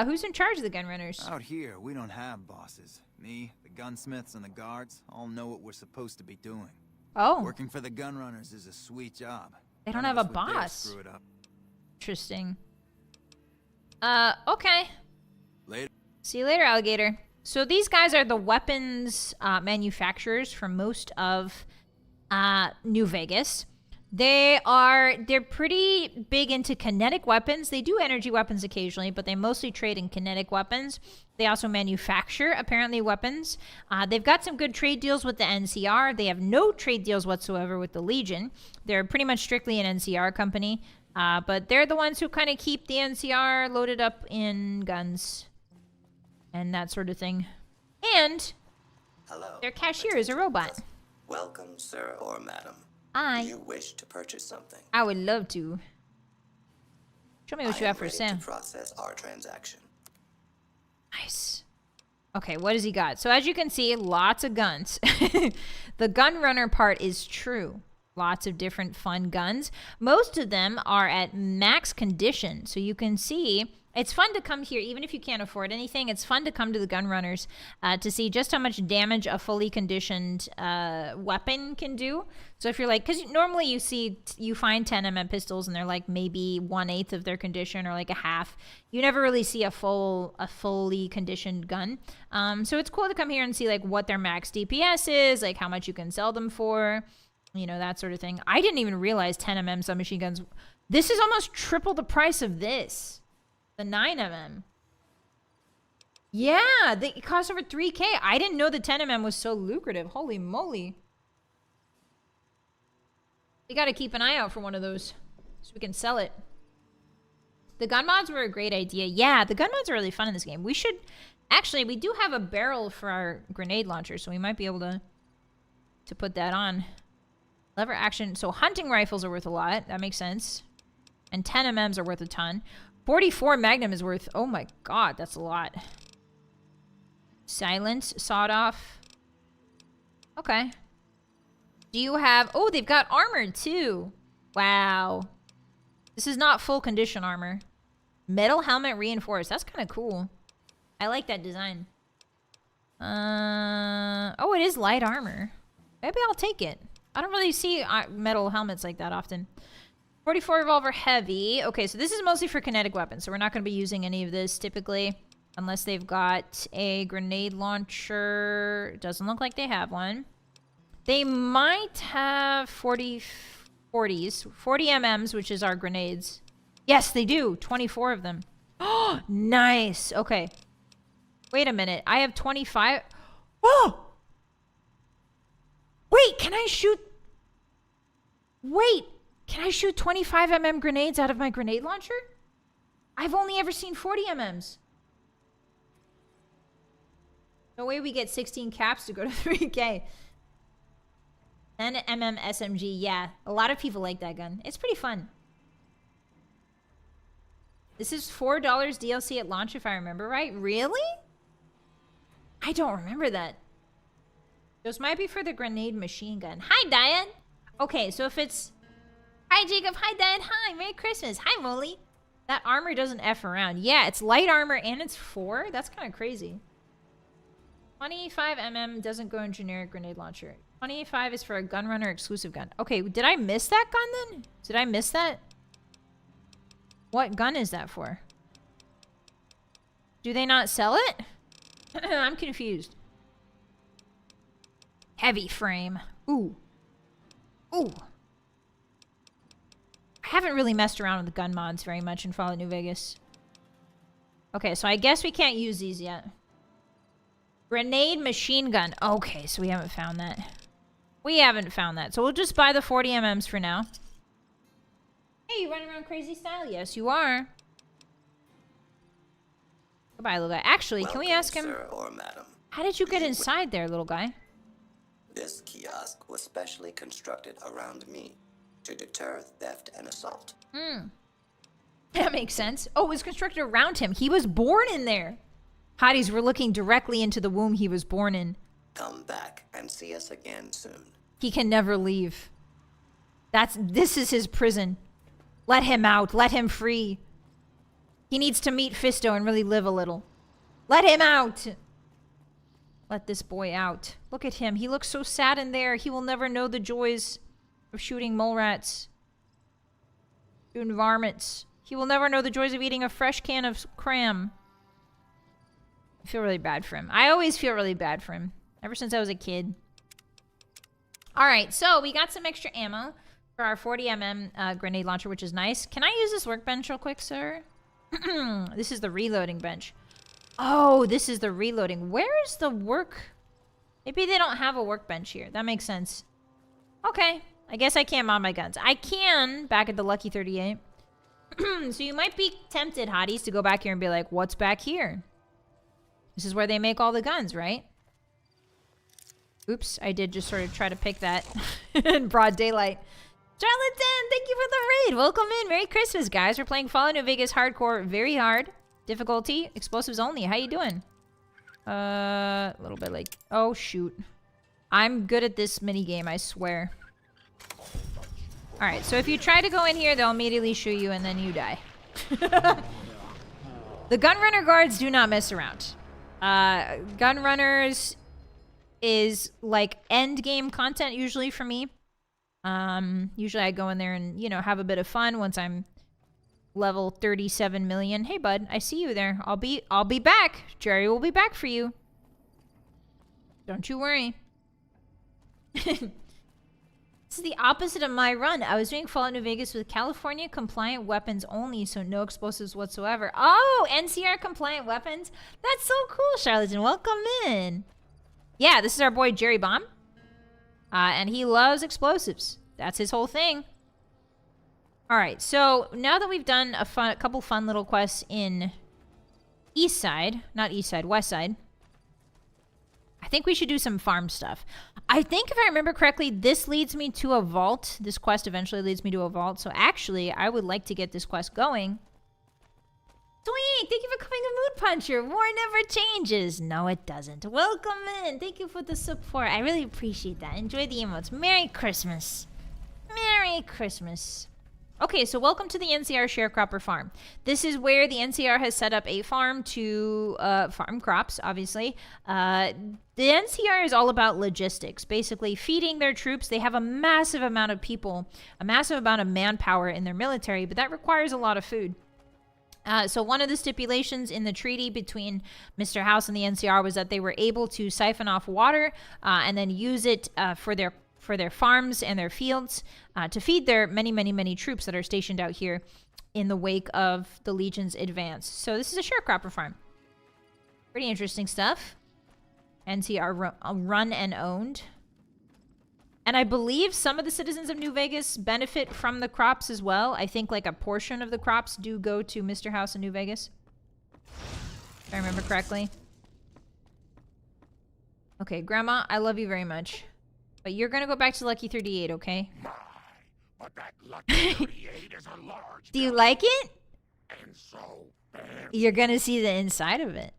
Who's in charge of the gunrunners? Out here, we don't have bosses. Me, the gunsmiths, and the guards all know what we're supposed to be doing. Oh, Working for the gunrunners is a sweet job. they don't None have of a us would dare boss. Screw it up. Interesting. Okay. Later. See you later, alligator. So these guys are the weapons manufacturers for most of New Vegas. They're pretty big into kinetic weapons. They do energy weapons occasionally, but they mostly trade in kinetic weapons. They also manufacture, apparently, weapons. They've got some good trade deals with the NCR. They have no trade deals whatsoever with the Legion. They're pretty much strictly an NCR company. But they're the ones who kind of keep the NCR loaded up in guns and that sort of thing. And Hello. their cashier is a robot. Welcome, sir or madam. Do you wish to purchase something? I would love to. Show me what you have for ready sale. to process our transaction. Nice. Okay, what has he got? So as you can see, lots of guns. The gun runner part is true. Lots of different fun guns. Most of them are at max condition. So you can see, it's fun to come here, even if you can't afford anything. It's fun to come to the gun runners to see just how much damage a fully conditioned weapon can do. So if you're like, because normally you find 10mm pistols and they're like maybe 1/8 of their condition or like a half. You never really see a fully conditioned gun. So it's cool to come here and see like what their max DPS is, like how much you can sell them for. You know, that sort of thing. I didn't even realize 10mm submachine guns. This is almost triple the price of this. The 9mm. Yeah, it costs over 3K. I didn't know the 10mm was so lucrative. Holy moly. We gotta keep an eye out for one of those so we can sell it. The gun mods were a great idea. Yeah, the gun mods are really fun in this game. We should... Actually, we do have a barrel for our grenade launcher, so we might be able to put that on. Lever action. So hunting rifles are worth a lot. That makes sense. And 10mm are worth a ton. 44 Magnum is worth... Oh my god, that's a lot. Silence. Sawed off. Okay. Do you have... Oh, they've got armor too. Wow. This is not full condition armor. Metal helmet reinforced. That's kind of cool. I like that design. Oh, it is light armor. Maybe I'll take it. I don't really see metal helmets like that often. 44 revolver heavy. Okay, so this is mostly for kinetic weapons, so we're not going to be using any of this typically, unless they've got a grenade launcher. Doesn't look like they have one. They might have 40s, 40 MMs, which is our grenades. Yes, they do. 24 of them. Oh, nice. Okay. Wait a minute. I have 25. Oh! Wait, can I shoot? Wait, can I shoot 25 mm grenades out of my grenade launcher? I've only ever seen 40 MMs. No way we get 16 caps to go to 3K. 10 mm SMG. Yeah, a lot of people like that gun. It's pretty fun. This is $4 DLC at launch, if I remember right. Really? I don't remember that. Those might be for the grenade machine gun. Hi, Diane. Okay, so if it's... Hi, Jacob. Hi, Diane. Hi, Merry Christmas. Hi, Molly. That armor doesn't F around. Yeah, it's light armor and it's 4. That's kind of crazy. 25 mm doesn't go in generic grenade launcher. 25 is for a gunrunner exclusive gun. Okay, did I miss that gun then? Did I miss that? What gun is that for? Do they not sell it? I'm confused. Heavy frame. Ooh. Ooh. I haven't really messed around with the gun mods very much in Fallout New Vegas. Okay, so I guess we can't use these yet. Grenade machine gun. Okay, so we haven't found that. We haven't found that. So we'll just buy the 40 MMs for now. Hey, you running around crazy style? Yes, you are. Goodbye, little guy. Actually, can we ask him? Sir or madam. How did you get inside there, little guy? This kiosk was specially constructed around me to deter theft and assault. Hmm. That makes sense. Oh, it was constructed around him. He was born in there. Hotties were looking directly into the womb he was born in. Come back and see us again soon. He can never leave. This is his prison. Let him out. Let him free. He needs to meet Fisto and really live a little. Let him out. Let this boy out. Look at him. He looks so sad in there. He will never know the joys of shooting mole rats. Shooting varmints. He will never know the joys of eating a fresh can of cram. I feel really bad for him. I always feel really bad for him. Ever since I was a kid. Alright, so we got some extra ammo for our 40 mm grenade launcher, which is nice. Can I use this workbench real quick, sir? This is the reloading bench. Oh, this is the reloading. Where is the work? Maybe they don't have a workbench here. That makes sense. Okay. I guess I can't mod my guns. I can back at the Lucky 38. So you might be tempted, hotties, to go back here and be like, what's back here? This is where they make all the guns, right? Oops, I did just sort of try to pick that in broad daylight. Charlatan, thank you for the raid. Welcome in. Merry Christmas, guys. We're playing Fallout New Vegas Hardcore. Very hard. Difficulty. Explosives only. How you doing? A little bit like... Oh, shoot. I'm good at this minigame, I swear. Alright, so if you try to go in here, they'll immediately shoot you and then you die. The gunrunner guards do not mess around. Gunrunners is like end game content usually for me. Usually I go in there and, you know, have a bit of fun once I'm level 37 million. Hey bud, I see you there. I'll be back. Jerry will be back for you. Don't you worry. This is the opposite of my run. I was doing Fallout New Vegas with California compliant weapons only, so no explosives whatsoever. Oh, NCR compliant weapons? That's so cool, Charlatan. Welcome in. Yeah, this is our boy Jerry Bomb. And he loves explosives. That's his whole thing. Alright, so now that we've done a couple fun little quests in East Side, not East Side, West Side, I think we should do some farm stuff. I think if I remember correctly, this leads me to a vault. This quest eventually leads me to a vault. So actually, I would like to get this quest going. Sweet! Thank you for coming to Mood Puncher. War never changes. No, it doesn't. Welcome in. Thank you for the support. I really appreciate that. Enjoy the emotes. Merry Christmas. Merry Christmas. Okay, so welcome to the NCR Sharecropper Farm. This is where the NCR has set up a farm to farm crops, obviously. The NCR is all about logistics, basically feeding their troops. They have a massive amount of people, a massive amount of manpower in their military, but that requires a lot of food. So one of the stipulations in the treaty between Mr. House and the NCR was that they were able to siphon off water and then use it for their farms and their fields to feed their many troops that are stationed out here in the wake of the Legion's advance. So this is a sharecropper farm. Pretty interesting stuff. NCR run and owned. And I believe some of the citizens of New Vegas benefit from the crops as well. I think like a portion of the crops do go to Mr. House in New Vegas. If I remember correctly. Okay, Grandma, I love you very much. But you're gonna go back to Lucky 38, okay? But that Lucky 38 is a large. Do you like it? And so bad. You're gonna see the inside of it.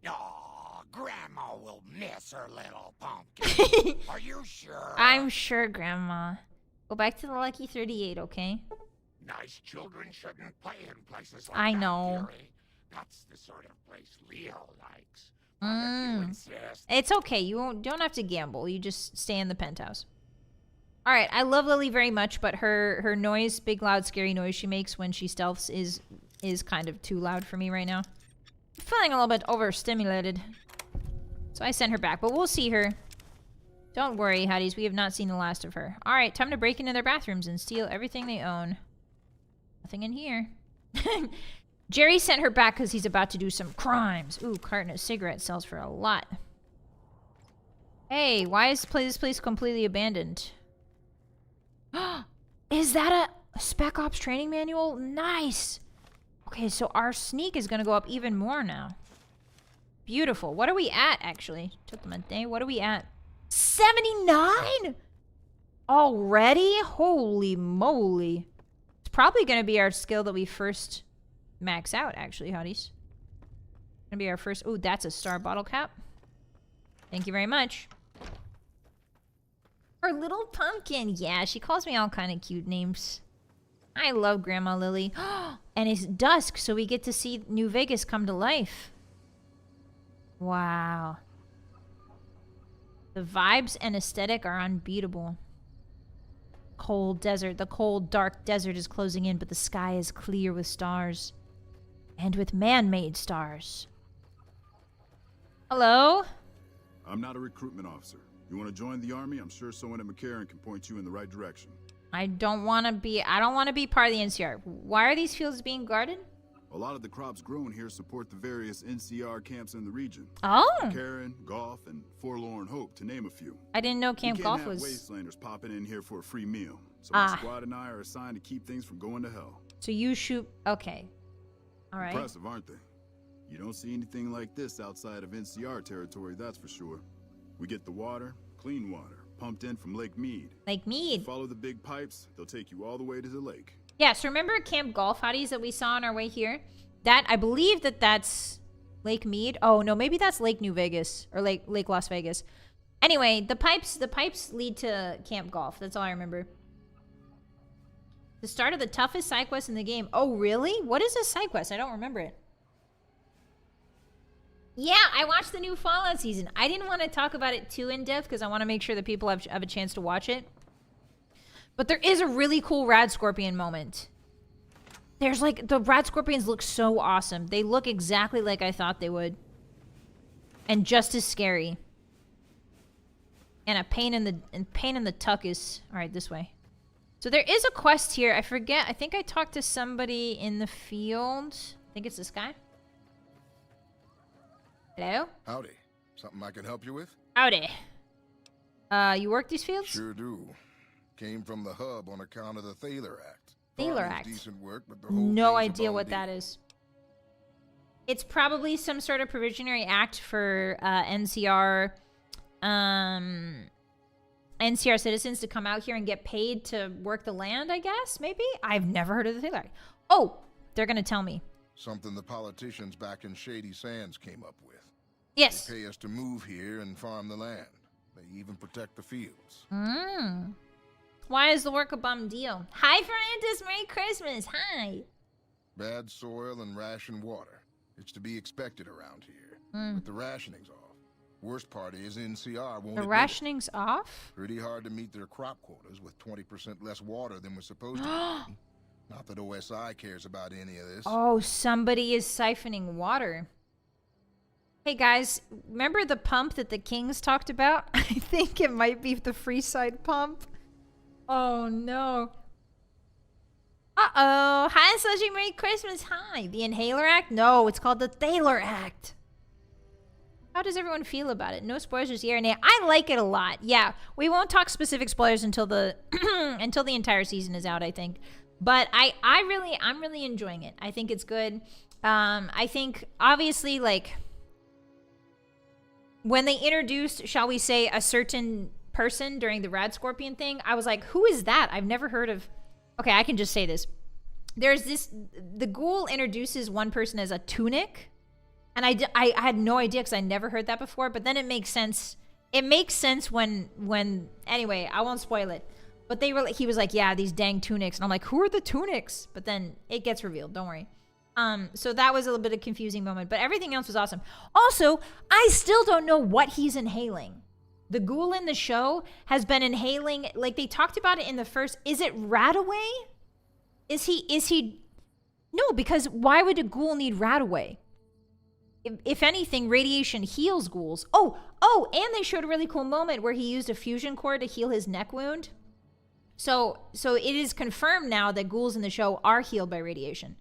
Oh, Grandma will miss her little pumpkin. Are you sure? I'm sure, Grandma. Go back to the Lucky 38, okay? Nice children shouldn't play in places like I that, know. Gary. That's the sort of place Leo likes. It's okay. You don't have to gamble. You just stay in the penthouse. All right. I love Lily very much, but her noise, big, loud, scary noise she makes when she stealths is kind of too loud for me right now. I'm feeling a little bit overstimulated. So I sent her back, but we'll see her. Don't worry, Hotties. We have not seen the last of her. All right. Time to break into their bathrooms and steal everything they own. Nothing in here. Jerry sent her back because he's about to do some crimes. Ooh, carton of cigarettes sells for a lot. Hey, why is this place completely abandoned? Is that a Spec Ops training manual? Nice! Okay, so our sneak is going to go up even more now. Beautiful. What are we at, actually? Took them a day. What are we at? 79? Already? Holy moly. It's probably going to be our skill that we first... max out, actually, Hotties. Gonna be our first. Oh, that's a star bottle cap. Thank you very much. Our little pumpkin. Yeah, she calls me all kind of cute names. I love Grandma Lily. And it's dusk, so we get to see New Vegas come to life. Wow. The vibes and aesthetic are unbeatable. Cold desert. The cold, dark desert is closing in, but the sky is clear with stars. And with man-made stars. Hello? I'm not a recruitment officer. You want to join the army? I'm sure someone at McCarran can point you in the right direction. I don't want to be part of the NCR. Why are these fields being guarded? A lot of the crops grown here support the various NCR camps in the region. Oh. McCarran, Golf, and Forlorn Hope, to name a few. I didn't know Camp Golf was... We can't have wastelanders popping in here for a free meal. So my squad and I are assigned to keep things from going to hell. So you shoot... Okay. All right. Impressive, aren't they? You don't see anything like this outside of NCR territory, that's for sure. We get the water, clean water, pumped in from Lake Mead. Lake Mead. Follow the big pipes, they'll take you all the way to the lake. Yeah, so remember Camp Golf, Hotties, that we saw on our way here? I believe that's Lake Mead. Oh, no, maybe that's Lake New Vegas or Lake Las Vegas. Anyway, the pipes lead to Camp Golf. That's all I remember. The start of the toughest side quest in the game. Oh, really? What is a side quest? I don't remember it. Yeah, I watched the new Fallout season. I didn't want to talk about it too in depth because I want to make sure that people have a chance to watch it. But there is a really cool Rad Scorpion moment. There's like, the Rad Scorpions look so awesome. They look exactly like I thought they would. And just as scary. And a pain in the tuck is... Alright, this way. So there is a quest here. I forget. I think I talked to somebody in the field. I think it's this guy. Hello? Howdy. Something I can help you with? Howdy. You work these fields? Sure do. Came from the hub on account of the Thaler Act. Thaler Act? Decent work, but the whole no idea what that is. It's probably some sort of provisionary act for NCR citizens to come out here and get paid to work the land, I guess, maybe? I've never heard of the Thaler Act. Oh, they're going to tell me. Something the politicians back in Shady Sands came up with. Yes. They pay us to move here and farm the land. They even protect the fields. Why is the work a bum deal? Hi, Francis. Merry Christmas. Hi. Bad soil and ration water. It's to be expected around here. But the rationing's off. Worst part is NCR won't The admit rationing's off? Pretty hard to meet their crop quotas with 20% less water than we're supposed to be. Not that OSI cares about any of this. Oh, somebody is siphoning water. Hey guys, remember the pump that the Kings talked about? I think it might be the Freeside pump. Oh no. Uh-oh. Hi, Slushy. Merry Christmas. Hi. The Inhaler Act? No, it's called the Thaler Act. How does everyone feel about it? No spoilers here. Nay, I like it a lot. Yeah, we won't talk specific spoilers until the until the entire season is out, I think. But I'm really enjoying it. I think it's good. I think obviously like when they introduced, shall we say, a certain person during the Rad Scorpion thing, I was like, who is that? I've never heard of. Okay, I can just say this. There's this, the ghoul introduces one person as a tunic. And I had no idea because I never heard that before. But then it makes sense. It makes sense when anyway, I won't spoil it. But he was like, yeah, these dang tunics. And I'm like, who are the tunics? But then it gets revealed. Don't worry. So that was a little bit of a confusing moment. But everything else was awesome. Also, I still don't know what he's inhaling. The ghoul in the show has been inhaling, like they talked about it in the first. Is it Radaway? Is he? No, because why would a ghoul need Radaway? If anything, radiation heals ghouls. Oh, and they showed a really cool moment where he used a fusion core to heal his neck wound. So it is confirmed now that ghouls in the show are healed by radiation.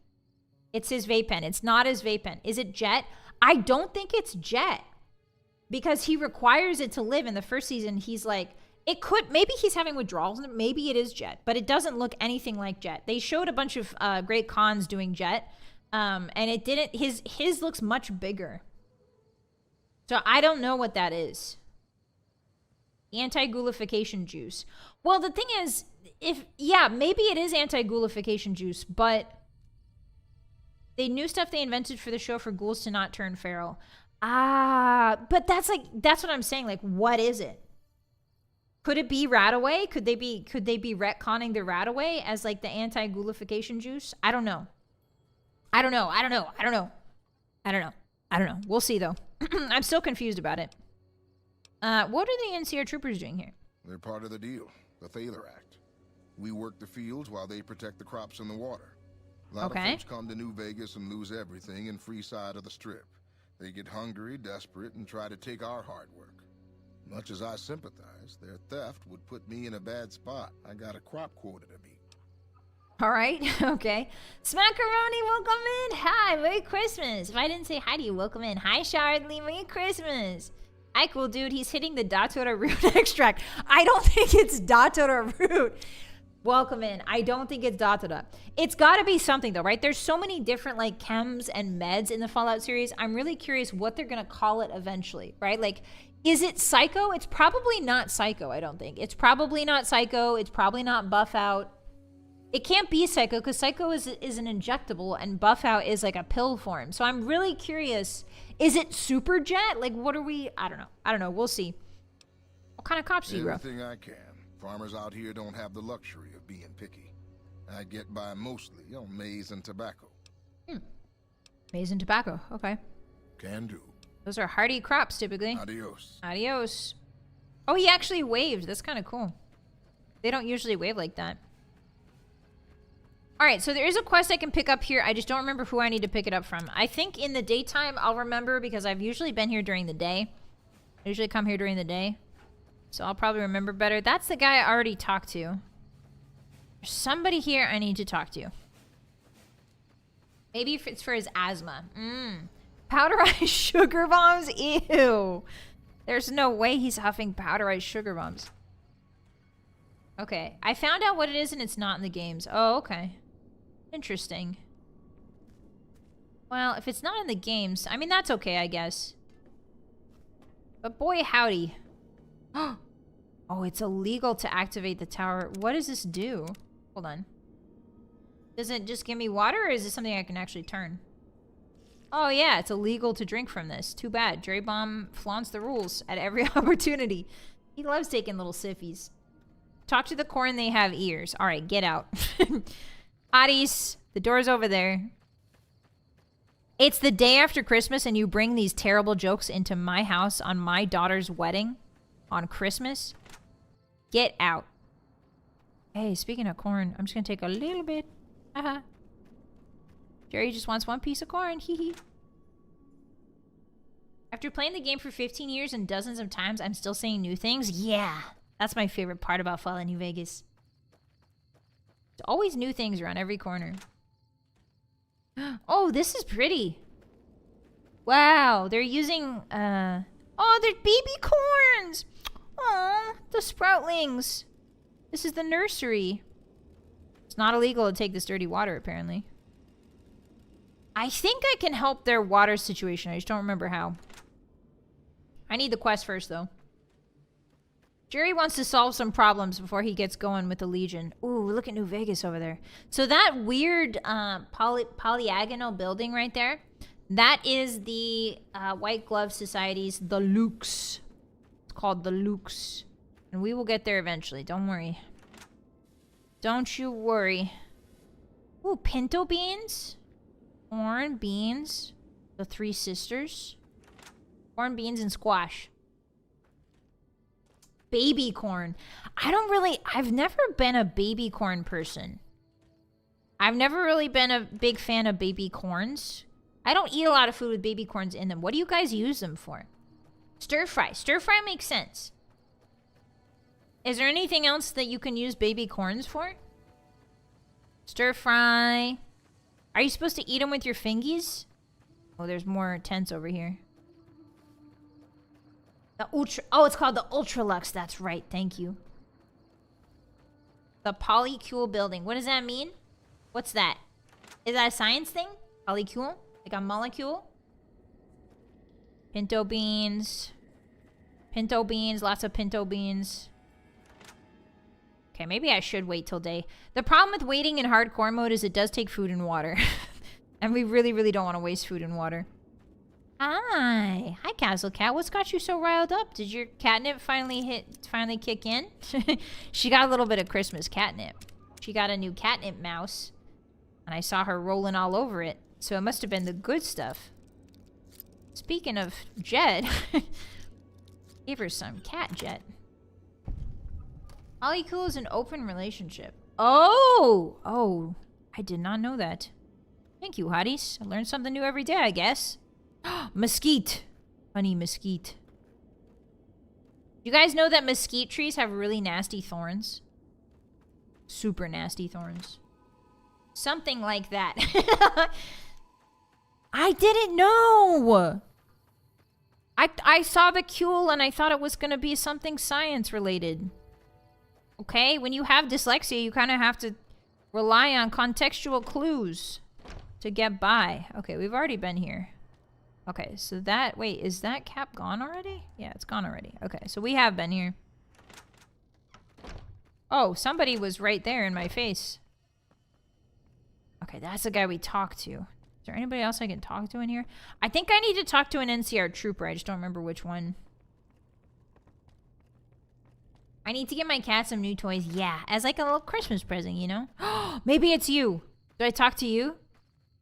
It's his Vapen. It's not his Vapen. Is it Jet? I don't think it's Jet. Because he requires it to live. In the first season, he's like, it could, maybe he's having withdrawals, maybe it is Jet, but it doesn't look anything like Jet. They showed a bunch of great cons doing Jet, and it didn't, his looks much bigger. So I don't know what that is. Anti-ghoulification juice. Well, the thing is, maybe it is anti-ghoulification juice, but they knew stuff they invented for the show for ghouls to not turn feral. But that's what I'm saying. Like, what is it? Could it be Radaway? Could they be retconning the Radaway as like the anti-ghoulification juice? I don't know. I don't know. We'll see though. I'm still confused about it. What are the NCR troopers doing here? They're part of the deal, the Thaler Act. We work the fields while they protect the crops and the water. A lot of folks come to New Vegas and lose everything in free side of the strip. They get hungry, desperate, and try to take our hard work. Much as I sympathize, their theft would put me in a bad spot. I got a crop quota to meet. All right, okay. Smackaroni, welcome in. Hi, Merry Christmas. If I didn't say hi to you, welcome in. Hi, Shardley, Merry Christmas. Hi, cool dude. He's hitting the Datura root extract. I don't think it's Datura root. Welcome in. I don't think it's Datura. It's got to be something though, right? There's so many different like chems and meds in the Fallout series. I'm really curious what they're going to call it eventually, right? Like, is it Psycho? It's probably not Psycho, I don't think. It's probably not Psycho. It's probably not Buff Out. It can't be Psycho because Psycho is an injectable and Buff Out is like a pill form. So I'm really curious. Is it Super Jet? Like, what are we? I don't know. We'll see. What kind of cops do you grow? Everything I can. Farmers out here don't have the luxury of being picky. I get by mostly on maize and tobacco. Maize and tobacco. Okay. Can do. Those are hardy crops typically. Adios. Adios. Oh, he actually waved. That's kind of cool. They don't usually wave like that. All right, so there is a quest I can pick up here. I just don't remember who I need to pick it up from. I think in the daytime I'll remember because I've usually been here during the day. I usually come here during the day. So I'll probably remember better. That's the guy I already talked to. There's somebody here I need to talk to. Maybe if it's for his asthma. Powderized sugar bombs? Ew. There's no way he's huffing powderized sugar bombs. Okay. I found out what it is and it's not in the games. Oh, okay. Interesting. Well, if it's not in the games, I mean, that's okay, I guess. But boy, howdy. Oh, it's illegal to activate the tower. What does this do? Hold on. Does it just give me water or is it something I can actually turn? Oh yeah, it's illegal to drink from this. Too bad. Dre Bomb flaunts the rules at every opportunity. He loves taking little siffies. Talk to the corn, they have ears. All right, get out. Hotties, the door's over there. It's the day after Christmas and you bring these terrible jokes into my house on my daughter's wedding on Christmas? Get out. Hey, speaking of corn, I'm just gonna take a little bit. Haha. Jerry just wants one piece of corn. Hee hee. After playing the game for 15 years and dozens of times, I'm still saying new things? Yeah. That's my favorite part about Fallout New Vegas. There's always new things around every corner. Oh, this is pretty. Wow, they're using, oh, they're baby corns! Aw, the sproutlings. This is the nursery. It's not illegal to take this dirty water, apparently. I think I can help their water situation. I just don't remember how. I need the quest first, though. Jerry wants to solve some problems before he gets going with the Legion. Ooh, look at New Vegas over there. So that weird polyagonal building right there, that is the White Glove Society's The Lukes. It's called The Lukes. And we will get there eventually. Don't worry. Don't you worry. Ooh, pinto beans. Corn, beans. The Three Sisters. Corn, beans, and squash. Baby corn. I've never been a baby corn person. I've never really been a big fan of baby corns. I don't eat a lot of food with baby corns in them. What do you guys use them for? Stir fry. Stir fry makes sense. Is there anything else that you can use baby corns for? Stir fry. Are you supposed to eat them with your fingies? Oh, there's more tents over here. Oh, it's called the Ultralux. That's right. Thank you. The polycule building. What does that mean? What's that? Is that a science thing? Polycule? Like a molecule? Pinto beans. Pinto beans. Lots of pinto beans. Okay, maybe I should wait till day. The problem with waiting in hardcore mode is it does take food and water. And we really, really don't want to waste food and water. Hi, Castle Cat. What's got you so riled up? Did your catnip finally kick in? She got a little bit of Christmas catnip. She got a new catnip mouse, and I saw her rolling all over it. So it must have been the good stuff. Speaking of Jet, give her some cat Jet. Polycool is an open relationship. Oh, I did not know that. Thank you, Hotties. I learn something new every day, I guess. Mesquite. Honey mesquite. You guys know that mesquite trees have really nasty thorns? Super nasty thorns. Something like that. I didn't know. I saw the cule and I thought it was going to be something science related. Okay? When you have dyslexia, you kind of have to rely on contextual clues to get by. Okay, we've already been here. Okay, so that... Wait, is that cap gone already? Yeah, it's gone already. Okay, so we have been here. Oh, somebody was right there in my face. Okay, that's the guy we talked to. Is there anybody else I can talk to in here? I think I need to talk to an NCR trooper. I just don't remember which one. I need to get my cat some new toys. Yeah, as like a little Christmas present, you know? Maybe it's you. Do I talk to you?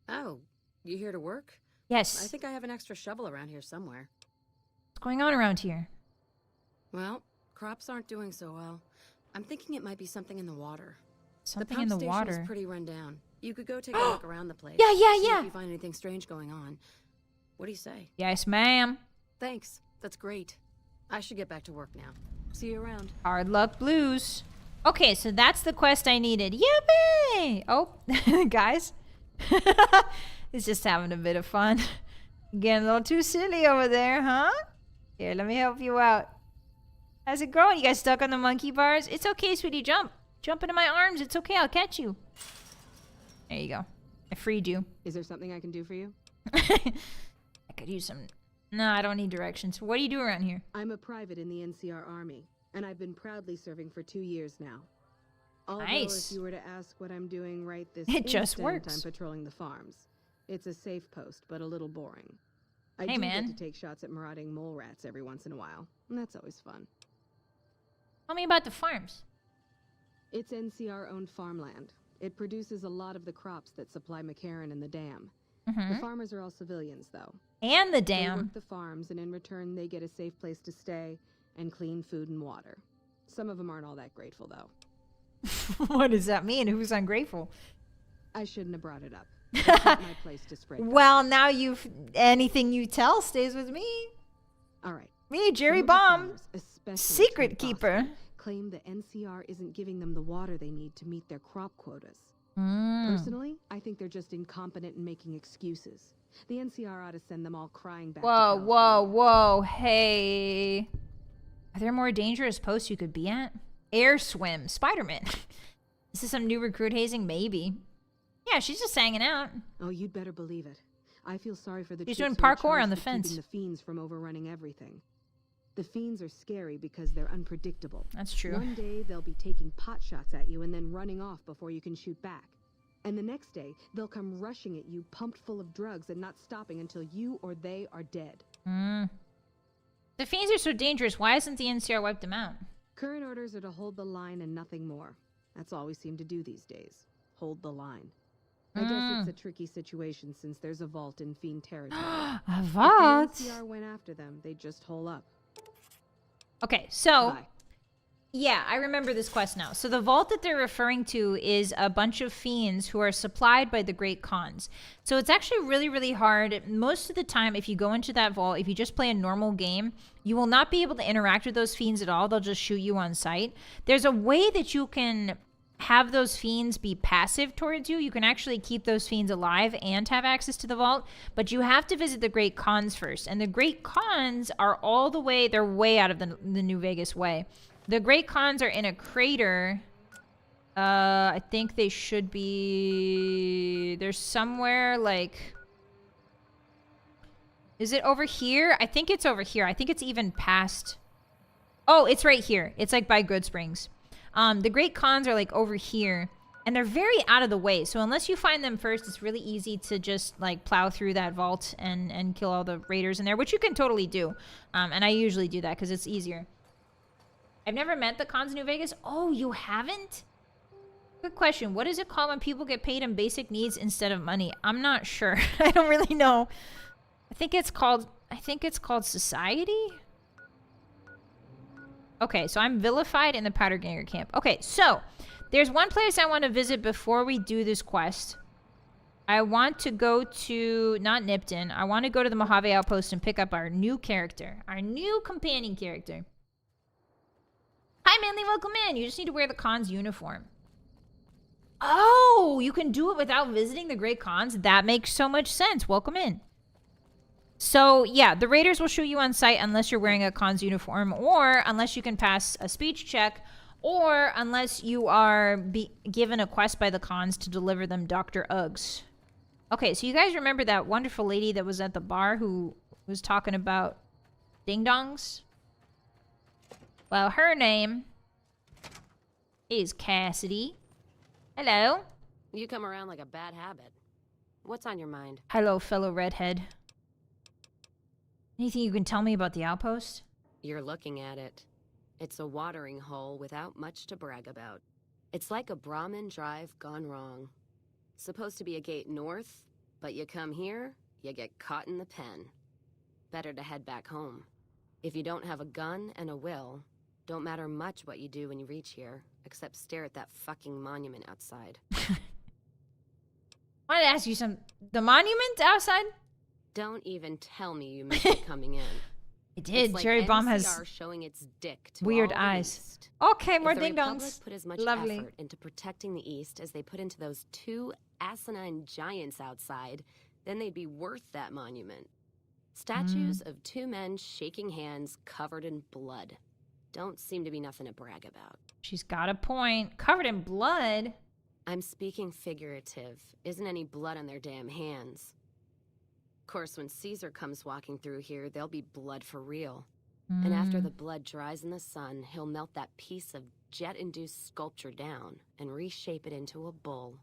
Oh, you here to work? Yes. I think I have an extra shovel around here somewhere. What's going on around here? Well, crops aren't doing so well. I'm thinking it might be something in the water. Something in the water? The pump station is pretty run down. You could go take a look around the place. Yeah. See if you find anything strange going on. What do you say? Yes, ma'am. Thanks. That's great. I should get back to work now. See you around. Hard luck blues. Okay, so that's the quest I needed. Yippee! Oh, guys. It's just having a bit of fun. Getting a little too silly over there, huh? Here, let me help you out. How's it going? You guys stuck on the monkey bars? It's okay, sweetie. Jump. Jump into my arms. It's okay. I'll catch you. There you go. I freed you. Is there something I can do for you? I could use some... No, I don't need directions. What do you do around here? I'm a private in the NCR Army, and I've been proudly serving for 2 years now. Although Nice. if you were to ask what I'm doing right this It just instant, works. I'm patrolling the farms. It's a safe post, but a little boring. I Hey, do man. get to take shots at marauding mole rats every once in a while, and that's always fun. Tell me about the farms. It's NCR-owned farmland. It produces a lot of the crops that supply McCarran and the dam. The farmers are all civilians, though. And the They dam. work the farms, and in return, they get a safe place to stay and clean food and water. Some of them aren't all that grateful, though. What does that mean? Who's ungrateful? I shouldn't have brought it up. It's not my place to spread. Well, now anything you tell stays with me. All right. Me, Jerry Some of the Bomb, farmers, especially secret Kent keeper. Boston, claim the NCR isn't giving them the water they need to meet their crop quotas. Mm. Personally, I think they're just incompetent and making excuses. The NCR ought to send them all crying back. Whoa. Hey. Are there more dangerous posts you could be at? Air swim. Spider-Man. Is this some new recruit hazing? Maybe. Yeah, she's just hanging out. Oh, you'd better believe it. I feel sorry for the She's troops doing who are parkour on charged the with fence. keeping the fiends from overrunning everything. The fiends are scary because they're unpredictable. That's true. One day they'll be taking pot shots at you and then running off before you can shoot back. And the next day, they'll come rushing at you pumped full of drugs and not stopping until you or they are dead. The fiends are so dangerous. Why hasn't the NCR wiped them out? Current orders are to hold the line and nothing more. That's all we seem to do these days. Hold the line. I guess it's a tricky situation since there's a vault in fiend territory. A vault? If the NCR went after them, they'd just hole up. Okay, so... Bye. Yeah, I remember this quest now. So the vault that they're referring to is a bunch of fiends who are supplied by the Great Khans. So it's actually really, really hard. Most of the time, if you go into that vault, if you just play a normal game, you will not be able to interact with those fiends at all. They'll just shoot you on sight. There's a way that you can have those fiends be passive towards you. You can actually keep those fiends alive and have access to the vault, but you have to visit the Great Khans first. And the Great Khans are all the way, they're way out of the New Vegas way. The Great Khans are in a crater. I think they should be... There's somewhere like... Is it over here? I think it's over here. I think it's even past... Oh, it's right here. It's like by Good Springs. The Great Khans are like over here. And they're very out of the way. So unless you find them first, it's really easy to just like plow through that vault and kill all the raiders in there. Which you can totally do. And I usually do that because it's easier. I've never met the Khans in New Vegas. Oh, you haven't? Good question. What is it called when people get paid in basic needs instead of money? I'm not sure. I don't really know. I think it's called society. Okay, so I'm vilified in the powder ganger camp. Okay, so there's one place I want to visit before we do this quest. I want to go to, not Nipton. I want to go to the Mojave Outpost and pick up our new character. Our new companion character. Hi, Manly, welcome in. You just need to wear the Khan's uniform. Oh, you can do it without visiting the Great Khans? That makes so much sense. Welcome in. So, yeah, the raiders will shoot you on sight unless you're wearing a Khan's uniform, or unless you can pass a speech check, or unless you are given a quest by the Khans to deliver them Dr. Uggs. Okay, so you guys remember that wonderful lady that was at the bar who was talking about ding-dongs? Well, her name is Cassidy. Hello. You come around like a bad habit. What's on your mind? Hello, fellow redhead. Anything you can tell me about the outpost? You're looking at it. It's a watering hole without much to brag about. It's like a Brahmin drive gone wrong. Supposed to be a gate north, but you come here, you get caught in the pen. Better to head back home. If you don't have a gun and a will, don't matter much what you do when you reach here, except stare at that fucking monument outside. I wanted to ask you the monument outside? Don't even tell me you missed it coming in. I did. It's like Jerry Bomb has NCR showing its dick to weird all eyes. The East. Okay, more if the ding Republic dongs. put as much Lovely. effort into protecting the East as they put into those two asinine giants outside, then they'd be worth that monument. Statues of two men shaking hands covered in blood. Don't seem to be nothing to brag about. She's got a point. Covered in blood? I'm speaking figurative. Isn't any blood on their damn hands. Of course, when Caesar comes walking through here, there'll be blood for real. And after the blood dries in the sun, he'll melt that piece of jet-induced sculpture down and reshape it into a bull.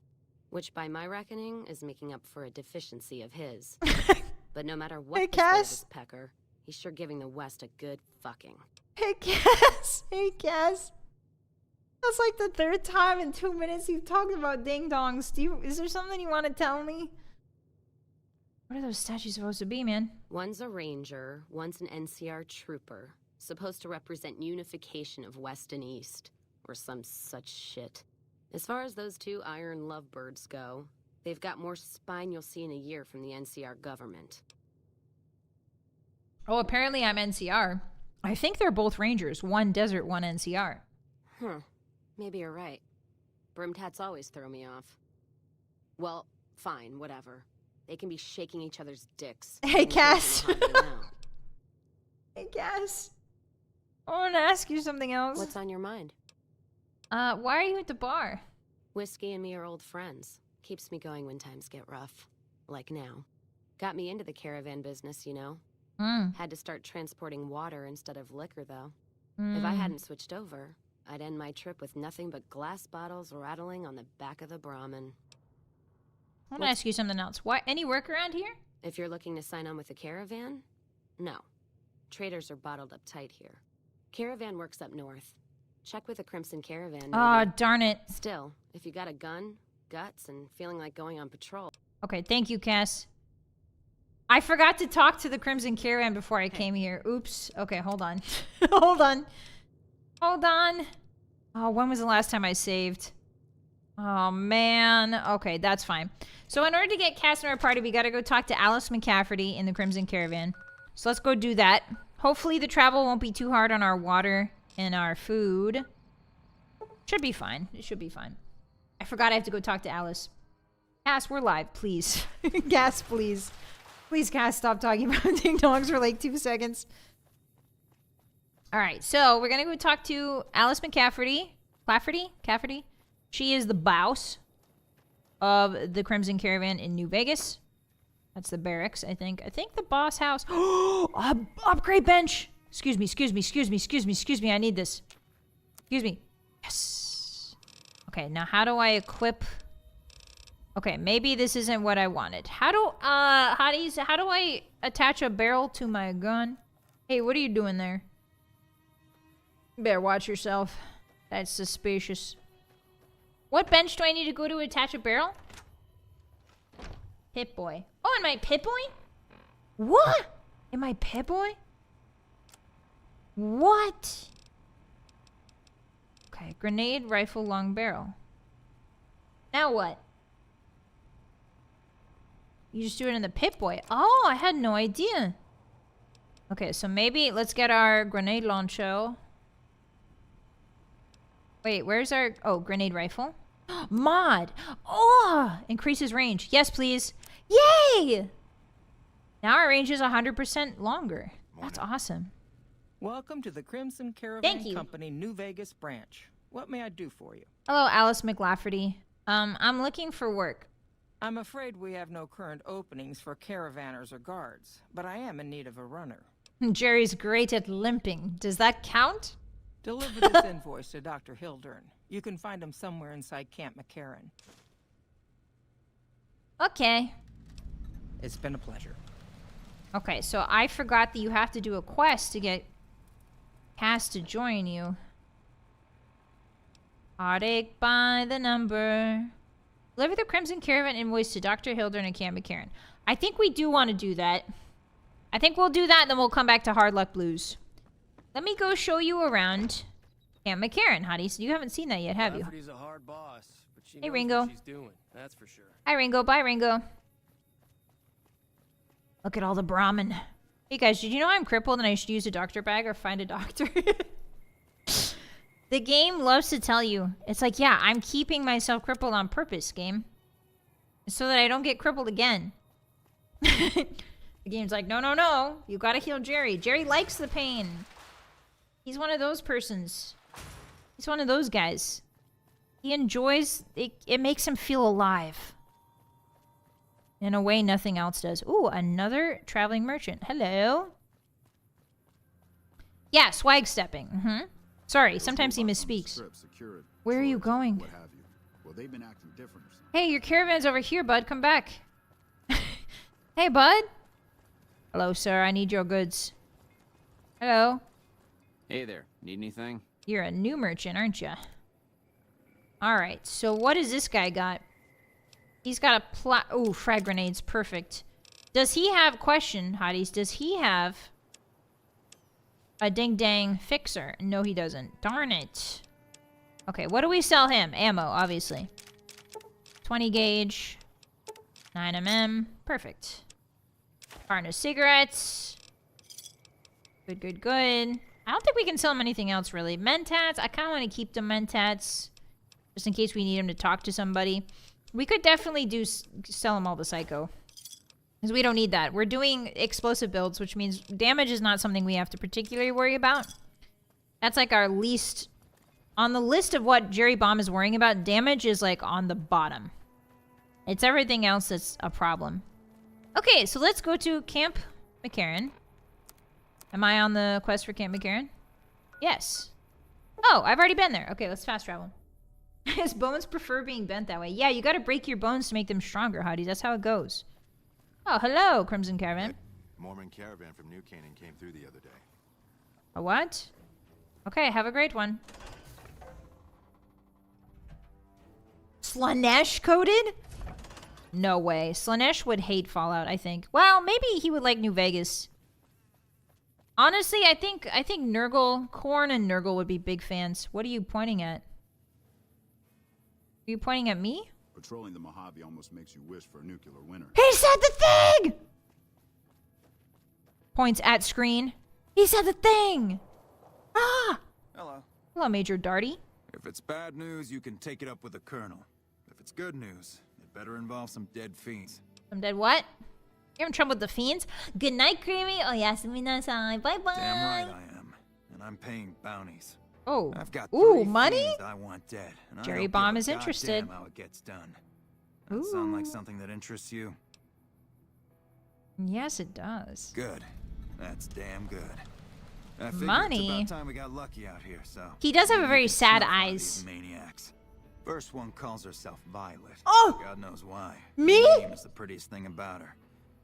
Which, by my reckoning, is making up for a deficiency of his. But no matter what the state of this pecker, he's sure giving the West a good fucking. Hey, Cass. Hey, Cass. That's like the third time in 2 minutes you've talked about ding-dongs. Is there something you want to tell me? What are those statues supposed to be, man? One's a ranger, one's an NCR trooper. Supposed to represent unification of West and East. Or some such shit. As far as those two iron lovebirds go, they've got more spine you'll see in a year from the NCR government. Oh, apparently I'm NCR. I think they're both rangers. One desert, one NCR. Huh. Maybe you're right. Brimmed hats always throw me off. Well, fine, whatever. They can be shaking each other's dicks. Hey, Cass. Hey, Cass. I want to ask you something else. What's on your mind? Why are you at the bar? Whiskey and me are old friends. Keeps me going when times get rough. Like now. Got me into the caravan business, you know. Had to start transporting water instead of liquor, though. If I hadn't switched over, I'd end my trip with nothing but glass bottles rattling on the back of the Brahmin. I want to ask you something else. Why? Any work around here? If you're looking to sign on with the caravan, no. Traders are bottled up tight here. Caravan works up north. Check with the Crimson Caravan. Maybe. Oh, darn it. Still, if you got a gun, guts, and feeling like going on patrol. Okay, thank you, Cass. I forgot to talk to the Crimson Caravan before I came here. Oops. Okay, hold on. Hold on. Hold on. Oh, when was the last time I saved? Oh, man. Okay, that's fine. So in order to get Cass in our party, we gotta go talk to Alice McCafferty in the Crimson Caravan. So let's go do that. Hopefully the travel won't be too hard on our water and our food. Should be fine. It should be fine. I forgot I have to go talk to Alice. Cass, we're live, please. Cass, please. Please, Cass, stop talking about ding-dongs for like 2 seconds. Alright, so we're gonna go talk to Alice McCafferty. Cafferty? She is the boss of the Crimson Caravan in New Vegas. That's the barracks, I think. I think the boss house. Upgrade bench! Excuse me. I need this. Excuse me. Yes. Okay, now how do I equip... Okay, maybe this isn't what I wanted. How do, Hotties, how do I attach a barrel to my gun? Hey, what are you doing there? You better watch yourself. That's suspicious. What bench do I need to go to attach a barrel? Pip-Boy. Oh, am I Pip-Boy? What? Am I Pip-Boy? What? Okay, grenade, rifle, long barrel. Now what? You just do it in the Pip-Boy. Oh, I had no idea. Okay, so maybe let's get our grenade launcher. Wait, where's our... Oh, grenade rifle. Mod. Oh, increases range. Yes, please. Yay! Now our range is 100% longer. That's awesome. Welcome to the Crimson Caravan Company New Vegas branch. What may I do for you? Hello, Alice McLafferty. I'm looking for work. I'm afraid we have no current openings for caravanners or guards, but I am in need of a runner. Jerry's great at limping. Does that count? Deliver this invoice to Dr. Hildern. You can find him somewhere inside Camp McCarran. Okay. It's been a pleasure. Okay, so I forgot that you have to do a quest to get Cass to join you. Heartache by the number. Deliver the Crimson Caravan invoice to Dr. Hildern and Camp McCarran. I think we do want to do that. I think we'll do that, and then we'll come back to Hard Luck Blues. Let me go show you around Camp McCarran, Hottie. So you haven't seen that yet, have you? He's a hard boss, but she hey, knows Ringo. what she's doing. That's for sure. Hi, Ringo. Bye, Ringo. Look at all the Brahmin. Hey, guys, did you know I'm crippled and I should use a doctor bag or find a doctor? The game loves to tell you. It's like, yeah, I'm keeping myself crippled on purpose, game. So that I don't get crippled again. The game's like, no. You gotta heal Jerry. Jerry likes the pain. He's one of those persons. He's one of those guys. He enjoys... It makes him feel alive. In a way nothing else does. Ooh, another traveling merchant. Hello. Yeah, swag stepping. Sorry, sometimes he misspeaks. Where are you going? Well, they've been acting different. Hey, your caravan's over here, bud. Come back. Hey, bud. Hello, sir. I need your goods. Hello. Hey there. Need anything? You're a new merchant, aren't you? Alright, so what does this guy got? He's got a plot. Oh, frag grenades. Perfect. Does he have, question, Hotties, does he have a ding-dang fixer? No, he doesn't. Darn it. Okay, what do we sell him? Ammo, obviously. 20 gauge. 9mm. Perfect. Carton of cigarettes. Good, good, good. I don't think we can sell him anything else, really. Mentats. I kind of want to keep the mentats. Just in case we need him to talk to somebody. We could definitely sell him all the psycho. Because we don't need that. We're doing explosive builds, which means damage is not something we have to particularly worry about. That's like our least... On the list of what Jerry Bomb is worrying about, damage is like on the bottom. It's everything else that's a problem. Okay, so let's go to Camp McCarran. Am I on the quest for Camp McCarran? Yes. Oh, I've already been there. Okay, let's fast travel. His bones prefer being bent that way. Yeah, you gotta break your bones to make them stronger, Hottie. That's how it goes. Oh, hello, Crimson Caravan. Mormon caravan from New Canaan came through the other day. A what? Okay, have a great one. Slanesh coded? No way. Slanesh would hate Fallout, I think. Well, maybe he would like New Vegas. Honestly, I think Nurgle, Korn and Nurgle would be big fans. What are you pointing at? Are you pointing at me? Patrolling the Mojave almost makes you wish for a nuclear winter. He said the thing! Points at screen. He said the thing! Ah! Hello. Hello, Major Darty. If it's bad news, you can take it up with the Colonel. If it's good news, it better involve some dead fiends. Some dead what? You're in trouble with the fiends? Good night, Creamy. Oh, yasuminasai. Bye-bye. Damn right I am. And I'm paying bounties. Oh. I've got money? fiends I want dead. And Jerry Bomb is interested. How it gets done. That sound like something that interests you? Yes, it does. Good. That's damn good. I figure Money? It's about time we got lucky out here, so... He does have a very sad snuff out eyes. these maniacs. First one calls herself Vylett. Oh! God knows why. Me? Her name is the prettiest thing about her.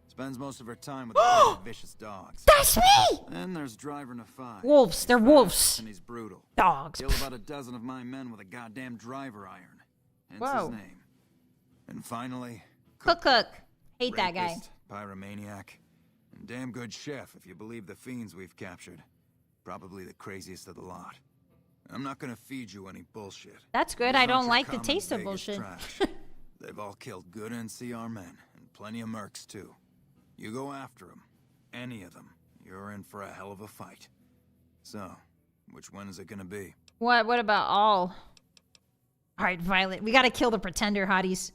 Spends most of her time with the vicious dogs. That's me! Then there's Driver Nafai. Wolves. They're wolves. And he's brutal. Dogs. Killed about a dozen of my men with a goddamn driver iron. Hence Whoa. his name. And finally... Cook. Hate that guy. Rapist, pyromaniac, and damn good chef if you believe the fiends we've captured. Probably the craziest of the lot. I'm not gonna feed you any bullshit. That's good. These I don't aren't your like the common taste of Vegas bullshit. trash. They've all killed good NCR men, and plenty of mercs too. You go after them, any of them, you're in for a hell of a fight. So, which one is it gonna be? What about all? Alright, Violet. We gotta kill the pretender, Hotties.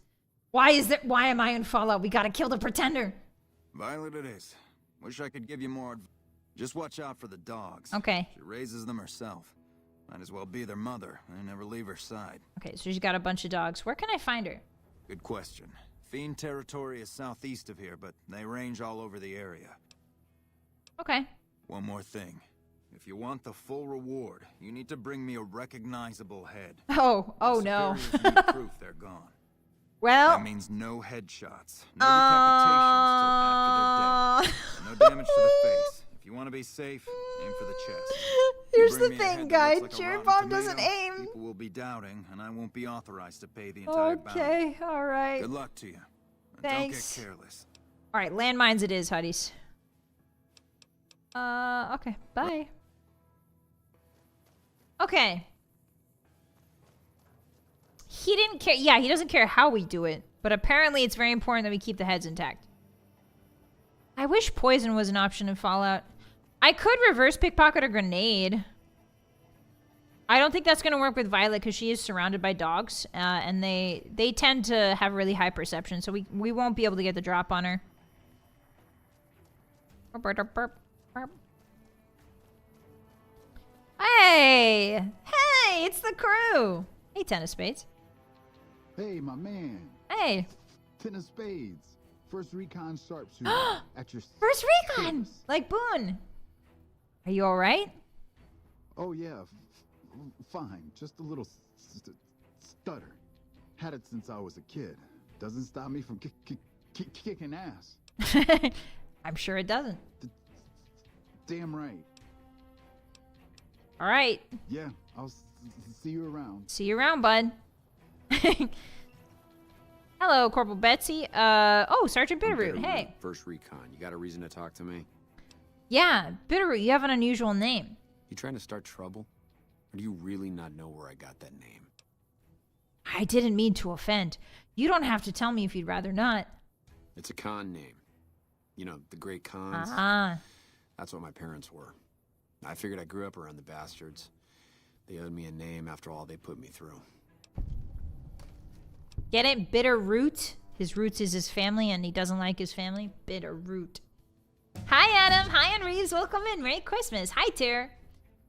Why am I in Fallout? We gotta kill the pretender. Violet it is. Wish I could give you more Just watch out for the dogs. Okay. She raises them herself. Might as well be their mother. I never leave her side. Okay, so she's got a bunch of dogs. Where can I find her? Good question. Fiend territory is southeast of here, but they range all over the area. Okay. One more thing. If you want the full reward, you need to bring me a recognizable head. Oh no. Superiors need proof they're gone. Well. That means no headshots, no decapitations till after they're dead, and no damage to the face. If you want to be safe, aim for the chest. Here's the thing, guys. Jerry Bomb doesn't aim. People will be doubting, and I won't be authorized to pay the entire bounty. Okay, all right. Good luck to you. And Thanks. Don't get careless. All right, landmines it is, Hotties. Okay, bye. Okay. He didn't care. Yeah, he doesn't care how we do it, but apparently it's very important that we keep the heads intact. I wish poison was an option in Fallout. I could reverse pickpocket a grenade. I don't think that's going to work with Vylett because she is surrounded by dogs, and they tend to have really high perception, so we won't be able to get the drop on her. Hey! Hey, it's the crew! Hey, Ten of Spades. Hey, my man. Hey. 10 of Spades. First recon sharpshooter at your First recon! Like Boone. Are you alright? Oh, yeah. Fine. Just a little stutter. Had it since I was a kid. Doesn't stop me from kicking ass. I'm sure it doesn't. Damn right. Alright. Yeah, I'll see you around. See you around, bud. Hello, Corporal Betsy. Oh, Sergeant Bitterroot. Hey. First recon. You got a reason to talk to me? Yeah, Bitterroot, you have an unusual name. You trying to start trouble? Or do you really not know where I got that name? I didn't mean to offend. You don't have to tell me if you'd rather not. It's a con name. You know, the great cons. That's what my parents were. I figured I grew up around the bastards. They owed me a name after all they put me through. Get it? Bitterroot? His roots is his family and he doesn't like his family? Bitterroot. Hi, Adam. Hi, Ann Reeves. Welcome in. Merry Christmas. Hi, Tyr.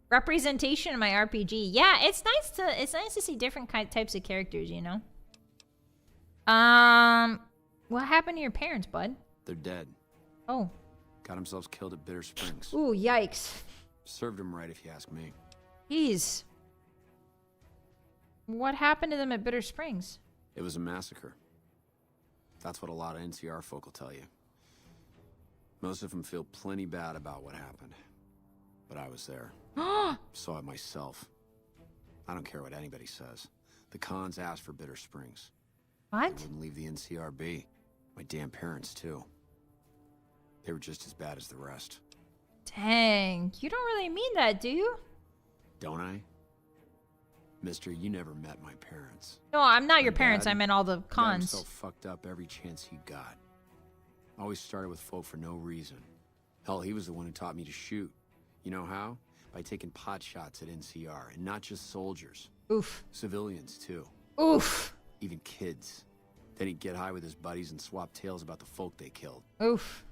Representation in my RPG. Yeah, it's nice to see different types of characters, you know? What happened to your parents, bud? They're dead. Oh. Got themselves killed at Bitter Springs. Ooh, yikes. Served them right, if you ask me. Jeez. What happened to them at Bitter Springs? It was a massacre. That's what a lot of NCR folk will tell you. Most of them feel plenty bad about what happened. But I was there. Saw it myself. I don't care what anybody says. The cons asked for Bitter Springs. What? They wouldn't leave the NCR be. My damn parents, too. They were just as bad as the rest. Dang. You don't really mean that, do you? Don't I? Mister, you never met my parents. No, I'm not your My parents. dad I meant all the got cons. himself fucked up every chance he got. Always started with folk for no reason. Hell, he was the one who taught me to shoot. You know how? By taking pot shots at NCR, and not just soldiers. Oof. Civilians, too. Oof. Even kids. Then he'd get high with his buddies and swap tales about the folk they killed. Oof.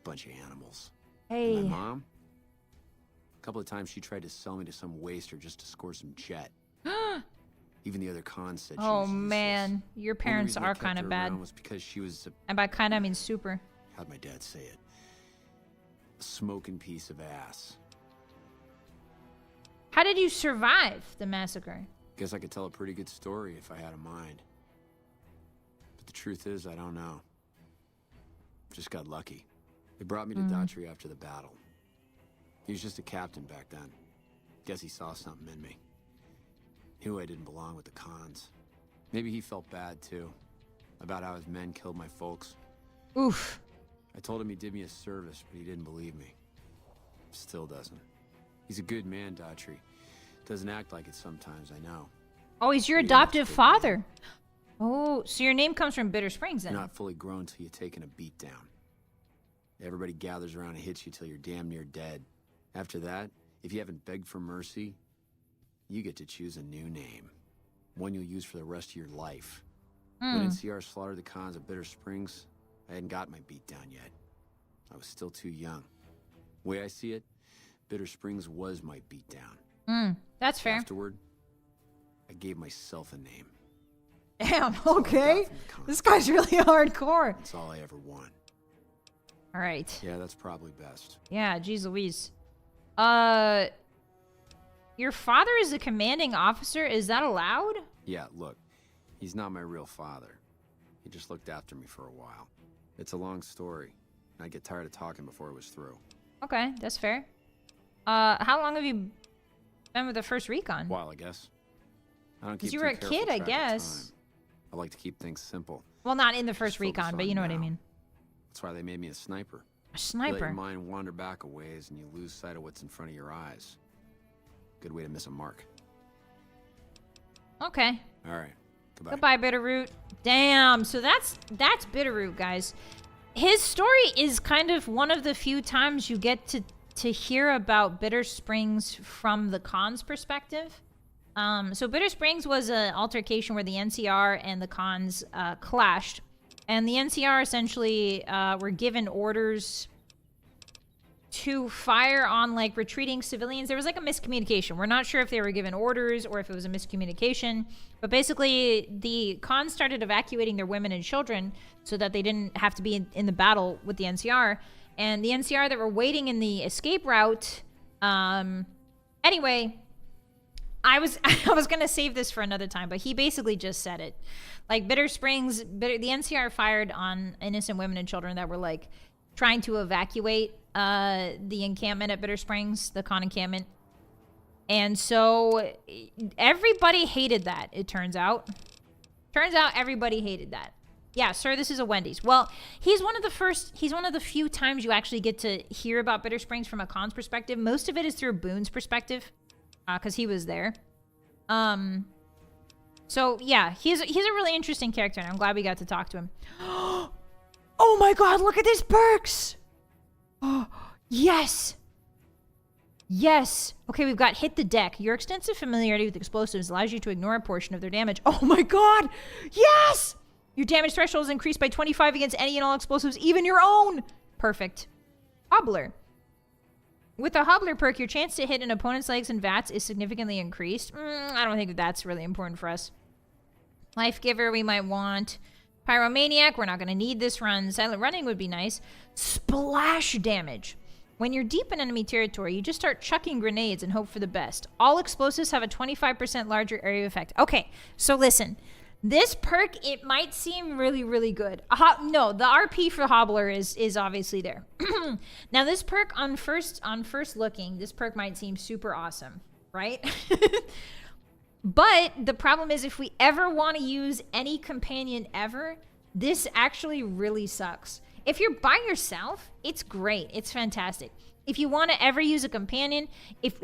Bunch of animals. Hey. And my mom? A couple of times she tried to sell me to some waster just to score some jet. Even the other cons said she was useless. Man. Your parents are kind of bad. Was because she was and by kind of, I mean super. How'd my dad say it? A smoking piece of ass. How did you survive the massacre? Guess I could tell a pretty good story if I had a mind. But the truth is, I don't know. Just got lucky. They brought me to Daughtry after the battle. He was just a captain back then. Guess he saw something in me. Knew I didn't belong with the cons. Maybe he felt bad, too. About how his men killed my folks. Oof. I told him he did me a service, but he didn't believe me. Still doesn't. He's a good man, Daughtry. Doesn't act like it sometimes, I know. Oh, he's your adoptive father. Oh, so your name comes from Bitter Springs, then? You're not fully grown till you're taking a beat down. Everybody gathers around and hits you till you're damn near dead. After that, if you haven't begged for mercy, you get to choose a new name. One you'll use for the rest of your life. When NCR slaughtered the cons at Bitter Springs, I hadn't got my beat down yet. I was still too young. The way I see it, Bitter Springs was my beat down. That's fair. Afterward, I gave myself a name. Damn, okay. This guy's really hardcore. That's all I ever want. All right. Yeah, that's probably best. Yeah, geez Louise. Your father is a commanding officer? Is that allowed? Yeah, look, he's not my real father. He just looked after me for a while. It's a long story. I'd get tired of talking before it was through. Okay, that's fair. How long have you been with the first recon? A while, I guess. I don't keep you were a kid, I guess. I like to keep things simple. Well, not in the first recon, but you know what I mean. That's why they made me a sniper. A sniper? You let your mind wander back a ways and you lose sight of what's in front of your eyes. Good way to miss a mark. Okay. All right. Goodbye. Goodbye, Bitterroot. Damn. So that's Bitterroot, guys. His story is kind of one of the few times you get to hear about Bitter Springs from the cons perspective. So Bitter Springs was an altercation where the NCR and the cons clashed. And the NCR essentially were given orders to fire on, like, retreating civilians. There was, like, a miscommunication. We're not sure if they were given orders or if it was a miscommunication. But basically, the cons started evacuating their women and children so that they didn't have to be in the battle with the NCR. And the NCR that were waiting in the escape route... anyway... I was gonna save this for another time, but he basically just said it. Like, Bitter Springs, the NCR fired on innocent women and children that were, like, trying to evacuate the encampment at Bitter Springs, the con encampment. And so everybody hated that, it turns out. Turns out everybody hated that. Yeah, sir, this is a Wendy's. Well, he's one of the few times you actually get to hear about Bitter Springs from a con's perspective. Most of it is through Boone's perspective, because he was there. So yeah, he's a really interesting character, and I'm glad we got to talk to him. Oh my god, look at these perks! Oh, yes! Yes! Okay, we've got Hit the Deck. Your extensive familiarity with explosives allows you to ignore a portion of their damage. Oh my god! Yes! Your damage threshold is increased by 25 against any and all explosives, even your own! Perfect. Hobbler. With the Hobbler perk, your chance to hit an opponent's legs and vats is significantly increased. I don't think that's really important for us. Life Giver we might want. Pyromaniac, we're not going to need this run. Silent Running would be nice. Splash damage. When you're deep in enemy territory, you just start chucking grenades and hope for the best. All explosives have a 25% larger area of effect. Okay, so listen. This perk, it might seem really, really good. No, the RP for Hobbler is obviously there. Now, this perk, on first looking, this perk might seem super awesome, right? But the problem is, if we ever want to use any companion ever, this actually really sucks. If you're by yourself, it's great. It's fantastic. If you want to ever use a companion,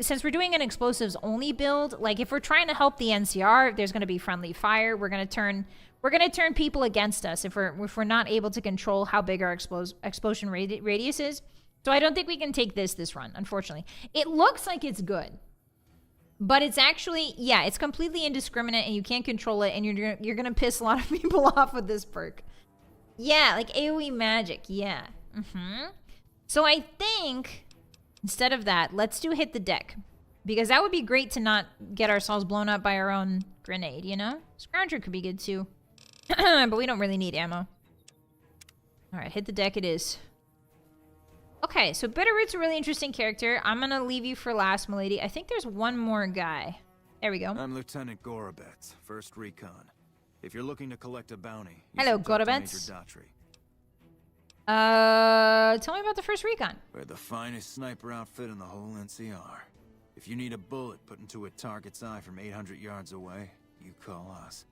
since we're doing an explosives only build, like if we're trying to help the NCR, there's going to be friendly fire. We're going to turn people against us if we're not able to control how big our explosion radius is. So I don't think we can take this run, unfortunately. It looks like it's good, but it's actually, yeah, it's completely indiscriminate and you can't control it, and you're going to piss a lot of people off with this perk. Yeah, like AoE magic, yeah. So I think, instead of that, let's do Hit the Deck. Because that would be great to not get ourselves blown up by our own grenade, you know? Scrounger could be good too. But we don't really need ammo. Alright, Hit the Deck it is. Okay, so Bitterroot's a really interesting character. I'm gonna leave you for last, milady. I think there's one more guy. There we go. I'm Lieutenant Gorobets, 1st Recon. If you're looking to collect a bounty, hello, Gorobets. Tell me about the 1st Recon. We're the finest sniper outfit in the whole NCR. If you need a bullet put into a target's eye from 800 yards away, you call us.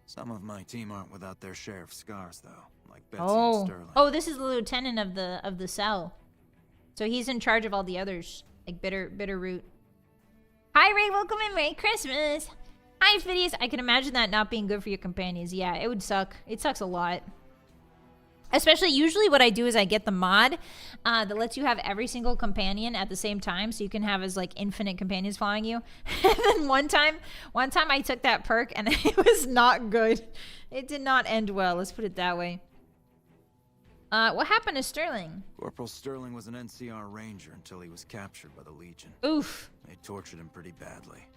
Some of my team aren't without their share of scars, though, like Betsy and Sterling. Oh, this is the lieutenant of the cell. So he's in charge of all the others, like Bitterroot. Hi, Ray. Welcome in. Merry Christmas. Hi, Phidias. I can imagine that not being good for your companions. Yeah, it would suck. It sucks a lot. Especially, usually what I do is I get the mod that lets you have every single companion at the same time, so you can have as like infinite companions following you. And then one time I took that perk and it was not good. It did not end well, let's put it that way. What happened to Sterling? Corporal Sterling was an NCR ranger until he was captured by the Legion. Oof. They tortured him pretty badly.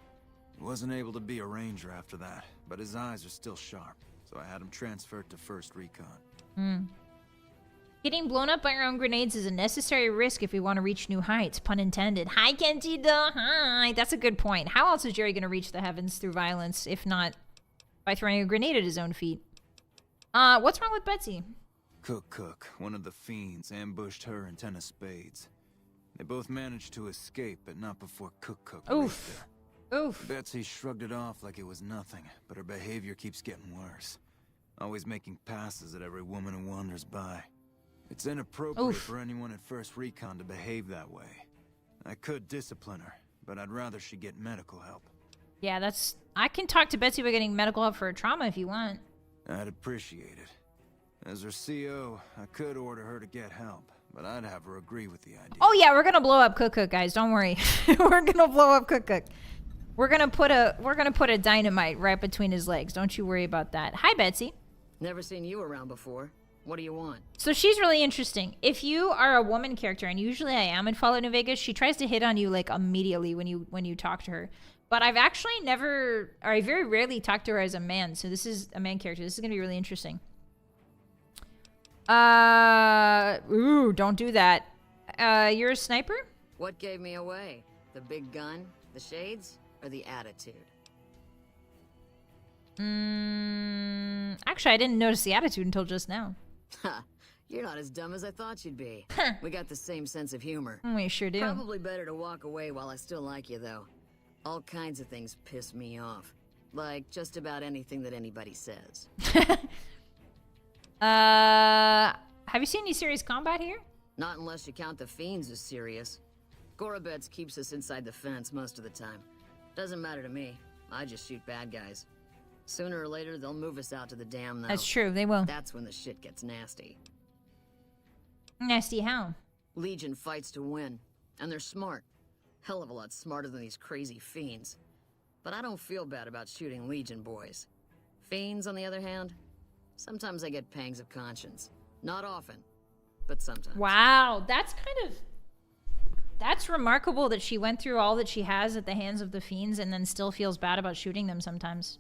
He wasn't able to be a ranger after that, but his eyes are still sharp, so I had him transferred to 1st Recon. Getting blown up by our own grenades is a necessary risk if we want to reach new heights. Pun intended. Hi, Kenji. Hi. That's a good point. How else is Jerry going to reach the heavens through violence, if not by throwing a grenade at his own feet? What's wrong with Betsy? Cook, one of the fiends, ambushed her and 10 of spades. They both managed to escape, but not before Cook Oof. Oof. Betsy shrugged it off like it was nothing, but her behavior keeps getting worse. Always making passes at every woman who wanders by. It's inappropriate for anyone at 1st Recon to behave that way. I could discipline her, but I'd rather she get medical help. Yeah, I can talk to Betsy about getting medical help for her trauma if you want. I'd appreciate it. As her CO, I could order her to get help, but I'd have her agree with the idea. Oh yeah, we're gonna blow up Cook, guys. Don't worry. We're gonna blow up Cook. We're gonna put a dynamite right between his legs. Don't you worry about that. Hi, Betsy. Never seen you around before. What do you want? So she's really interesting. If you are a woman character, and usually I am in Fallout New Vegas, she tries to hit on you like immediately when you talk to her. But I've actually I very rarely talk to her as a man. So this is a man character. This is gonna be really interesting. Ooh, don't do that. You're a sniper? What gave me away? The big gun, the shades, or the attitude? Actually, I didn't notice the attitude until just now. Ha, you're not as dumb as I thought you'd be. We got the same sense of humor. We sure do. Probably better to walk away while I still like you, though. All kinds of things piss me off. Like just about anything that anybody says. Have you seen any serious combat here? Not unless you count the fiends as serious. Gorobets keeps us inside the fence most of the time. Doesn't matter to me. I just shoot bad guys. Sooner or later, they'll move us out to the dam, though. That's true, they will. That's when the shit gets nasty. Nasty how? Legion fights to win. And they're smart. Hell of a lot smarter than these crazy fiends. But I don't feel bad about shooting Legion boys. Fiends, on the other hand, sometimes I get pangs of conscience. Not often, but sometimes. Wow, that's kind of... That's remarkable that she went through all that she has at the hands of the fiends and then still feels bad about shooting them sometimes.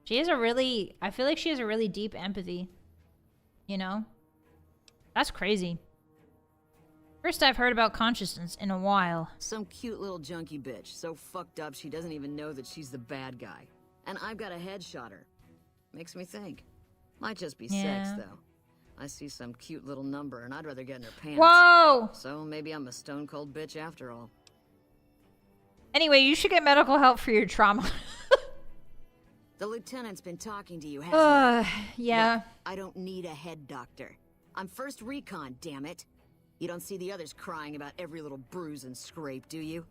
She has a really... I feel like she has a really deep empathy. You know? That's crazy. First I've heard about consciousness in a while. Some cute little junkie bitch, so fucked up she doesn't even know that she's the bad guy. And I've got a headshot her. Makes me think. Might just be sex, though. I see some cute little number and I'd rather get in her pants. Whoa! So maybe I'm a stone cold bitch after all. Anyway, you should get medical help for your trauma. The lieutenant's been talking to you, hasn't he? Yeah. Look, I don't need a head doctor. I'm first recon, damn it. You don't see the others crying about every little bruise and scrape, do you?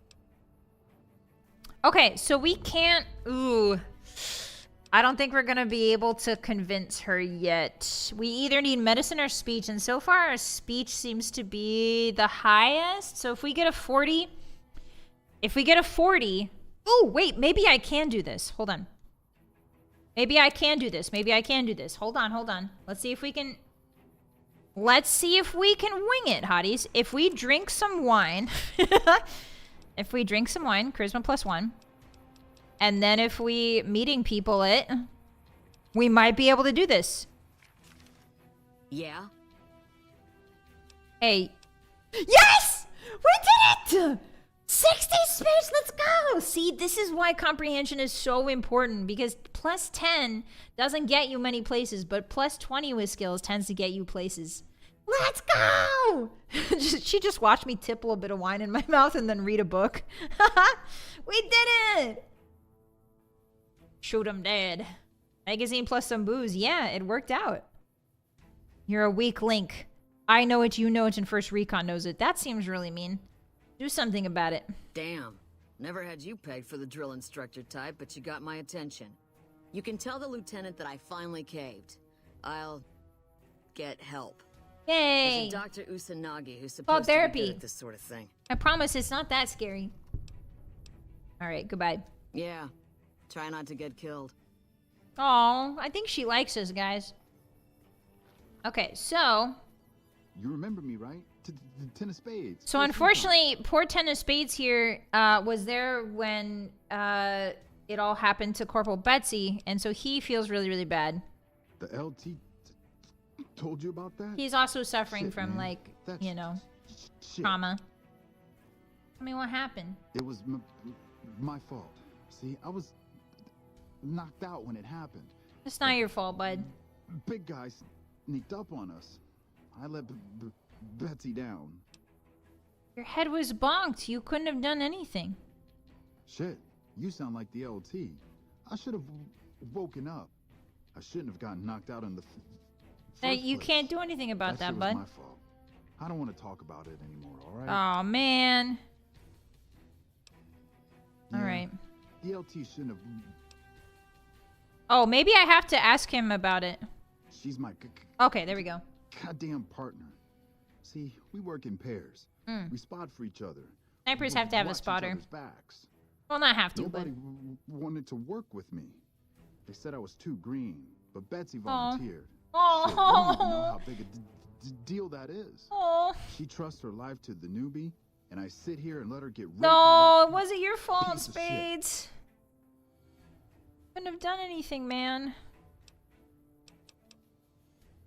Okay, so we can't... Ooh. I don't think we're going to be able to convince her yet. We either need medicine or speech, and so far our speech seems to be the highest. So if we get a 40... If we get a 40... Oh, wait, maybe I can do this. Hold on. Maybe I can do this. Maybe I can do this. Hold on, hold on. Let's see if we can... Let's see if we can wing it, hotties. If we drink some wine... If we drink some wine, charisma +1... And then if we meeting people it, we might be able to do this. Yeah? Hey. Yes! We did it! 60 space, let's go! See, this is why comprehension is so important, because +10 doesn't get you many places, but +20 with skills tends to get you places. Let's go! She just watched me tipple a bit of wine in my mouth and then read a book. We did it! Shoot him dead. Magazine plus some booze. Yeah, it worked out. You're a weak link. I know it, you know it, and First Recon knows it. That seems really mean. Do something about it. Damn. Never had you pegged for the drill instructor type, but you got my attention. You can tell the lieutenant that I finally caved. I'll get help. Yay! There's a Dr. Usanagi who's supposed to be good at this sort of thing. I promise it's not that scary. Alright, goodbye. Yeah. Try not to get killed. Oh, I think she likes us, guys. Okay, so... You remember me, right? Ten of Spades. So unfortunately, poor Ten of Spades here was there when it all happened to Corporal Betsy, and so he feels really, really bad. The LT told you about that? He's also suffering from, man. like, That's you know, shit. trauma. I mean, what happened? It was my fault. See, I was knocked out when it happened. It's not your fault, bud. Big guys sneaked up on us. I let Betsy down. Your head was bonked. You couldn't have done anything. Shit, you sound like the LT. I should have woken up. I shouldn't have gotten knocked out in the first You place. can't do anything about that, shit bud. was my fault. I don't want to talk about it anymore, alright? Oh, man. Yeah, Alright. The LT shouldn't have... Oh, maybe I have to ask him about it. She's my Okay, there we go. goddamn partner. See, we work in pairs. Mm. We spot for each other. Snipers We have to have a watch each spotter. other's backs. Well, not have to, Nobody but... wanted to work with me. They said I was too green, but Betsy volunteered. Oh. Shit, you don't even know how big a deal that is. Oh. She trusts her life to the newbie, and I sit here and let her get raped No, by it wasn't your fault, piece of shit. Spades. Couldn't have done anything, man.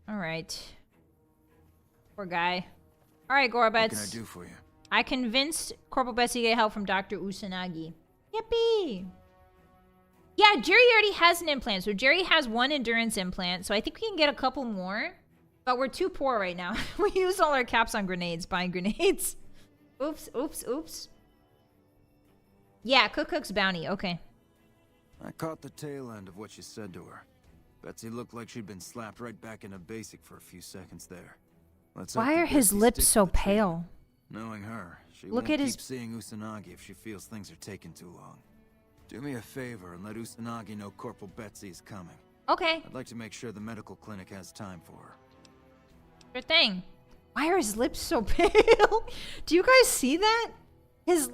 Alright. Poor guy. Alright, Gorobets. What can I do for you? I convinced Corporal Betsy to get help from Dr. Usanagi. Yippee! Yeah, Jerry already has an implant. So Jerry has one endurance implant. So I think we can get a couple more. But we're too poor right now. We used all our caps on grenades, buying grenades. Oops, oops, oops. Yeah, Cook's bounty. Okay. I caught the tail end of what you said to her. Betsy looked like she'd been slapped right back into basic for a few seconds there. Let's hope Why that are his Betsy lips sticks so to the treatment. pale? Knowing her, she Look won't at keep his- seeing Usanagi if she feels things are taking too long. Do me a favor and let Usanagi know Corporal Betsy is coming. Okay. I'd like to make sure the medical clinic has time for her. Sure thing. Why are his lips so pale? Do you guys see that? His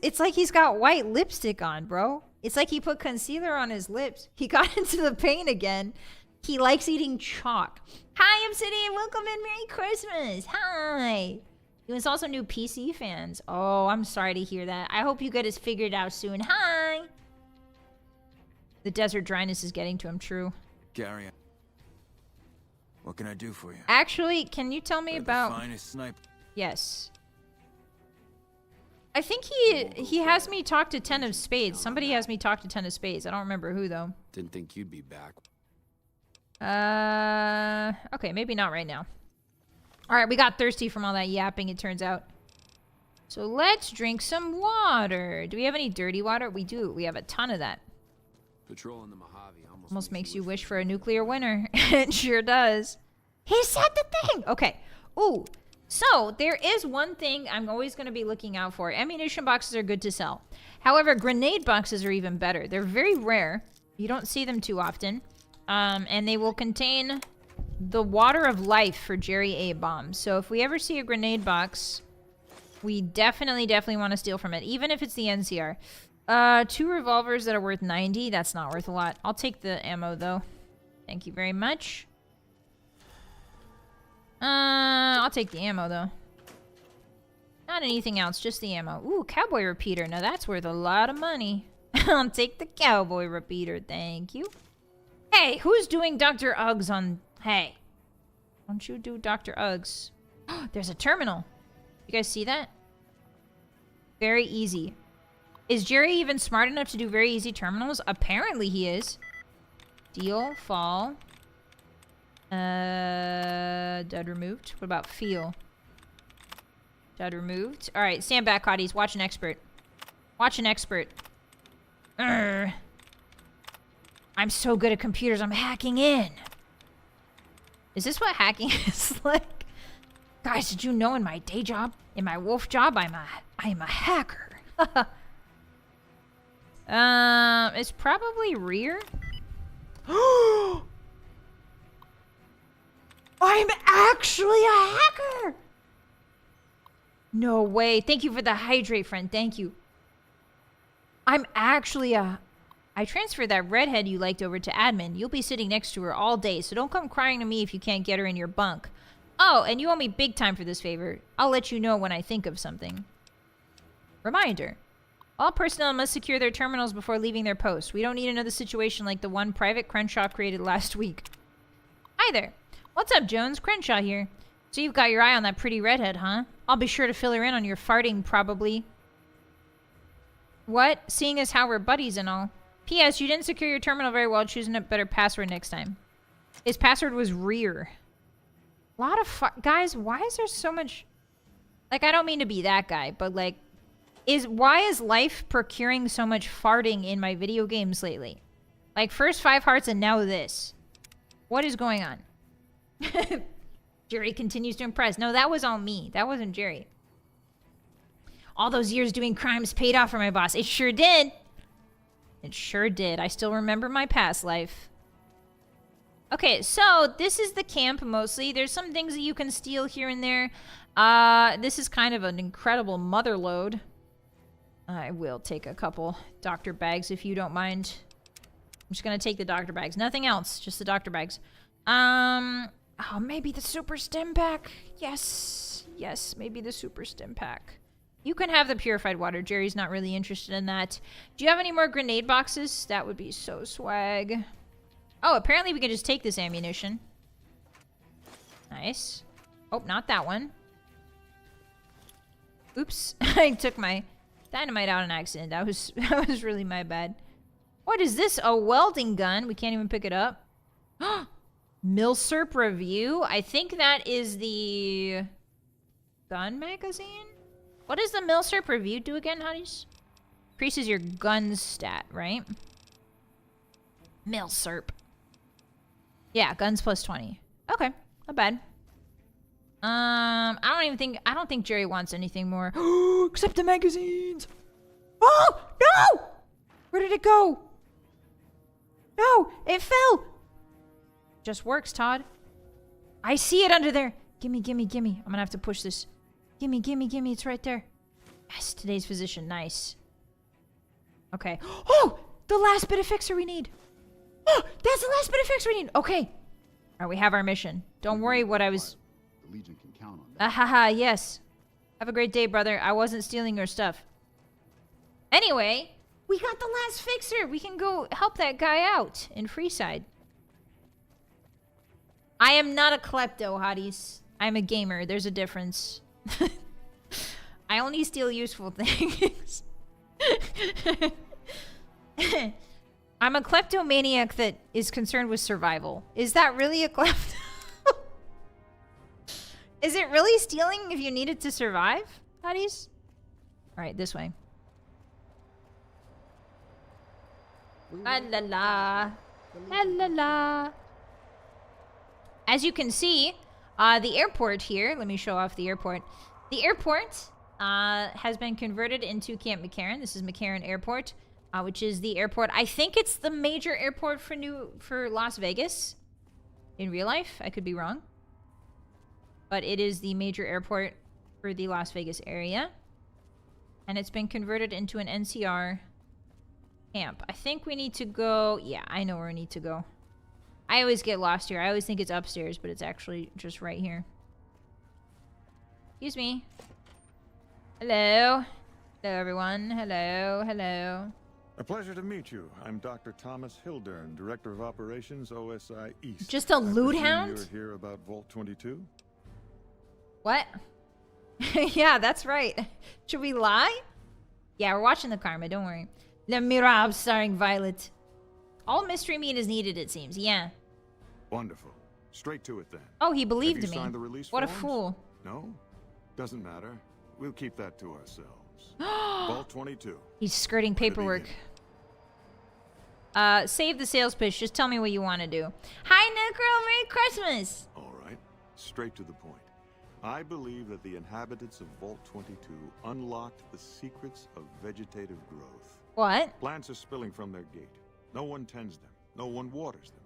it's like he's got white lipstick on, bro. It's like he put concealer on his lips. He got into the paint again. He likes eating chalk. Hi, Obsidian. Welcome in. Merry Christmas. Hi. He was also new PC fans. Oh, I'm sorry to hear that. I hope you get it figured out soon. Hi. The desert dryness is getting to him, true. Gary, what can I do for you? Actually, can you tell me We're about... the finest sniper. Yes. I think he has me talk to Ten of Spades. Somebody has me talk to Ten of Spades. I don't remember who, though. Didn't think you'd be back. Okay, maybe not right now. Alright, we got thirsty from all that yapping, it turns out. So let's drink some water. Do we have any dirty water? We do. We have a ton of that. Patrolling the Mojave Almost makes you wish for a nuclear winter. It sure does. He said the thing! Okay. Ooh. So, there is one thing I'm always going to be looking out for. Ammunition boxes are good to sell. However, grenade boxes are even better. They're very rare. You don't see them too often. And they will contain the water of life for Jerry A. bombs. So if we ever see a grenade box, we definitely want to steal from it. Even if it's the NCR. 2 revolvers that are worth 90. That's not worth a lot. I'll take the ammo, though. Thank you very much. I'll take the ammo, though. Not anything else, just the ammo. Ooh, cowboy repeater. Now that's worth a lot of money. I'll take the cowboy repeater. Thank you. Hey, who's doing Dr. Uggs on... Hey. Don't you do Dr. Uggs. There's a terminal. You guys see that? Very easy. Is Jerry even smart enough to do very easy terminals? Apparently he is. Deal, fall. Dud removed. What about feel? Dud removed. Alright, stand back, Hotties. Watch an expert. Watch an expert. I'm so good at computers, I'm hacking in. Is this what hacking is like? Guys, did you know in my day job, in my wolf job, I'm a hacker. It's probably rear. I'm actually a hacker! No way. Thank you for the hydrate, friend. Thank you. I'm actually a... I transferred that redhead you liked over to admin. You'll be sitting next to her all day, so don't come crying to me if you can't get her in your bunk. Oh, and you owe me big time for this favor. I'll let you know when I think of something. Reminder. All personnel must secure their terminals before leaving their post. We don't need another situation like the one Private Crenshaw created last week. Hi there. What's up, Jones? Crenshaw here. So you've got your eye on that pretty redhead, huh? I'll be sure to fill her in on your farting, probably. What? Seeing as how we're buddies and all. P.S. You didn't secure your terminal very well. Choosing a better password next time. His password was rear. A lot of guys, why is there so much... Like, I don't mean to be that guy, but like... Why is life procuring so much farting in my video games lately? Like, first 5 hearts and now this. What is going on? Jerry continues to impress. No, that was all me. That wasn't Jerry. All those years doing crimes paid off for my boss. It sure did. It sure did. I still remember my past life. Okay, so this is the camp mostly. There's some things that you can steal here and there. This is kind of an incredible mother load. I will take a couple doctor bags if you don't mind. I'm just gonna take the doctor bags. Nothing else, just the doctor bags. Oh, maybe the super stim pack. Yes, yes, maybe the super stim pack. You can have the purified water. Jerry's not really interested in that. Do you have any more grenade boxes? That would be so swag. Oh, apparently we can just take this ammunition. Nice. Oh, not that one. Oops. I took my dynamite out on accident. That was really my bad. What is this? A welding gun. We can't even pick it up. Milsurp review. I think that is the gun magazine. What does the Milsurp review do again, Hotties? Increases your gun stat, right? Milsurp. Yeah, guns plus 20. Okay, not bad. I don't think Jerry wants anything more. Except the magazines. Oh, no! Where did it go? No, it fell. Just works, Todd. I see it under there. Gimme, gimme, gimme. I'm gonna have to push this. Gimme, gimme, gimme. It's right there. Yes, today's position. Nice. Okay. Oh, the last bit of fixer we need. Oh, that's the last bit of fixer we need. Okay. All right, we have our mission. Don't worry what I was... The Legion can count on that. Haha, yes. Have a great day, brother. I wasn't stealing your stuff. Anyway, we got the last fixer. We can go help that guy out in Freeside. I am not a klepto, hotties. I'm a gamer. There's a difference. I only steal useful things. I'm a kleptomaniac that is concerned with survival. Is that really a klepto? Is it really stealing if you need it to survive, hotties? Alright, this way. La la la. La la la. As you can see, the airport here, let me show off the airport. The airport has been converted into Camp McCarran. This is McCarran Airport, which is the airport. I think it's the major airport for Las Vegas in real life. I could be wrong. But it is the major airport for the Las Vegas area. And it's been converted into an NCR camp. I think we need to go... Yeah, I know where we need to go. I always get lost here. I always think it's upstairs, but it's actually just right here. Excuse me. Hello. Hello, everyone. Hello. Hello. A pleasure to meet you. I'm Dr. Thomas Hildern, Director of Operations, OSI East. Just a loot hound? You're here about Vault 22? What? Yeah, that's right. Should we lie? Yeah, we're watching the Karma. Don't worry. Le Mirage starring Vylett. All mystery meat is needed, it seems. Yeah. Wonderful. Straight to it then. Oh, he believed Have you me. signed the release What a forms? fool. No? Doesn't matter. We'll keep that to ourselves. Vault 22. He's skirting paperwork. Save the sales pitch. Just tell me what you want to do. Hi, Necro. Merry Christmas. All right. Straight to the point. I believe that the inhabitants of Vault 22 unlocked the secrets of vegetative growth. What? Plants are spilling from their gate. No one tends them. No one waters them.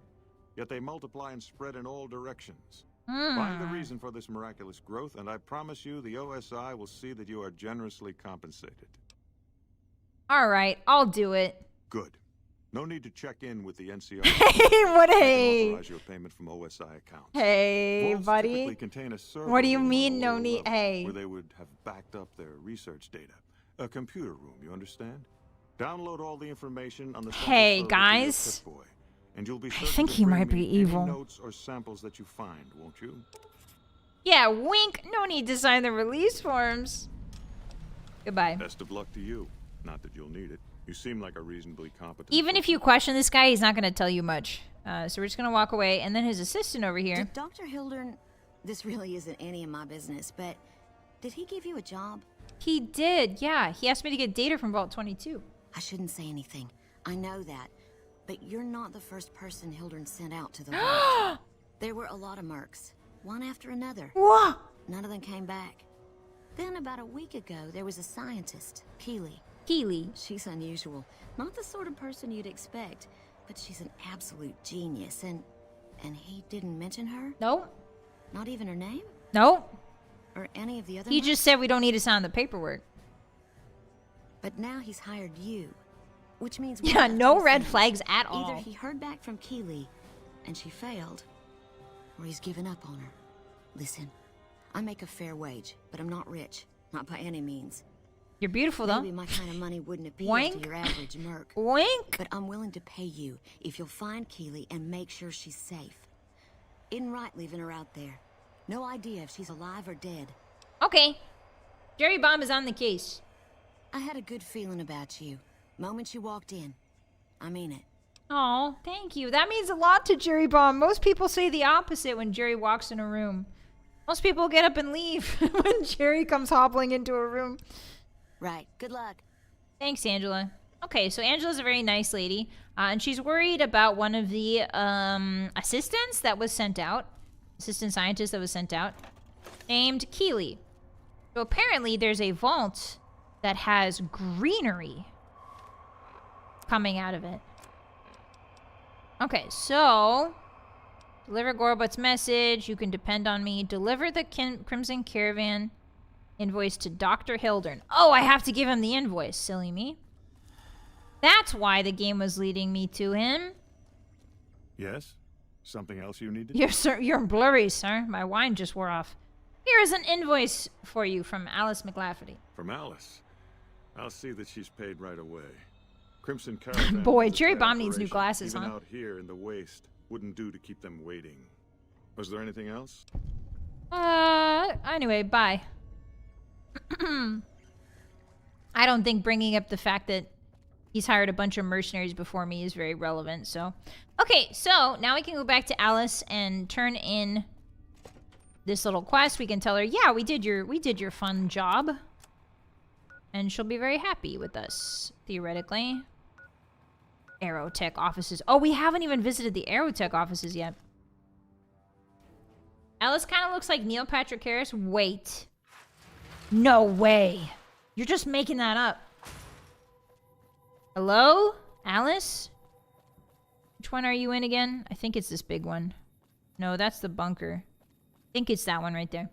Yet they multiply and spread in all directions. Find the reason for this miraculous growth, and I promise you the OSI will see that you are generously compensated. All right, I'll do it. Good. No need to check in with the NCR. Hey, what hey? Authorize your payment from OSI accounts. Hey, Vaults buddy. typically contain a server What do you room mean on a no lower need? level Hey. Where they would have backed up their research data. A computer room, you understand? Download all the information on the Hey, server to your guys. Pip-Boy, and you'll be I certain think to he bring might me be any evil. notes or samples that you find, won't you? Yeah, wink. No need to sign the release forms. Goodbye. Best of luck to you. Not that you'll need it. You seem like a reasonably competent. Even if you question this guy, he's not going to tell you much. So we're just going to walk away. And then his assistant over here. Did Dr. Hildern... This really isn't any of my business, but... Did he give you a job? He did, yeah. He asked me to get data from Vault 22. I shouldn't say anything. I know that. But you're not the first person Hildern sent out to the vault. There were a lot of mercs. One after another. What? None of them came back. Then about a week ago, there was a scientist, Keeley. Keeley? She's unusual. Not the sort of person you'd expect, but she's an absolute genius, and he didn't mention her? Nope. Not even her name? Nope. Or any of the other He just said we don't need to sign the paperwork. But now he's hired you, which means... Yeah, no red flags at all. Either he heard back from Keeley, and she failed, or he's given up on her. Listen, I make a fair wage, but I'm not rich. Not by any means. You're beautiful, though. Maybe my kind of money wouldn't appeal Wink. to your average merc. Wink. But I'm willing to pay you if you'll find Keeley and make sure she's safe. Isn't right leaving her out there. No idea if she's alive or dead. Okay. Jerry Bomb is on the case. I had a good feeling about you. Moment you walked in. I mean it. Oh, thank you. That means a lot to Jerry Bomb. Most people say the opposite when Jerry walks in a room. Most people get up and leave when Jerry comes hobbling into a room. Right. Good luck. Thanks, Angela. Okay, so Angela's a very nice lady, and she's worried about one of the assistants that was sent out, assistant scientist that was sent out, named Keeley. So apparently there's a vault that has greenery coming out of it. Okay, so deliver Gorbut's message. You can depend on me. Deliver the Crimson Caravan invoice to Dr. Hildern. Oh, I have to give him the invoice. Silly me. That's why the game was leading me to him. Yes? Something else you needed? You're blurry, sir. My wine just wore off. Here is an invoice for you from Alice McLafferty. From Alice? I'll see that she's paid right away. Crimson Caravan. Boy, Jerry Bomb needs new glasses, even huh? Out here in the waste wouldn't do to keep them waiting. Was there anything else? Anyway, bye. I don't think bringing up the fact that he's hired a bunch of mercenaries before me is very relevant, so. Okay, so now we can go back to Alice and turn in this little quest. We can tell her, yeah, we did your fun job. And she'll be very happy with us, theoretically. Aerotech offices. Oh, we haven't even visited the Aerotech offices yet. Alice kind of looks like Neil Patrick Harris. Wait. No way. You're just making that up. Hello? Alice? Which one are you in again? I think it's this big one. No, that's the bunker. I think it's that one right there.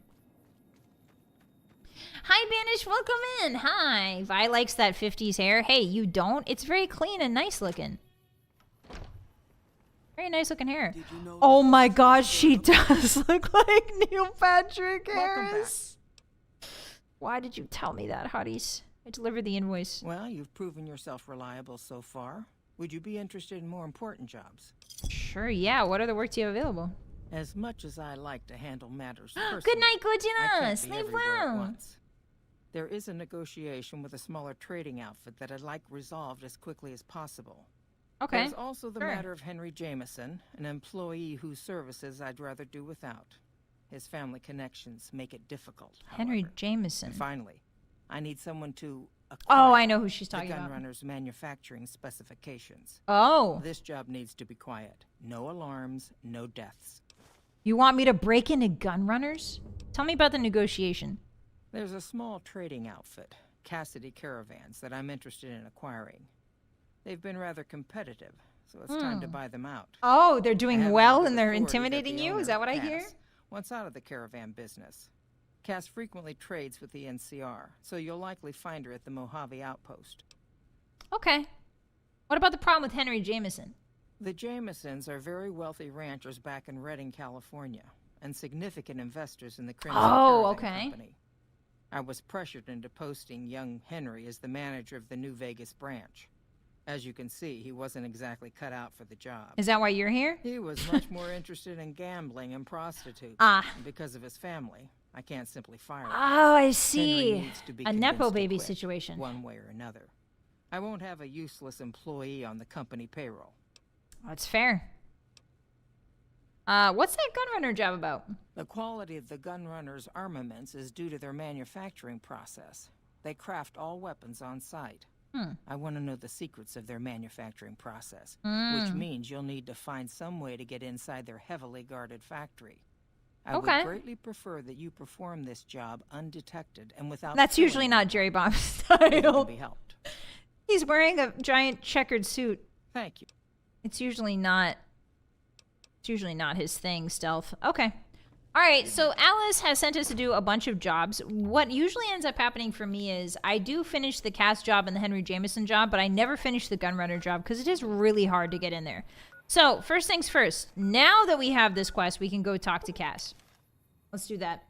Hi, Banish. Welcome in. Hi. Vi likes that 50s hair. Hey, you don't? It's very clean and nice looking. Very nice looking hair. You know oh my gosh, she does look like Neil Patrick Harris. Why did you tell me that, Hotties? I delivered the invoice. Well, you've proven yourself reliable so far. Would you be interested in more important jobs? Sure, yeah. What other work do you have available? As much as I like to handle matters personally, good night, Gojina. Sleep Sleep well. There is a negotiation with a smaller trading outfit that I'd like resolved as quickly as possible. Okay. There's also the matter of Henry Jameson, an employee whose services I'd rather do without. His family connections make it difficult. Henry Jameson. And finally, I need someone to oh, I know who she's talking about. The Gunrunner's manufacturing specifications. Oh. This job needs to be quiet. No alarms, no deaths. You want me to break into Gunrunners? Tell me about the negotiation. There's a small trading outfit, Cassidy Caravans, that I'm interested in acquiring. They've been rather competitive, so it's time to buy them out. Oh, they're doing well and they're intimidating you? Is that what I hear? Wants out of the caravan business. Cass frequently trades with the NCR, so you'll likely find her at the Mojave outpost. Okay. What about the problem with Henry Jameson? The Jamesons are very wealthy ranchers back in Redding, California, and significant investors in the Crimson Caravan Company. I was pressured into posting young Henry as the manager of the New Vegas branch. As you can see, he wasn't exactly cut out for the job. Is that why you're here? He was much more interested in gambling and prostitutes. And because of his family, I can't simply fire him. Oh, I see. Henry needs to be a Nepo convinced baby to quit, situation. one way or another. I won't have a useless employee on the company payroll. That's fair. What's that Gunrunner job about? The quality of the Gunrunner's armaments is due to their manufacturing process. They craft all weapons on site. I want to know the secrets of their manufacturing process, which means you'll need to find some way to get inside their heavily guarded factory. I would greatly prefer that you perform this job undetected and without... That's usually not Jerry Bomb's style. Be helped. He's wearing a giant checkered suit. Thank you. It's usually not his thing, stealth. Okay. All right, so Alice has sent us to do a bunch of jobs. What usually ends up happening for me is I do finish the Cass job and the Henry Jameson job, but I never finish the Gunrunner job because it is really hard to get in there. So, first things first. Now that we have this quest, we can go talk to Cass. Let's do that.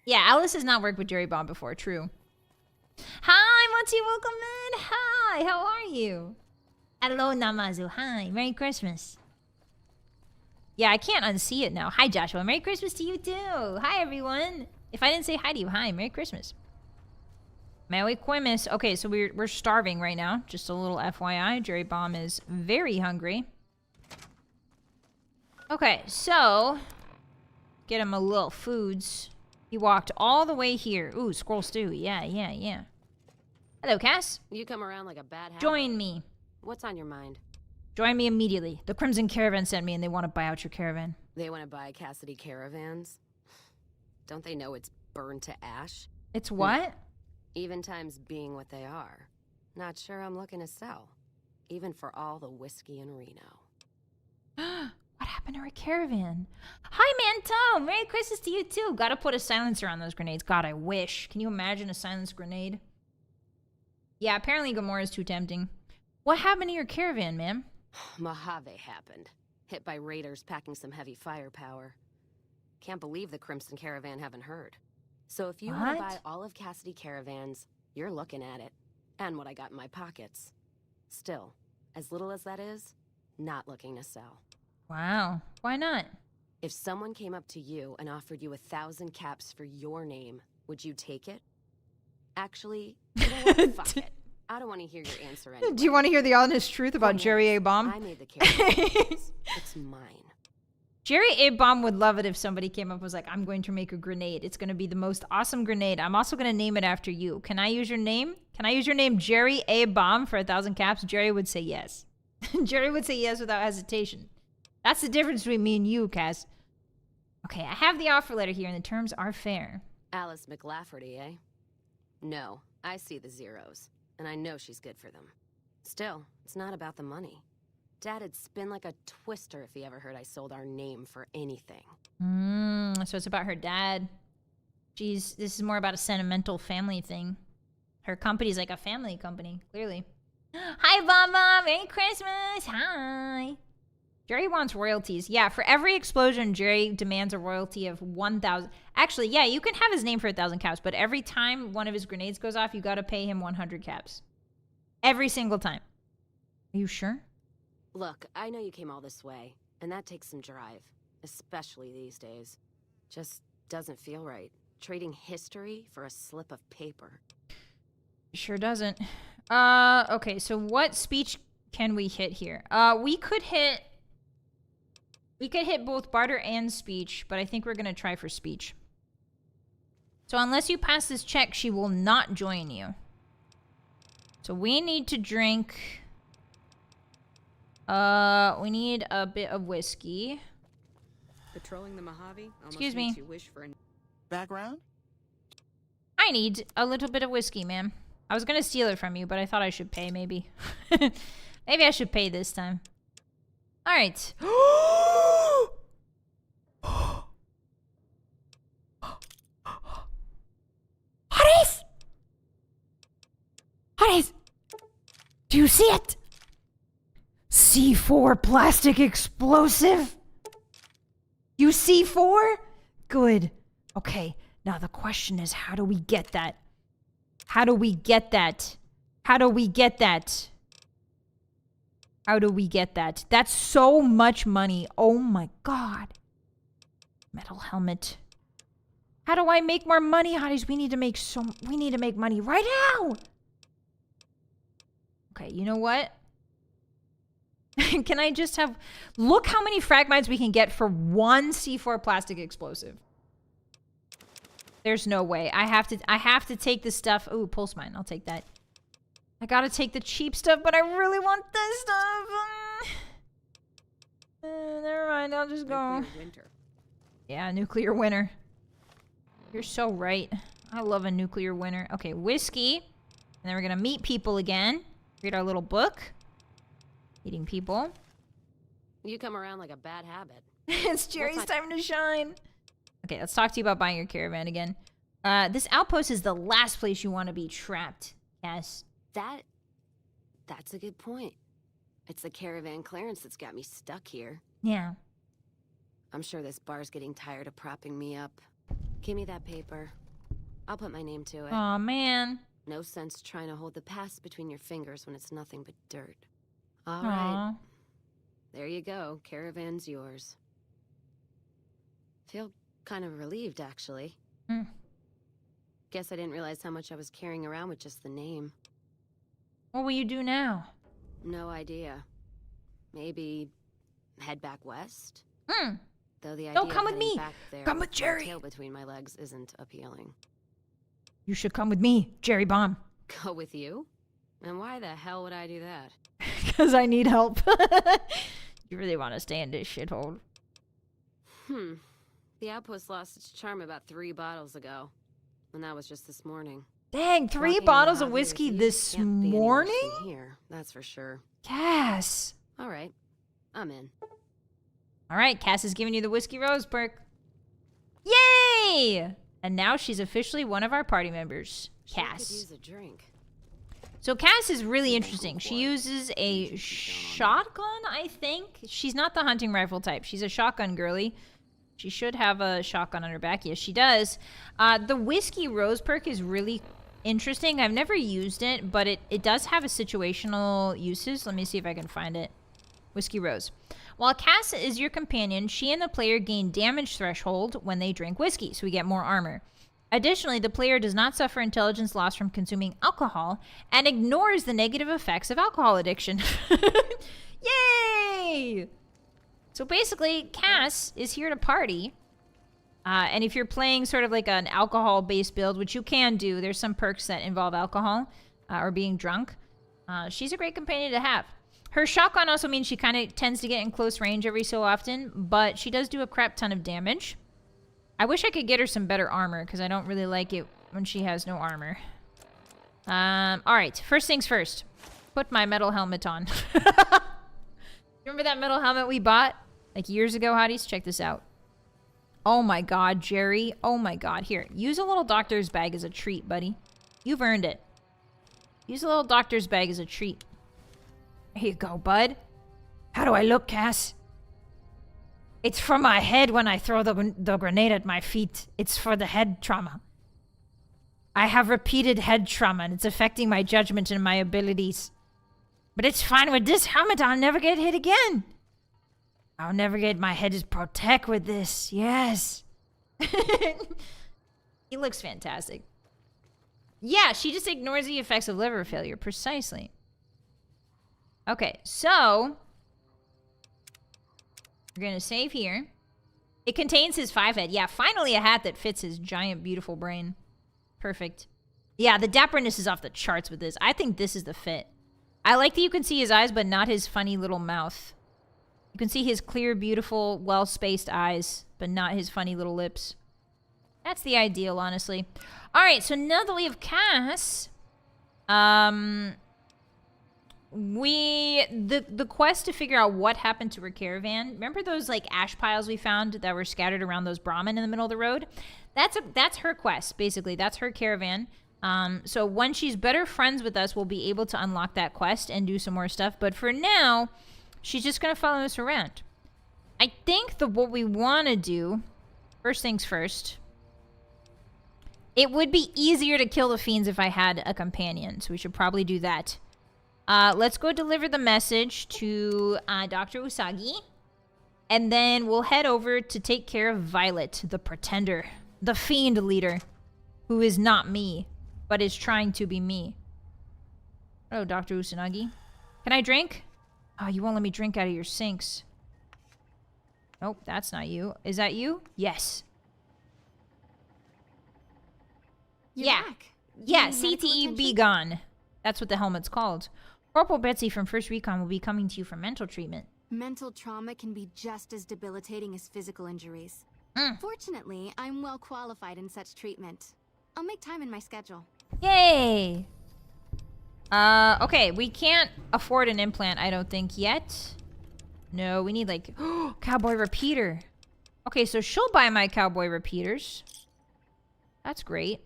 Yeah, Alice has not worked with Jerry Bomb before, true. Hi, Monty, welcome in. Hi, how are you? Hello, Namazu. Hi, Merry Christmas. Yeah, I can't unsee it now. Hi, Joshua. Merry Christmas to you, too. Hi, everyone. If I didn't say hi to you, hi. Merry Christmas. Merry Christmas. Okay, so we're starving right now. Just a little FYI. Jerry Bomb is very hungry. Okay, so... get him a little foods. He walked all the way here. Ooh, squirrel stew. Yeah. Hello, Cass. You come around like a bad habit. Join me. What's on your mind? Join me immediately. The Crimson Caravan sent me and they want to buy out your caravan. They want to buy Cassidy caravans? Don't they know it's burned to ash? It's what? Even times being what they are. Not sure I'm looking to sell. Even for all the whiskey in Reno. What happened to our caravan? Hi, Manto! Merry Christmas to you, too. Gotta put a silencer on those grenades. God, I wish. Can you imagine a silenced grenade? Yeah, apparently Gamora's too tempting. What happened to your caravan, ma'am? Mojave happened. Hit by raiders packing some heavy firepower. Can't believe the Crimson Caravan haven't heard. So if you want to buy all of Cassidy caravans, you're looking at it. And what I got in my pockets. Still, as little as that is, not looking to sell. Wow. Why not? If someone came up to you and offered you 1,000 caps for your name, would you take it? Actually, you know what? Fuck it. I don't want to hear your answer anyway. Do you want to hear the honest truth about Jerry A. Bomb? I made the caravan. It's mine. Jerry A. Bomb would love it if somebody came up and was like, I'm going to make a grenade. It's going to be the most awesome grenade. I'm also going to name it after you. Can I use your name? Can I use your name, Jerry A. Bomb, for 1,000 caps? Jerry would say yes. Jerry would say yes without hesitation. That's the difference between me and you, Cass. Okay, I have the offer letter here, and the terms are fair. Alice McLafferty, eh? No, I see the zeros, and I know she's good for them. Still, it's not about the money. Dad'd spin like a twister if he ever heard I sold our name for anything. So it's about her dad. Jeez, this is more about a sentimental family thing. Her company's like a family company, clearly. Hi, Mama! Merry Christmas! Hi! Jerry wants royalties. Yeah, for every explosion, Jerry demands a royalty of 1,000. Actually, yeah, you can have his name for 1,000 caps, but every time one of his grenades goes off, you gotta pay him 100 caps. Every single time. Are you sure? Look, I know you came all this way, and that takes some drive, especially these days. Just doesn't feel right. Trading history for a slip of paper. Sure doesn't. Okay, so what speech can we hit here? We could hit both barter and speech, but I think we're gonna try for speech. So unless you pass this check, she will not join you. So we need to drink... we need a bit of whiskey. Patrolling the Mojave almost Excuse me. makes you wish for background? I need a little bit of whiskey, ma'am. I was gonna steal it from you, but I thought I should pay, maybe. Maybe I should pay this time. Alright. Hotties! Hotties! Do you see it? C4 plastic explosive? You C4? Good. Okay, now the question is, how do we get that? How do we get that? How do we get that? How do we get that? That's so much money. Oh my god. Metal helmet. How do I make more money, Hotties? We need to make money right now. Okay, you know what? Can I just have... Look how many fragmites we can get for one C4 plastic explosive. There's no way. I have to take the stuff. Ooh, pulse mine. I'll take that. I gotta take the cheap stuff, but I really want this stuff. Never mind. I'll just go. Nuclear winter. Yeah, nuclear winter. You're so right. I love a nuclear winter. Okay, whiskey. And then we're gonna meet people again. Read our little book. Meeting people. You come around like a bad habit. It's Jerry's time to shine. Okay, let's talk to you about buying your caravan again. This outpost is the last place you want to be trapped. Yes. That's a good point. It's the caravan clearance that's got me stuck here. Yeah. I'm sure this bar's getting tired of propping me up. Give me that paper. I'll put my name to it. Aw, man. No sense trying to hold the past between your fingers when it's nothing but dirt. All right. There you go. Caravan's yours. Feel kind of relieved, actually. Guess I didn't realize how much I was carrying around with just the name. What will you do now? No idea. Maybe head back west? Though the idea Don't come of with me. back there Come with Jerry. My tail between my legs isn't appealing. You should come with me, Jerry Bomb. Go with you? And why the hell would I do that? Because I need help. You really want to stay in this shithole. The outpost lost its charm about 3 bottles ago. And that was just this morning. Dang, 3 Walking bottles in of the whiskey Hotties this can't be any worse morning? than here, that's for sure. Cass. All right, I'm in. All right, Cass is giving you the Whiskey Rose perk. Yay! And now she's officially one of our party members. Cass. Could use a drink. So Cass is really interesting. She uses a shotgun, I think. She's not the hunting rifle type. She's a shotgun girly. She should have a shotgun on her back. Yes, she does. The Whiskey Rose perk is really interesting. I've never used it, but it does have a situational uses. Let me see if I can find it. Whiskey Rose. While Cass is your companion, she and the player gain damage threshold when they drink whiskey, so we get more armor. Additionally, the player does not suffer intelligence loss from consuming alcohol and ignores the negative effects of alcohol addiction. Yay! So basically, Cass is here to party. And if you're playing sort of like an alcohol-based build, which you can do, there's some perks that involve alcohol or being drunk. She's a great companion to have. Her shotgun also means she kind of tends to get in close range every so often, but she does do a crap ton of damage. I wish I could get her some better armor, because I don't really like it when she has no armor. Alright, first things first. Put my metal helmet on. Remember that metal helmet we bought? Like years ago, Hotties? Check this out. Oh my god, Jerry. Oh my god. Here, use a little doctor's bag as a treat, buddy. You've earned it. Use a little doctor's bag as a treat. Here you go, bud. How do I look, Cass? It's for my head when I throw the grenade at my feet. It's for the head trauma. I have repeated head trauma, and it's affecting my judgment and my abilities. But it's fine with this helmet. I'll never get hit again. I'll never get my head to protect with this. Yes. He looks fantastic. Yeah, she just ignores the effects of liver failure. Precisely. Okay, so we're going to save here. It contains his 5 head. Yeah, finally a hat that fits his giant, beautiful brain. Perfect. Yeah, the dapperness is off the charts with this. I think this is the fit. I like that you can see his eyes, but not his funny little mouth. You can see his clear, beautiful, well-spaced eyes, but not his funny little lips. That's the ideal, honestly. All right, so now that we have Cass, the quest to figure out what happened to her caravan. Remember those like ash piles we found that were scattered around those Brahmin in the middle of the road? That's her quest, basically. That's her caravan. So when she's better friends with us, we'll be able to unlock that quest and do some more stuff. But for now, she's just gonna follow us around. I think that what we want to do, first things first, it would be easier to kill the fiends if I had a companion. So we should probably do that. Let's go deliver the message to Dr. Usagi. And then we'll head over to take care of Vylett, the pretender. The fiend leader. Who is not me, but is trying to be me. Hello, Dr. Usagi. Can I drink? Oh, you won't let me drink out of your sinks. Nope, that's not you. Is that you? Yes. You're back. Yeah, You need medical CTE be attention? gone. That's what the helmet's called. Corporal Betsy from First Recon will be coming to you for mental treatment. Mental trauma can be just as debilitating as physical injuries. Fortunately, I'm well qualified in such treatment. I'll make time in my schedule. Yay! Okay, we can't afford an implant, I don't think, yet. No, we need, like, cowboy repeater. Okay, so she'll buy my cowboy repeaters. That's great.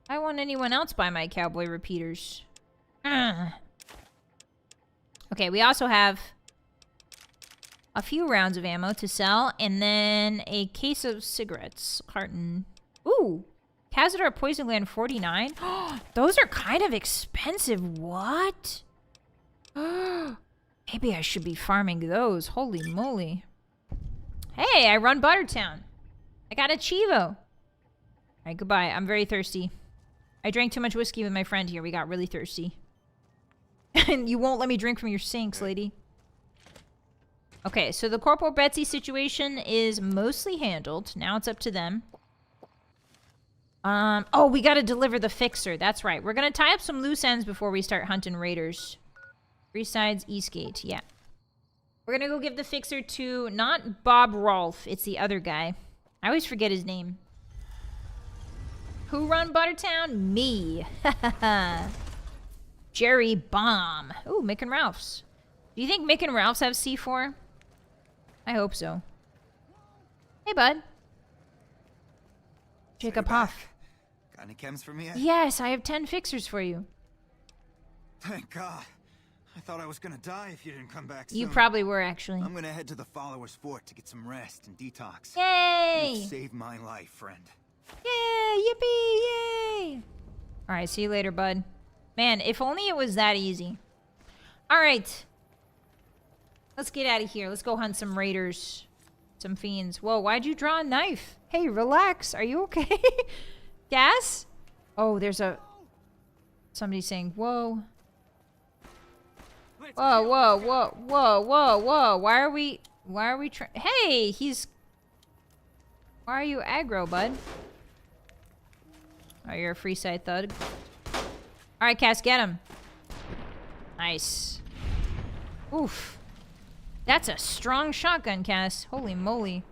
Why won't anyone else buy my cowboy repeaters? Okay, we also have a few rounds of ammo to sell, and then a case of cigarettes. Carton. Ooh! Cazador Poison Gland 49? Those are kind of expensive. What? Maybe I should be farming those. Holy moly. Hey, I run Buttertown. I got a Chivo. Alright, goodbye. I'm very thirsty. I drank too much whiskey with my friend here. We got really thirsty. And you won't let me drink from your sinks, lady. Okay, so the Corporal Betsy situation is mostly handled. Now it's up to them. Oh, we gotta deliver the fixer. That's right. We're gonna tie up some loose ends before we start hunting raiders. Three sides, Eastgate. Yeah. We're gonna go give the fixer to, not Bob Rolfe. It's the other guy. I always forget his name. Who run Buttertown? Me. Jerry Bomb. Ooh, Mick and Ralph's. Do you think Mick and Ralph's have C4? I hope so. Hey, bud. Jacob Hoff. Got any chems for me yet? Yes, I have 10 fixers for you. Thank God. I thought I was gonna die if you didn't come back soon. You probably were, actually. I'm gonna head to the Followers' Fort to get some rest and detox. Yay! You saved my life, friend. Yay! Yippee! Yay! Alright, see you later, bud. Man, if only it was that easy. Alright. Let's get out of here. Let's go hunt some raiders. Some fiends. Whoa, why'd you draw a knife? Hey, relax. Are you okay? Gas? Oh, there's a... Somebody saying, whoa. Whoa, whoa, whoa, whoa, whoa, whoa. Why are we trying... Hey, he's... Why are you aggro, bud? Oh, you're a free side thug. Alright, Cass, get him. Nice. Oof. That's a strong shotgun, Cass. Holy moly.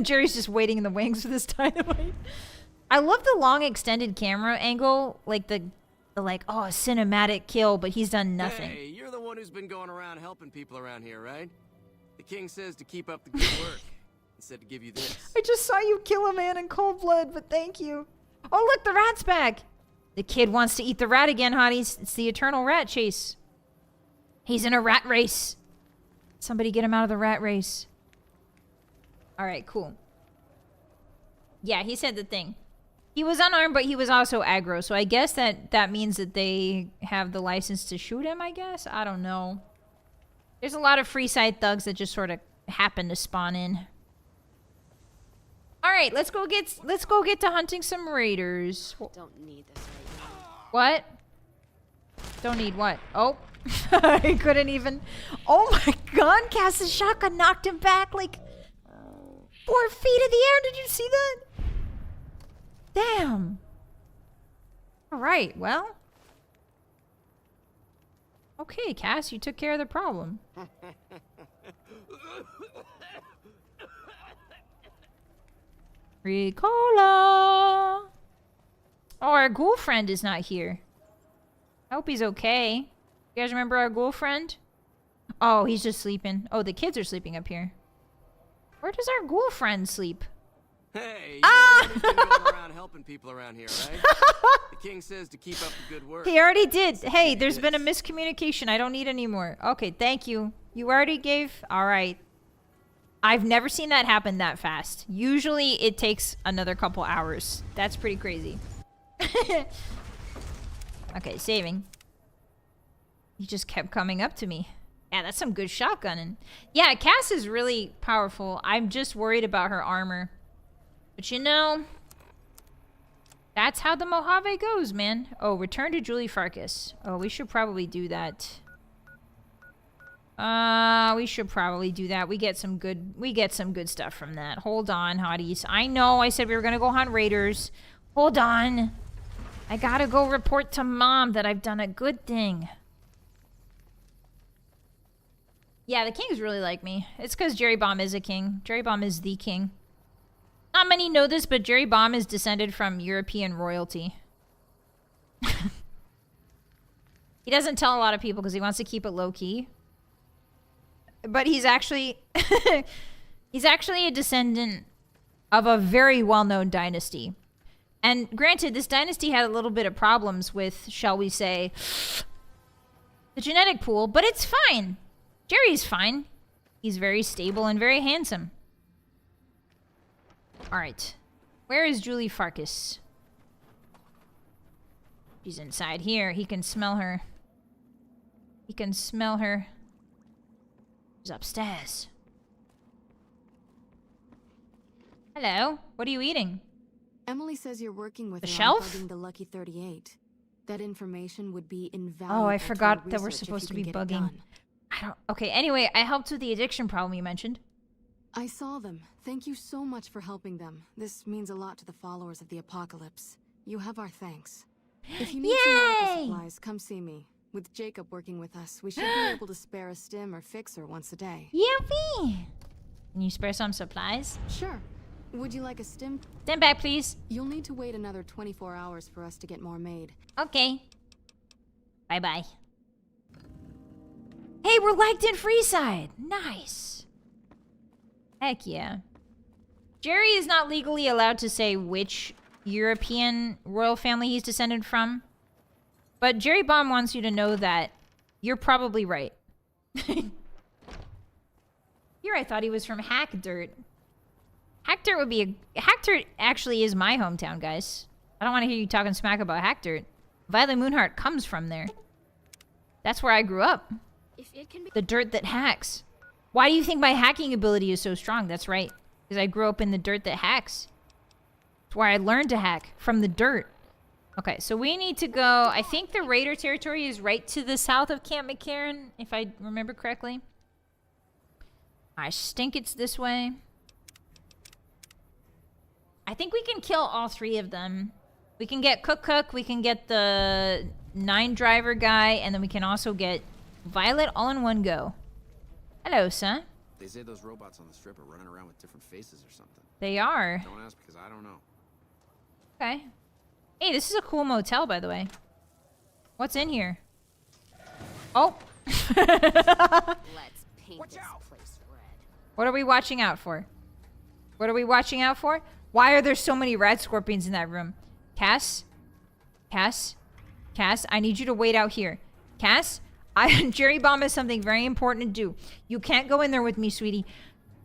Jerry's just waiting in the wings for this dynamite. I love the long extended camera angle. Like the like, oh, a cinematic kill, but he's done nothing. Hey, you're the one who's been going around helping people around here, right? The king says to keep up the good work. He said to give you this. I just saw you kill a man in cold blood, but thank you. Oh, look, the rat's back. The kid wants to eat the rat again, hotties. It's the eternal rat chase. He's in a rat race. Somebody get him out of the rat race. All right, cool. Yeah, he said the thing. He was unarmed, but he was also aggro. So I guess that means that they have the license to shoot him, I guess. I don't know. There's a lot of free side thugs that just sort of happen to spawn in. All right, let's go get to hunting some raiders. Don't need this right now. What? Don't need what? Oh. I couldn't even. Oh my god, Cass's shotgun knocked him back like 4 feet in the air. Did you see that? Damn. Alright, well. Okay, Cass, you took care of the problem. Ricola! Oh, our ghoul friend is not here. I hope he's okay. You guys remember our ghoul friend? Oh, he's just sleeping. Oh, the kids are sleeping up here. Where does our ghoul friend sleep? Hey, you've been going around helping people around here, right? The king says to keep up the good work. He already did. Hey, there's been a miscommunication. I don't need any more. Okay, thank you. You already gave? All right. I've never seen that happen that fast. Usually it takes another couple hours. That's pretty crazy. Okay, saving. He just kept coming up to me. Yeah, that's some good shotgunning. Yeah, Cass is really powerful. I'm just worried about her armor. But you know, that's how the Mojave goes, man. Oh, return to Julie Farkas. Oh, we should probably do that. We should probably do that. We get some good stuff from that. Hold on, hotties. I know I said we were gonna go hunt raiders. Hold on. I gotta go report to Mom that I've done a good thing. Yeah, the kings really like me. It's because Jerry Bomb is a king. Jerry Bomb is the king. Not many know this, but Jerry Bomb is descended from European royalty. He doesn't tell a lot of people because he wants to keep it low-key. But he's actually... he's actually a descendant of a very well-known dynasty. And granted, this dynasty had a little bit of problems with, shall we say, the genetic pool, but it's fine. Jerry's fine. He's very stable and very handsome. Alright. Where is Julie Farkas? She's inside here. He can smell her. He can smell her. She's upstairs. Hello. What are you eating? Emily says you're working with the her shelf? on bugging the Lucky 38. That information would be invaluable. Oh, I forgot that we're supposed to be bugging. I don't... Okay, anyway, I helped with the addiction problem you mentioned. I saw them. Thank you so much for helping them. This means a lot to the followers of the apocalypse. You have our thanks. If you need some medical supplies, come see me. With Jacob working with us, we should be able to spare a stim or fixer once a day. Yippee! Can you spare some supplies? Sure. Would you like a stim? Stand back, please. You'll need to wait another 24 hours for us to get more made. Okay. Bye-bye. Hey, we're liked in Freeside. Nice. Heck yeah. Jerry is not legally allowed to say which European royal family he's descended from. But Jerry Bomb wants you to know that you're probably right. Here I thought he was from Hackdirt. Hackdirt would be a... Hackdirt actually is my hometown, guys. I don't want to hear you talking smack about Hackdirt. Vylett Moonheart comes from there. That's where I grew up. The dirt that hacks. Why do you think my hacking ability is so strong? That's right. Because I grew up in the dirt that hacks. That's where I learned to hack. From the dirt. Okay, so we need to go... I think the Raider territory is right to the south of Camp McCarran, if I remember correctly. I think it's this way. I think we can kill all three of them. We can get Cook, we can get the 9 driver guy, and then we can also get Vylett all in one go. Hello, son. They say those robots on the strip are running around with different faces or something. They are. Don't ask because I don't know. Okay. Hey, this is a cool motel, by the way. What's in here? Oh. Let's paint this place red. What are we watching out for? What are we watching out for? Why are there so many rat scorpions in that room? Cass? Cass? Cass, I need you to wait out here. Cass? Jerry Bomb has something very important to do. You can't go in there with me, sweetie.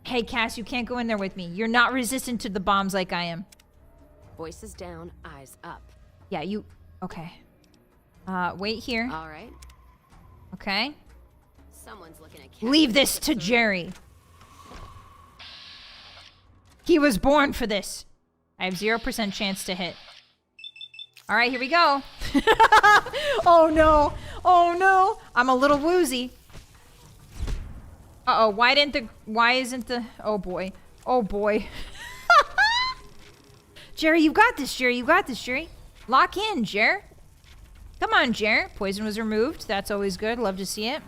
Hey, Cass, you can't go in there with me. You're not resistant to the bombs like I am. Voices down, eyes up. Yeah, you... Okay. Wait here. All right. Okay. Someone's looking at... Leave this to Jerry. He was born for this. I have 0% chance to hit. All right, here we go. Oh, no. Oh, no. I'm a little woozy. Uh-oh, why isn't the... Oh, boy. Oh, boy. Jerry, you got this, Jerry. You got this, Jerry. Lock in, Jer. Come on, Jer. Poison was removed. That's always good. Love to see it.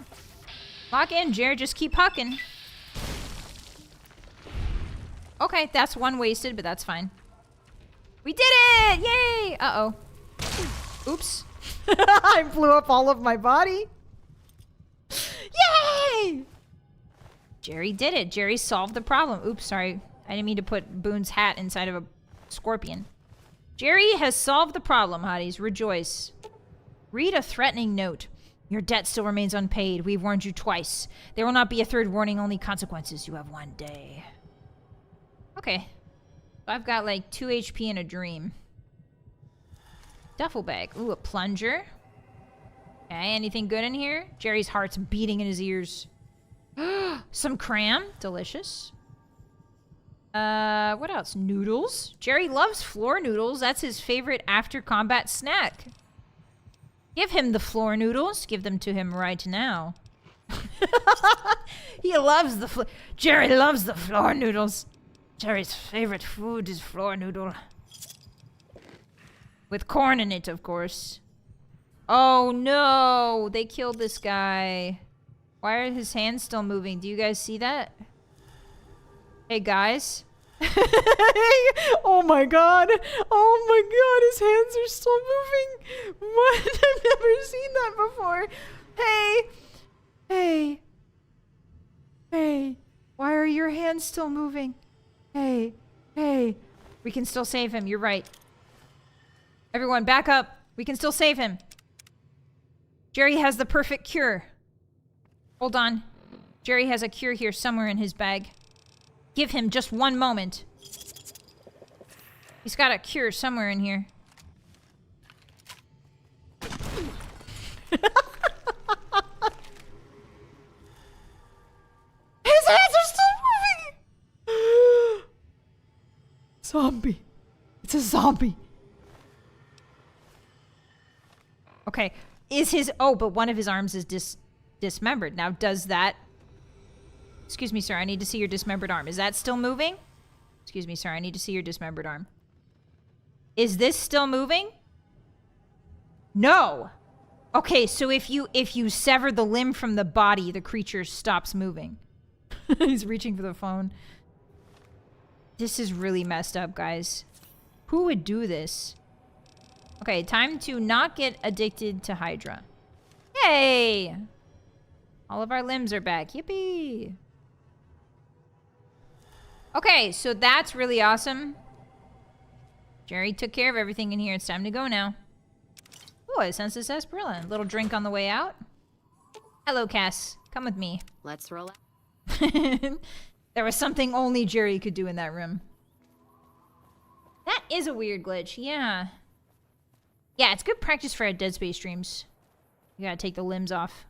Lock in, Jer. Just keep hucking. Okay, that's one wasted, but that's fine. We did it! Yay! Uh-oh. Oops. I blew up all of my body. Yay! Jerry did it. Jerry solved the problem. Oops, sorry. I didn't mean to put Boone's hat inside of a scorpion. Jerry has solved the problem, hotties. Rejoice. Read a threatening note. Your debt still remains unpaid. We've warned you twice. There will not be a third warning, only consequences. You have 1 day. Okay. I've got like 2 HP and a dream. Duffel bag. Ooh, a plunger. Okay, anything good in here? Jerry's heart's beating in his ears. Some cram. Delicious. What else? Noodles. Jerry loves floor noodles. That's his favorite after-combat snack. Give him the floor noodles. Give them to him right now. He loves the Jerry loves the floor noodles. Jerry's favorite food is floor noodle. With corn in it, of course. Oh no! They killed this guy. Why are his hands still moving? Do you guys see that? Hey guys. Oh my god. Oh my god, his hands are still moving. What? I've never seen that before. Hey. Hey. Hey. Why are your hands still moving? Hey. Hey. We can still save him. You're right. Everyone, back up. We can still save him. Jerry has the perfect cure. Hold on. Jerry has a cure here somewhere in his bag. Give him just 1 moment. He's got a cure somewhere in here. His hands are still moving! Zombie. It's a zombie. Okay. Is his... Oh, but one of his arms is dismembered. Now, does that Excuse me, sir. I need to see your dismembered arm. Is that still moving? Excuse me, sir. I need to see your dismembered arm. Is this still moving? No. Okay, so if you sever the limb from the body, the creature stops moving. He's reaching for the phone. This is really messed up, guys. Who would do this? Okay, time to not get addicted to Hydra. Yay! All of our limbs are back. Yippee! Okay, so that's really awesome. Jerry took care of everything in here. It's time to go now. Oh, I sense this sarsaparilla. A little drink on the way out. Hello, Cass. Come with me. Let's roll out. There was something only Jerry could do in that room. That is a weird glitch, yeah. Yeah, it's good practice for our Dead Space streams. You gotta take the limbs off.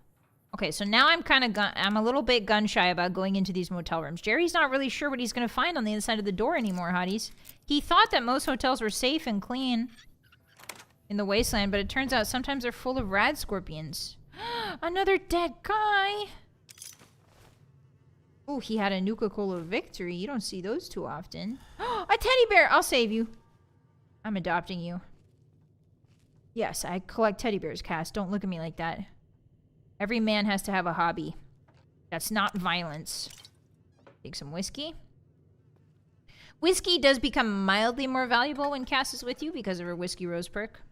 Okay, so now I'm I'm a little bit gun-shy about going into these motel rooms. Jerry's not really sure what he's gonna find on the inside of the door anymore, hotties. He thought that most hotels were safe and clean in the wasteland, but it turns out sometimes they're full of rad scorpions. Another dead guy! Oh, he had a Nuka-Cola victory. You don't see those too often. A teddy bear! I'll save you. I'm adopting you. Yes, I collect teddy bears, Cass. Don't look at me like that. Every man has to have a hobby. That's not violence. Take some whiskey. Whiskey does become mildly more valuable when Cass is with you because of her Whiskey Rose perk.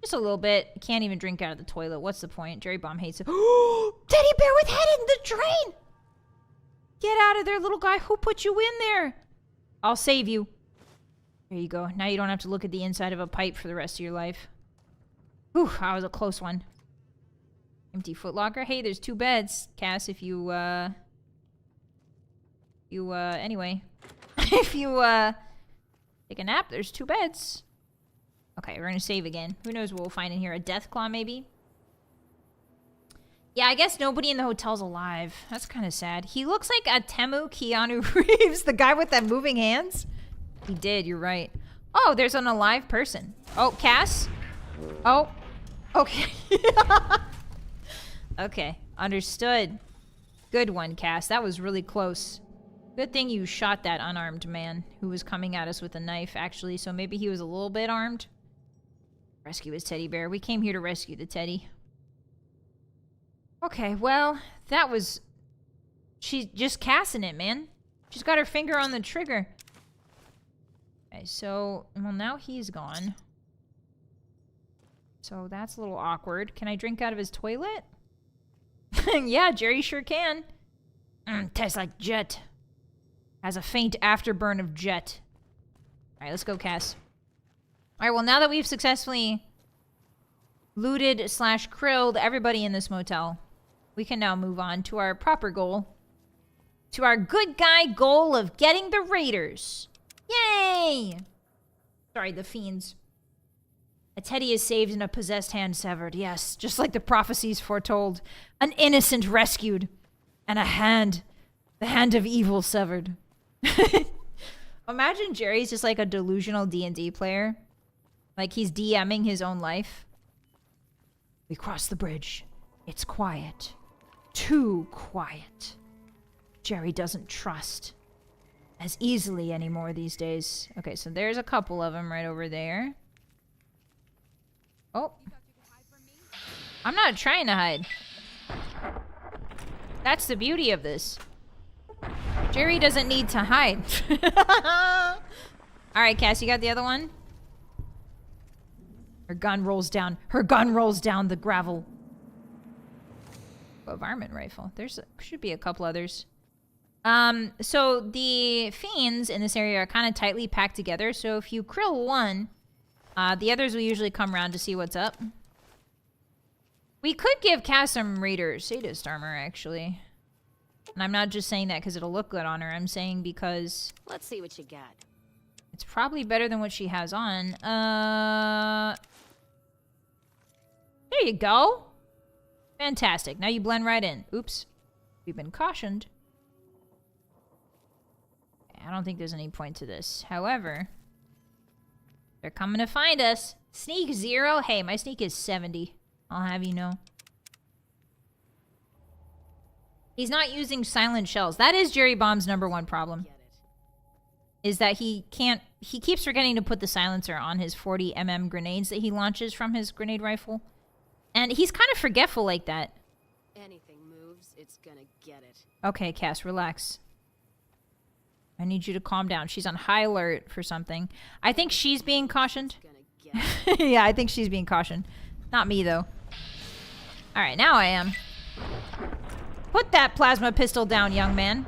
Just a little bit. Can't even drink out of the toilet. What's the point? Jerry Bomb hates it. Teddy bear with head in the drain! Get out of there, little guy. Who put you in there? I'll save you. There you go. Now you don't have to look at the inside of a pipe for the rest of your life. Whew, that was a close one. Empty footlocker. Hey, there's 2 beds, Cass, if you, anyway. If you, take a nap, there's 2 beds. Okay, we're gonna save again. Who knows what we'll find in here? A death claw, maybe? Yeah, I guess nobody in the hotel's alive. That's kind of sad. He looks like a Temu Keanu Reeves, the guy with that moving hands. He did, you're right. Oh, there's an alive person. Oh, Cass? Oh, okay. Okay, understood. Good one, Cass. That was really close. Good thing you shot that unarmed man who was coming at us with a knife, actually, so maybe he was a little bit armed. Rescue his teddy bear. We came here to rescue the teddy. Okay, well, that was... She's just Cassing it, man. She's got her finger on the trigger. Okay, so... Well, now he's gone. So that's a little awkward. Can I drink out of his toilet? Yeah, Jerry sure can. Tastes like jet. Has a faint afterburn of jet. Alright, let's go, Cass. Alright, well, now that we've successfully looted / krilled everybody in this motel, we can now move on to our proper goal. To our good guy goal of getting the raiders. Yay! Sorry, the fiends. A teddy is saved and a possessed hand severed. Yes, just like the prophecies foretold. An innocent rescued. And a hand. The hand of evil severed. Imagine Jerry's just like a delusional D&D player. Like he's DMing his own life. We cross the bridge. It's quiet. Too quiet. Jerry doesn't trust as easily anymore these days. Okay, so there's a couple of them right over there. Oh. I'm not trying to hide. That's the beauty of this. Jerry doesn't need to hide. Alright, Cass, you got the other one? Her gun rolls down. Her gun rolls down the gravel. Oh, varmint rifle. Should be a couple others. So the fiends in this area are kind of tightly packed together. So if you krill one, the others will usually come around to see what's up. We could give Cass some Raider Sadist armor, actually. And I'm not just saying that because it'll look good on her. I'm saying because... Let's see what you got. It's probably better than what she has on. There you go. Fantastic. Now you blend right in. Oops. We've been cautioned. I don't think there's any point to this. However, they're coming to find us. Sneak 0. Hey, my sneak is 70. I'll have you know. He's not using silent shells. That is Jerry Bomb's #1 problem. Is that he keeps forgetting to put the silencer on his 40mm grenades that he launches from his grenade rifle. And he's kind of forgetful like that. Anything moves, it's gonna get it. Okay, Cass, relax. I need you to calm down. She's on high alert for something. I think she's being cautioned. Yeah, I think she's being cautioned. Not me, though. Alright, now I am. Put that plasma pistol down, young man.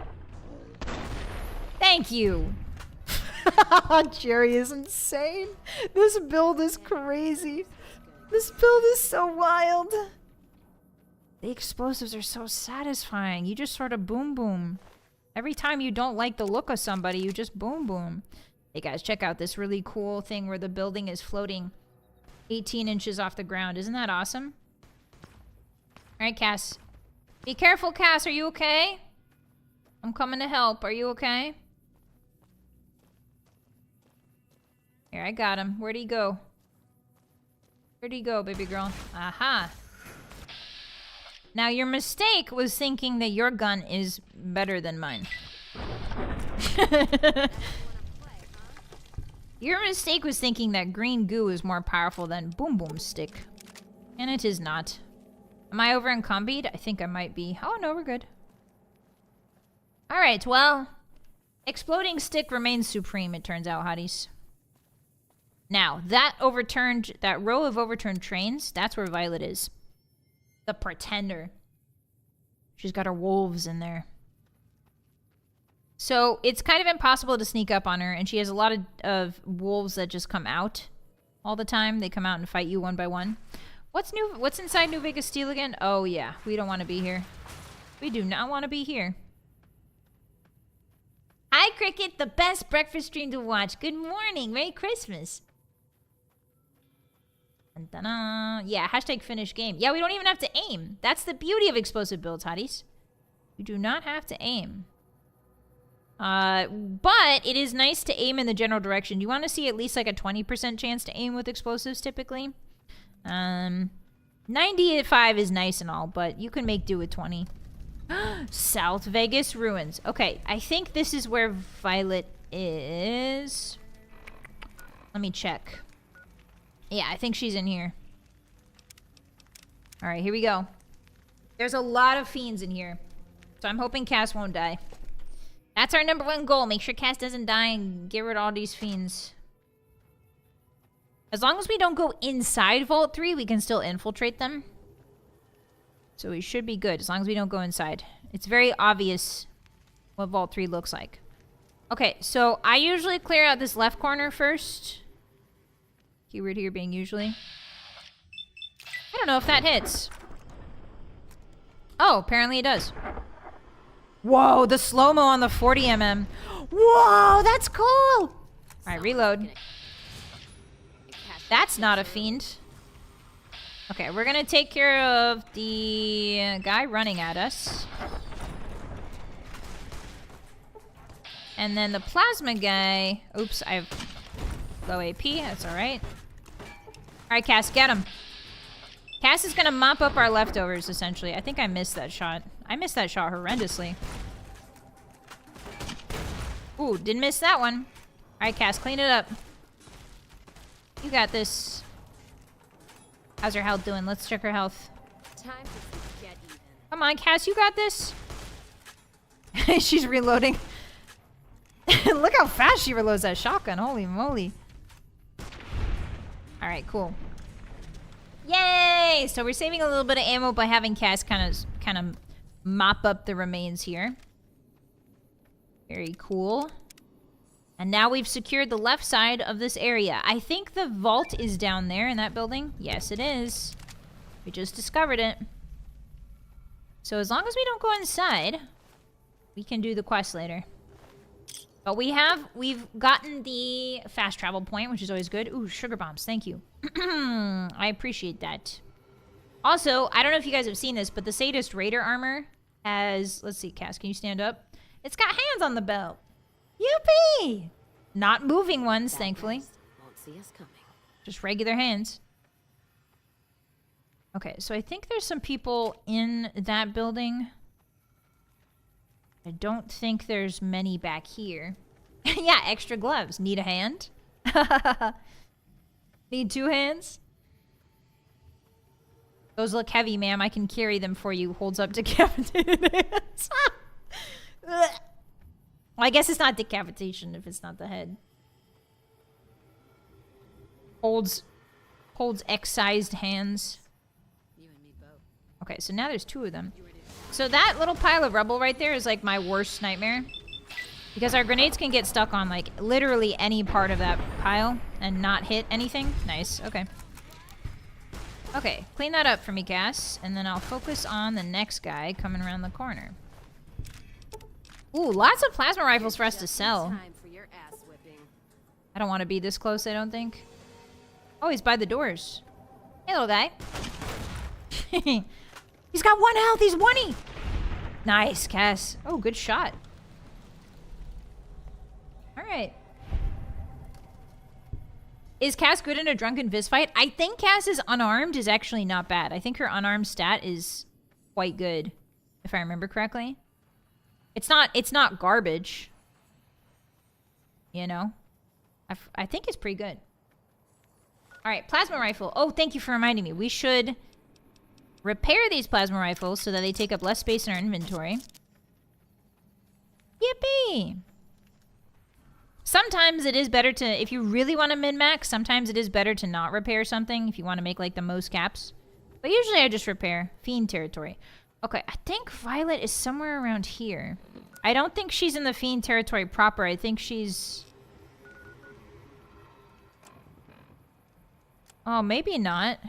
Thank you. Jerry is insane. This build is crazy. This build is so wild. The explosives are so satisfying. You just sort of boom boom. Every time you don't like the look of somebody, you just boom boom. Hey guys, check out this really cool thing where the building is floating 18 inches off the ground. Isn't that awesome? Alright, Cass. Be careful, Cass. Are you okay? I'm coming to help. Are you okay? Here, I got him. Where'd he go? Where'd he go, baby girl? Aha. Now, your mistake was thinking that your gun is better than mine. Your mistake was thinking that green goo is more powerful than boom boom stick. And it is not. Am I over encumbered? I think I might be. Oh, no, we're good. Alright, well, exploding stick remains supreme, it turns out, hotties. Now, that row of overturned trains, that's where Vylett is. The pretender. She's got her wolves in there. So, it's kind of impossible to sneak up on her, and she has a lot of wolves that just come out all the time. They come out and fight you one by one. What's inside New Vegas Steel again? Oh, yeah. We don't want to be here. We do not want to be here. Hi, Cricket. The best breakfast stream to watch. Good morning. Merry Christmas. Dun-dun-dun. Yeah, hashtag finish game. Yeah, we don't even have to aim. That's the beauty of explosive builds, hotties. You do not have to aim. But it is nice to aim in the general direction. You want to see at least like a 20% chance to aim with explosives typically. 95 is nice and all, but you can make do with 20. South Vegas ruins. Okay, I think this is where Vylett is. Let me check. Yeah, I think she's in here. Alright, here we go. There's a lot of fiends in here. So I'm hoping Cass won't die. That's our #1 goal. Make sure Cass doesn't die and get rid of all these fiends. As long as we don't go inside Vault 3, we can still infiltrate them. So we should be good, as long as we don't go inside. It's very obvious what Vault 3 looks like. Okay, so I usually clear out this left corner first. Keyword here being usually. I don't know if that hits. Oh, apparently it does. Whoa, the slow-mo on the 40mm. Whoa, that's cool! Alright, reload. That's not a fiend. Okay, we're gonna take care of the guy running at us. And then the plasma guy... Oops, I have low AP. That's alright. Alright, Cass, get him. Cass is gonna mop up our leftovers, essentially. I think I missed that shot. I missed that shot horrendously. Ooh, didn't miss that one. Alright, Cass, clean it up. You got this. How's her health doing? Let's check her health. Time to get even. Come on, Cass, you got this. She's reloading. Look how fast she reloads that shotgun. Holy moly. Alright, cool. Yay! So we're saving a little bit of ammo by having Cass kind of mop up the remains here. Very cool. And now we've secured the left side of this area. I think the vault is down there in that building. Yes, it is. We just discovered it. So as long as we don't go inside, we can do the quest later. But we've gotten the fast travel point, which is always good. Ooh, sugar bombs, thank you. I appreciate that. Also, I don't know if you guys have seen this, but the Sadist Raider armor has... Let's see, Cass, can you stand up? It's got hands on the belt. Yippee! Not moving ones, thankfully. Won't see us coming. Just regular hands. Okay, so I think there's some people in that building. I don't think there's many back here. Yeah, extra gloves. Need a hand? Need 2 hands? Those look heavy, ma'am. I can carry them for you. Holds up decapitated hands. Well, I guess it's not decapitation if it's not the head. Holds X-sized hands. Okay, so now there's 2 of them. So that little pile of rubble right there is like my worst nightmare. Because our grenades can get stuck on like literally any part of that pile and not hit anything. Nice, okay. Okay, clean that up for me, Cass. And then I'll focus on the next guy coming around the corner. Ooh, lots of plasma rifles for us to sell. I don't want to be this close, I don't think. Oh, he's by the doors. Hey, little guy. He's got 1 health. He's 1-y. Nice, Cass. Oh, good shot. All right. Is Cass good in a drunken fist fight? I think Cass's unarmed is actually not bad. I think her unarmed stat is quite good, if I remember correctly. It's not garbage. You know? I think it's pretty good. All right, plasma rifle. Oh, thank you for reminding me. We should repair these plasma rifles so that they take up less space in our inventory. Yippee! Sometimes it is better to, if you really want to min-max, sometimes it is better to not repair something if you want to make like the most caps. But usually I just repair. Fiend territory. Okay, I think Vylett is somewhere around here. I don't think she's in the Fiend territory proper. I think she's... Oh, maybe not.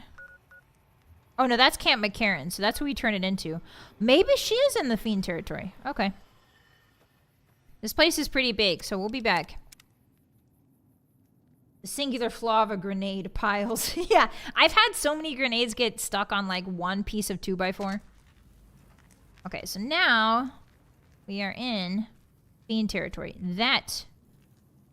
Oh, no, that's Camp McCarran, so that's what we turn it into. Maybe she is in the Fiend territory. Okay. This place is pretty big, so we'll be back. The singular flaw of a grenade piles. Yeah, I've had so many grenades get stuck on, like, 1 piece of 2x4. Okay, so now we are in Fiend territory. That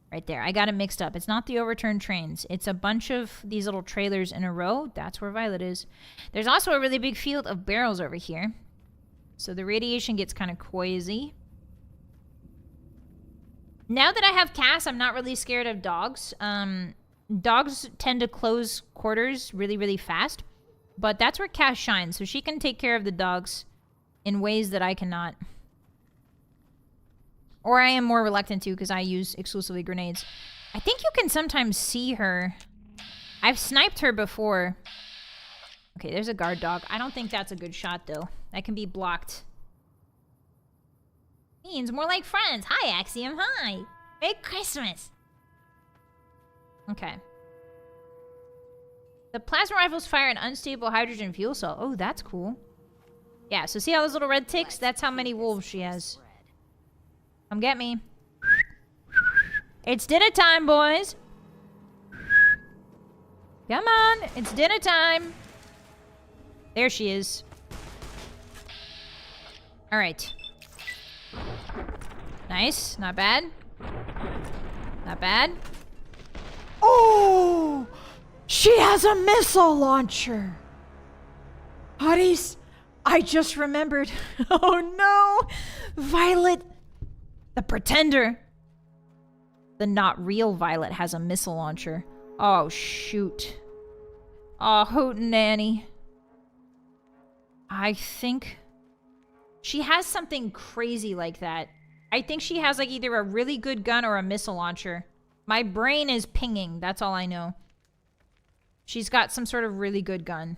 right there. I got it mixed up. It's not the overturned trains. It's a bunch of these little trailers in a row. That's where Vylett is. There's also a really big field of barrels over here. So the radiation gets kind of quasi. Now that I have Cass, I'm not really scared of dogs. Dogs tend to close quarters really, really fast. But that's where Cass shines. So she can take care of the dogs in ways that I cannot. Or I am more reluctant to because I use exclusively grenades. I think you can sometimes see her. I've sniped her before. Okay, there's a guard dog. I don't think that's a good shot, though. That can be blocked. Means more like friends. Hi, Axiom. Hi. Merry Christmas. Okay. The plasma rifles fire an unstable hydrogen fuel cell. Oh, that's cool. Yeah, so see all those little red ticks? That's how many wolves she has. Come get me. It's dinner time, boys. Come on, it's dinner time. There she is. All right. Nice, not bad. Not bad. Oh, she has a missile launcher. Hotties, I just remembered. Oh no, Vylett. The pretender. The not real Vylett has a missile launcher. Oh, shoot. Oh, hootenanny. I think she has something crazy like that. I think she has like either a really good gun or a missile launcher. My brain is pinging. That's all I know. She's got some sort of really good gun.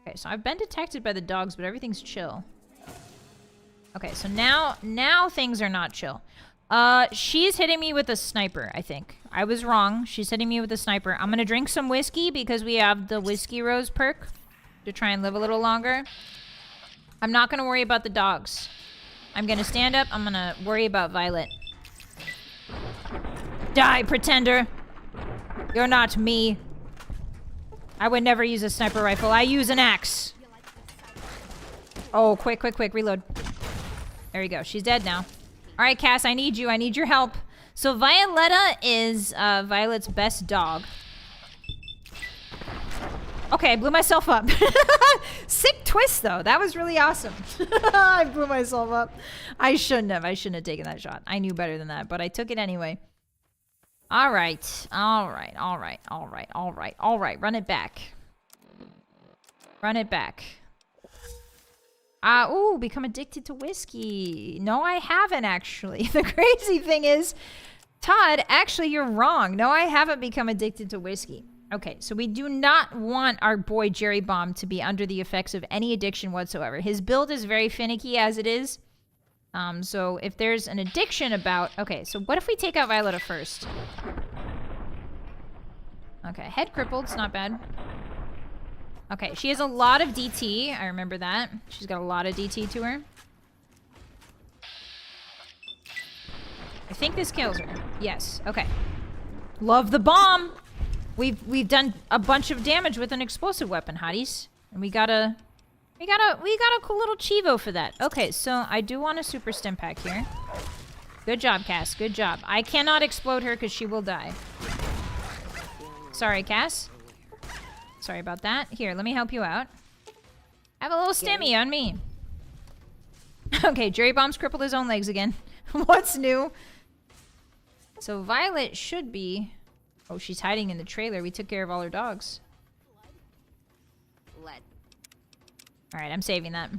Okay, so I've been detected by the dogs, but everything's chill. Okay, so now things are not chill. She's hitting me with a sniper, I think. I was wrong. She's hitting me with a sniper. I'm gonna drink some whiskey because we have the Whiskey Rose perk to try and live a little longer. I'm not gonna worry about the dogs. I'm gonna stand up. I'm gonna worry about Vylett. Die, pretender! You're not me. I would never use a sniper rifle. I use an axe. Oh, quick, quick, quick. Reload. There you go. She's dead now. All right, Cass, I need you. I need your help. So Violetta is Vylett's best dog. Okay, I blew myself up. Sick twist, though. That was really awesome. I blew myself up. I shouldn't have. I shouldn't have taken that shot. I knew better than that, but I took it anyway. All right. All right. All right. All right. All right. All right. Run it back. Run it back. Ooh, become addicted to whiskey. No, I haven't, actually. The crazy thing is, Todd, actually, you're wrong. No, I haven't become addicted to whiskey. Okay, so we do not want our boy Jerry Bomb to be under the effects of any addiction whatsoever. His build is very finicky as it is. So if there's an addiction about... Okay, so what if we take out Violetta first? Okay, head crippled. It's not bad. Okay, she has a lot of DT. I remember that. She's got a lot of DT to her. I think this kills her. Yes. Okay. Love the bomb. We've done a bunch of damage with an explosive weapon, hotties. And we got a cool little Chivo for that. Okay, so I do want a super stim pack here. Good job, Cass. Good job. I cannot explode her because she will die. Sorry, Cass. Sorry about that. Here, let me help you out. I have a little stimmy on me. Okay, Jerry Bomb's crippled his own legs again. What's new? So Violet should be... Oh, she's hiding in the trailer. We took care of all her dogs. Alright, I'm saving that.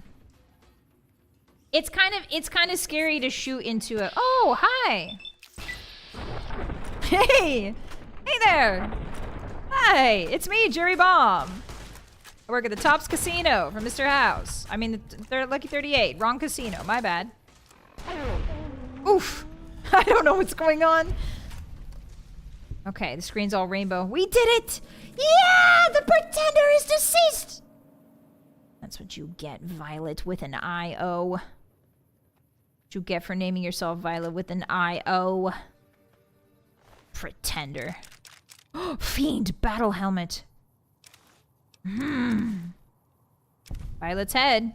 It's kind of scary to shoot into a... Oh, hi! Hey! Hey there! Hi! It's me, Jerry Bomb! I work at the Tops Casino for Mr. House. I mean, the Lucky 38. Wrong casino. My bad. Oof! I don't know what's going on. Okay, the screen's all rainbow. We did it! Yeah! The pretender is deceased! That's what you get, Violet with an I-O. What you get for naming yourself Violet with an I-O. Pretender. Fiend battle helmet. Violet's head.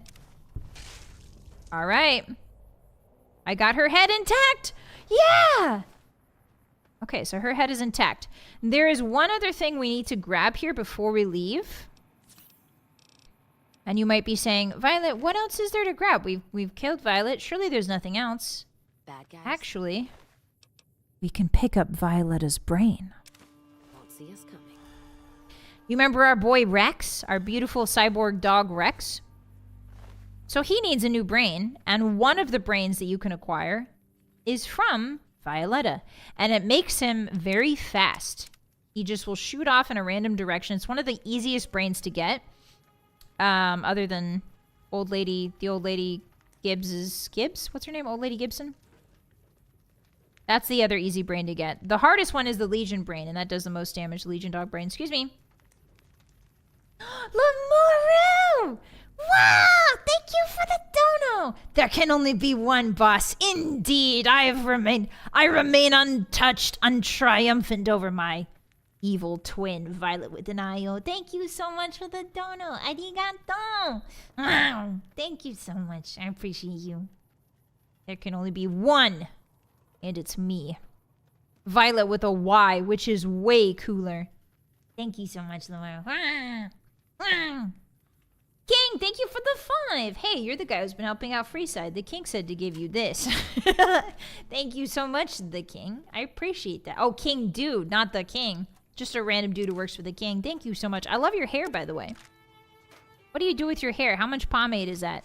Alright. I got her head intact! Yeah! Okay, so her head is intact. There is one other thing we need to grab here before we leave. And you might be saying, Violet, what else is there to grab? We've killed Violet. Surely there's nothing else. Bad guys. Actually, we can pick up Violetta's brain. Won't see us coming. You remember our boy Rex? Our beautiful cyborg dog Rex? So he needs a new brain. And one of the brains that you can acquire is from Violetta. And it makes him very fast. He just will shoot off in a random direction. It's one of the easiest brains to get. Other than the old lady Gibbs? What's her name? Old Lady Gibson? That's the other easy brain to get. The hardest one is the Legion brain, and that does the most damage. Legion dog brain. Excuse me. Lamoru! Wow! Thank you for the dono! There can only be one boss. Indeed, I remain untouched, untriumphant over my evil twin, Violet with an I-O. Thank you so much for the dono. Arigato. Wow. Thank you so much. I appreciate you. There can only be one, and it's me. Violet with a Y, which is way cooler. Thank you so much, Lamar. King, thank you for the 5. Hey, you're the guy who's been helping out Freeside. The King said to give you this. Thank you so much, the King. I appreciate that. Oh, King Dude, not the King. Just a random dude who works for the King. Thank you so much. I love your hair, by the way. What do you do with your hair? How much pomade is that?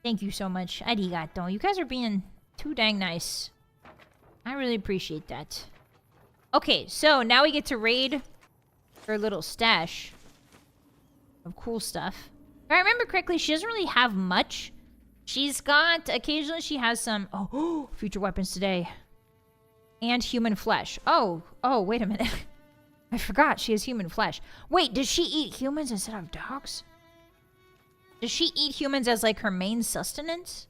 Thank you so much. Arigato. You guys are being too dang nice. I really appreciate that. Okay, so now we get to raid her little stash of cool stuff. If I remember correctly, she doesn't really have much. She's got... Occasionally she has some... Oh, future weapons today. And human flesh. Oh, wait a minute. I forgot she has human flesh. Wait, does she eat humans instead of dogs? Does she eat humans as, like, her main sustenance?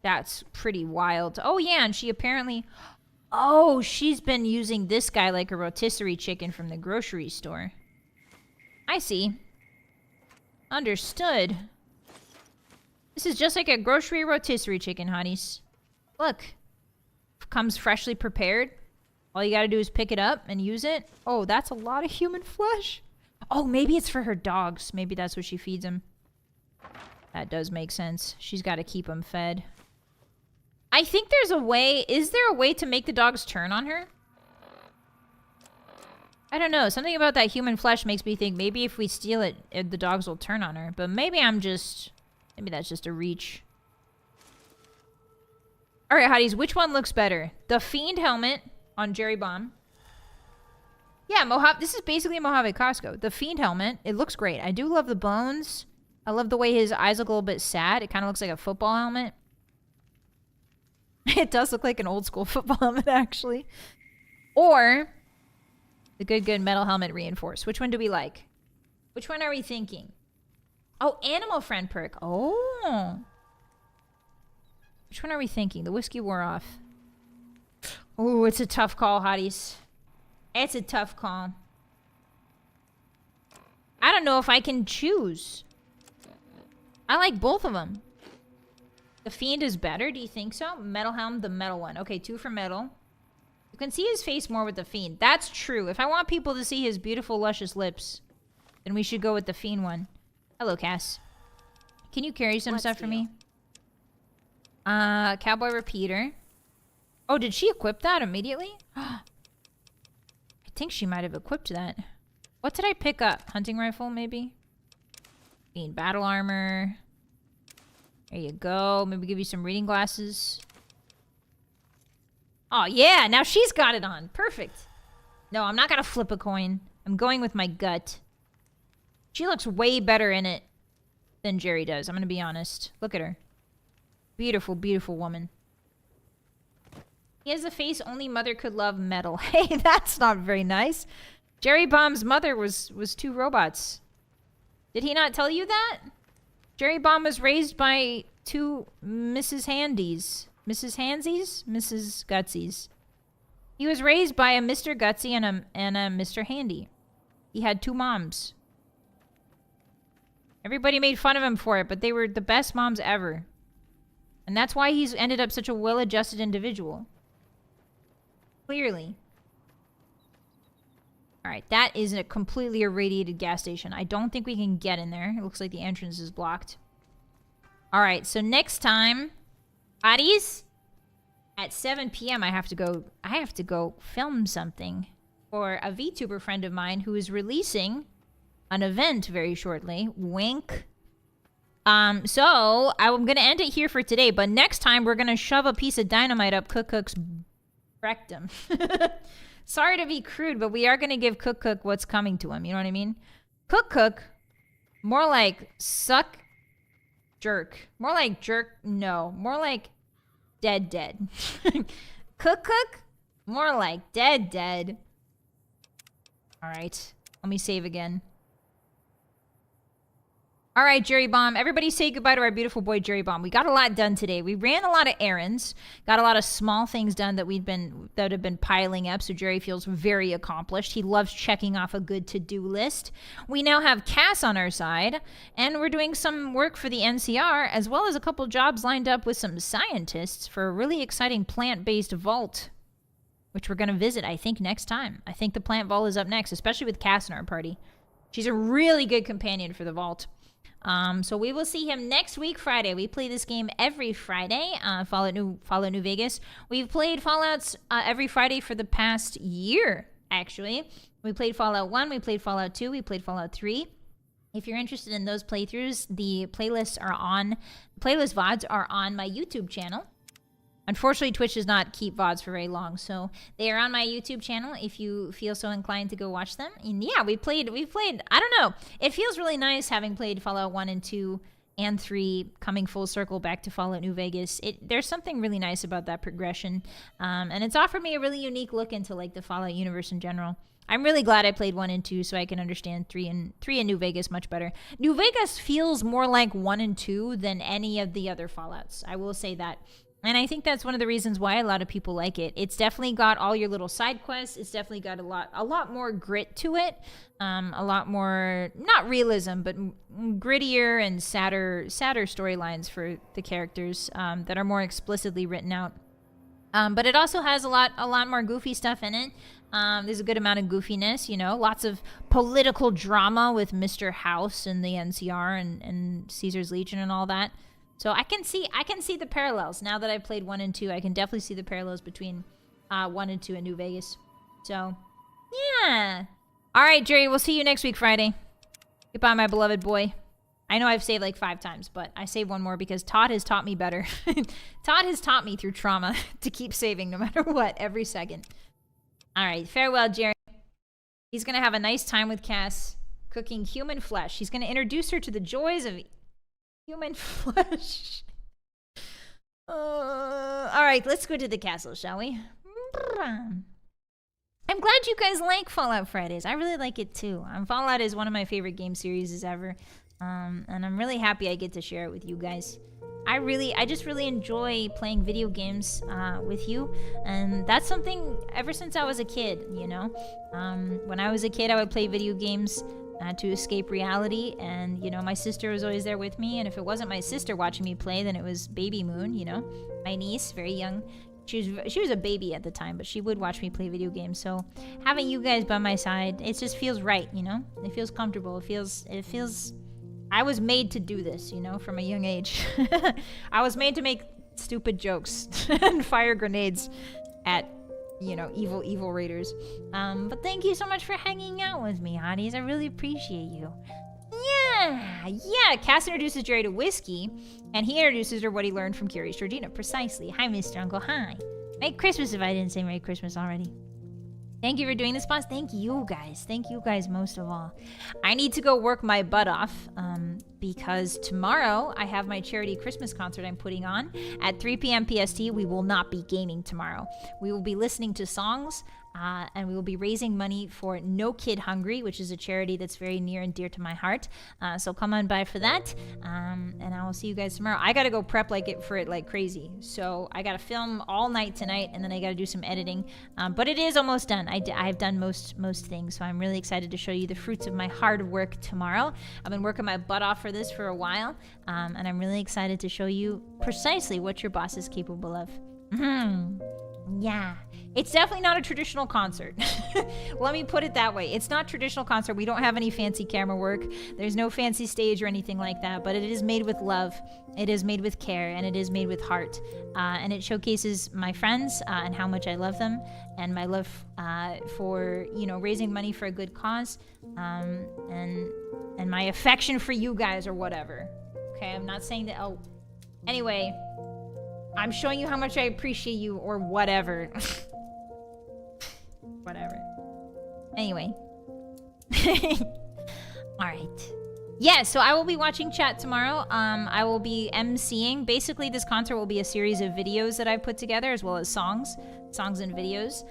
That's pretty wild. Oh, yeah, and she apparently... Oh, she's been using this guy like a rotisserie chicken from the grocery store. I see. Understood. This is just like a grocery rotisserie chicken, hotties. Look. Comes freshly prepared. All you gotta do is pick it up and use it. Oh, that's a lot of human flesh. Oh, maybe it's for her dogs. Maybe that's what she feeds them. That does make sense. She's got to keep them fed. I think there's a way... Is there a way to make the dogs turn on her? I don't know. Something about that human flesh makes me think maybe if we steal it, the dogs will turn on her. But maybe I'm just... Maybe that's just a reach. Alright, hotties. Which one looks better? The Fiend helmet on Jerry Bomb. Yeah, Mojave. This is basically a Mojave Costco. The Fiend helmet. It looks great. I do love the bones. I love the way his eyes look a little bit sad. It kind of looks like a football helmet. It does look like an old school football helmet, actually. Or the good metal helmet reinforced. Which one do we like? Which one are we thinking? Oh, animal friend perk. Oh. Which one are we thinking? The whiskey wore off. Oh, it's a tough call, hotties. It's a tough call. I don't know if I can choose. I like both of them. The Fiend is better, do you think so? Metal helm, the metal one. Okay, 2 for metal. You can see his face more with the Fiend. That's true. If I want people to see his beautiful, luscious lips, then we should go with the Fiend one. Hello, Cass. Can you carry some stuff for me? Cowboy repeater. Oh, did she equip that immediately? I think she might have equipped that. What did I pick up? Hunting rifle, maybe? Fiend battle armor. There you go. Maybe give you some reading glasses. Oh, yeah. Now she's got it on. Perfect. No, I'm not going to flip a coin. I'm going with my gut. She looks way better in it than Jerry does. I'm going to be honest. Look at her. Beautiful, beautiful woman. He has a face only mother could love. Metal. Hey, that's not very nice. Jerry Bomb's mother was 2 robots. Did he not tell you that? Jerry Bomb was raised by 2 Mrs. Handies. Mrs. Handsies? Mrs. Gutsies. He was raised by a Mr. Gutsy and a Mr. Handy. He had 2 moms. Everybody made fun of him for it, but they were the best moms ever. And that's why he's ended up such a well-adjusted individual. Clearly. Alright, that is a completely irradiated gas station. I don't think we can get in there. It looks like the entrance is blocked. Alright, so next time, hotties, at 7 p.m. I have to go film something for a VTuber friend of mine who is releasing an event very shortly. Wink. So I'm gonna end it here for today, but next time we're gonna shove a piece of dynamite up Cook's rectum. Sorry to be crude, but we are gonna give Cook what's coming to him. You know what I mean? Cook, more like suck, jerk. More like jerk. No, more like dead. Cook, more like dead. All right, let me save again. All right, Jerry Bomb. Everybody say goodbye to our beautiful boy, Jerry Bomb. We got a lot done today. We ran a lot of errands, got a lot of small things done that have been piling up, so Jerry feels very accomplished. He loves checking off a good to-do list. We now have Cass on our side, and we're doing some work for the NCR, as well as a couple jobs lined up with some scientists for a really exciting plant-based vault, which we're going to visit, I think, next time. I think the plant vault is up next, especially with Cass in our party. She's a really good companion for the vault. So we will see him next week, Friday. We play this game every Friday. Fallout New Vegas. We've played Fallouts every Friday for the past year, actually. We played Fallout 1, we played Fallout 2, we played Fallout 3. If you're interested in those playthroughs, the playlist VODs are on my YouTube channel. Unfortunately, Twitch does not keep VODs for very long, so they are on my YouTube channel if you feel so inclined to go watch them. And yeah, we played, I don't know. It feels really nice having played Fallout 1 and 2 and 3, coming full circle back to Fallout New Vegas. There's something really nice about that progression, and it's offered me a really unique look into like the Fallout universe in general. I'm really glad I played 1 and 2 so I can understand 3 and New Vegas much better. New Vegas feels more like 1 and 2 than any of the other Fallouts. I will say that. And I think that's one of the reasons why a lot of people like it. It's definitely got all your little side quests. It's definitely got a lot more grit to it. A lot more, not realism, but grittier and sadder storylines for the characters that are more explicitly written out. But it also has a lot more goofy stuff in it. There's a good amount of goofiness, you know, lots of political drama with Mr. House and the NCR and Caesar's Legion and all that. So I can see the parallels. Now that I've played 1 and 2, I can definitely see the parallels between 1 and 2 in New Vegas. So, yeah. All right, Jerry, we'll see you next week, Friday. Goodbye, my beloved boy. I know I've saved like 5 times, but I saved one more because Todd has taught me better. Todd has taught me through trauma to keep saving no matter what, every second. All right, farewell, Jerry. He's going to have a nice time with Cass cooking human flesh. He's going to introduce her to the joys of human flesh. All right, let's go to the castle, shall we? I'm glad you guys like Fallout Fridays. I really like it too. Fallout is one of my favorite game series ever. And I'm really happy I get to share it with you guys. I just really enjoy playing video games with you, and that's something ever since I was a kid, you know. When I was a kid, I would play video games to escape reality, and, you know, my sister was always there with me, and if it wasn't my sister watching me play, then it was Baby Moon, you know, my niece, very young. She was a baby at the time, but she would watch me play video games, so having you guys by my side, it just feels right, you know. It feels comfortable. It feels I was made to do this, you know, from a young age. I was made to make stupid jokes and fire grenades at, you know, evil raiders. But thank you so much for hanging out with me, hotties. I really appreciate you. Yeah. Cass introduces Jerry to whiskey, and he introduces her what he learned from Curious Georgina. Precisely. Hi, Mr. Uncle. Hi. Merry Christmas if I didn't say Merry Christmas already. Thank you for doing this, boss. Thank you guys. Thank you guys most of all. I need to go work my butt off because tomorrow I have my charity Christmas concert I'm putting on at 3 p.m. PST. We will not be gaming tomorrow. We will be listening to songs and we will be raising money for No Kid Hungry, which is a charity that's very near and dear to my heart. So come on by for that, and I will see you guys tomorrow. I gotta go prep for it like crazy. So I gotta film all night tonight, and then I gotta do some editing. But it is almost done. I've done most things, so I'm really excited to show you the fruits of my hard work tomorrow. I've been working my butt off for this for a while, and I'm really excited to show you precisely what your boss is capable of. Yeah. It's definitely not a traditional concert. Let me put it that way. It's not traditional concert. We don't have any fancy camera work. There's no fancy stage or anything like that, but it is made with love. It is made with care, and it is made with heart. And it showcases my friends and how much I love them, and my love for, you know, raising money for a good cause, and my affection for you guys or whatever. Okay, I'm not saying that. Oh, anyway, I'm showing you how much I appreciate you or whatever. Whatever. Anyway. Alright. Yeah, so I will be watching chat tomorrow. I will be emceeing. Basically, this concert will be a series of videos that I've put together, as well as songs and videos.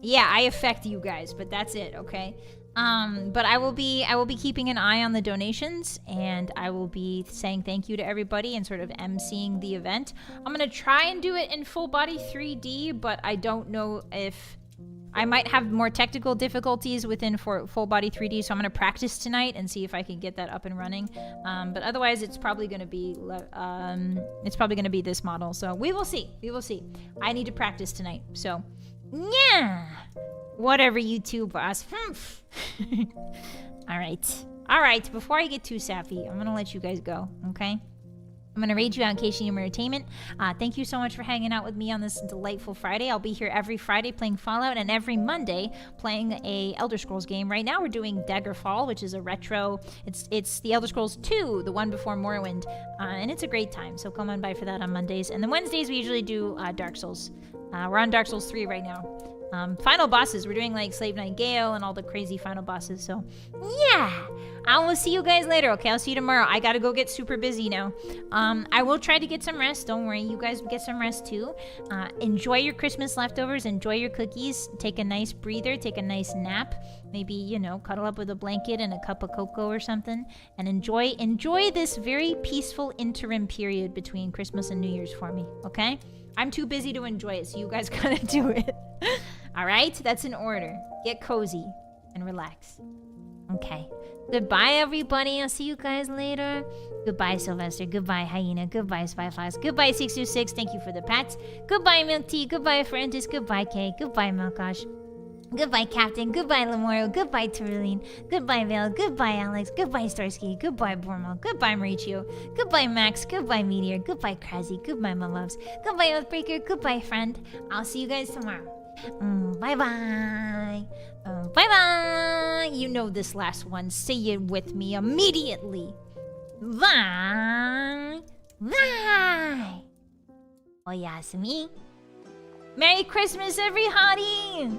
Yeah, I affect you guys, but that's it, okay? But I will be keeping an eye on the donations, and I will be saying thank you to everybody and sort of emceeing the event. I'm gonna try and do it in full body 3D, but I don't know if I might have more technical difficulties within full body 3D, so I'm gonna practice tonight and see if I can get that up and running. But otherwise, it's probably gonna be this model. So we will see. I need to practice tonight. So yeah. Whatever, you two, boss. All right. Before I get too sappy, I'm gonna let you guys go, okay? I'm gonna raid you out in case you need more entertainment. Thank you so much for hanging out with me on this delightful Friday. I'll be here every Friday playing Fallout, and every Monday playing a Elder Scrolls game. Right now we're doing Daggerfall, which is a retro. It's the Elder Scrolls 2, the one before Morrowind, and it's a great time. So come on by for that on Mondays. And then Wednesdays we usually do Dark Souls. We're on Dark Souls 3 right now. Final bosses. We're doing like Slave Knight Gale and all the crazy final bosses. So yeah, I will see you guys later. Okay, I'll see you tomorrow. I gotta go get super busy now. I will try to get some rest. Don't worry, you guys get some rest too. Enjoy your Christmas leftovers. Enjoy your cookies. Take a nice breather. Take a nice nap. Maybe, you know, cuddle up with a blanket and a cup of cocoa or something, and enjoy this very peaceful interim period between Christmas and New Year's for me. Okay, I'm too busy to enjoy it, so you guys gotta do it. All right, that's an order. Get cozy and relax. Okay. Goodbye, everybody. I'll see you guys later. Goodbye, Sylvester. Goodbye, Hyena. Goodbye, Spyflies. Goodbye, 626. Thank you for the pats. Goodbye, Milk Tea. Goodbye, Francis. Goodbye, Kay. Goodbye, Malkosh. Goodbye, Captain. Goodbye, Lamoro. Goodbye, Turline. Goodbye, Vale. Goodbye, Alex. Goodbye, Starsky. Goodbye, Bormo. Goodbye, Mauricio. Goodbye, Max. Goodbye, Meteor. Goodbye, Krazzy. Goodbye, my loves. Goodbye, Oathbreaker. Goodbye, friend. I'll see you guys tomorrow. Bye-bye. Bye-bye. You know this last one. Say it with me immediately. Bye. Bye. Oyasumi. Merry Christmas, every hottie.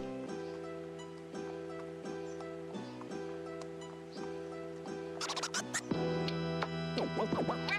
Wow.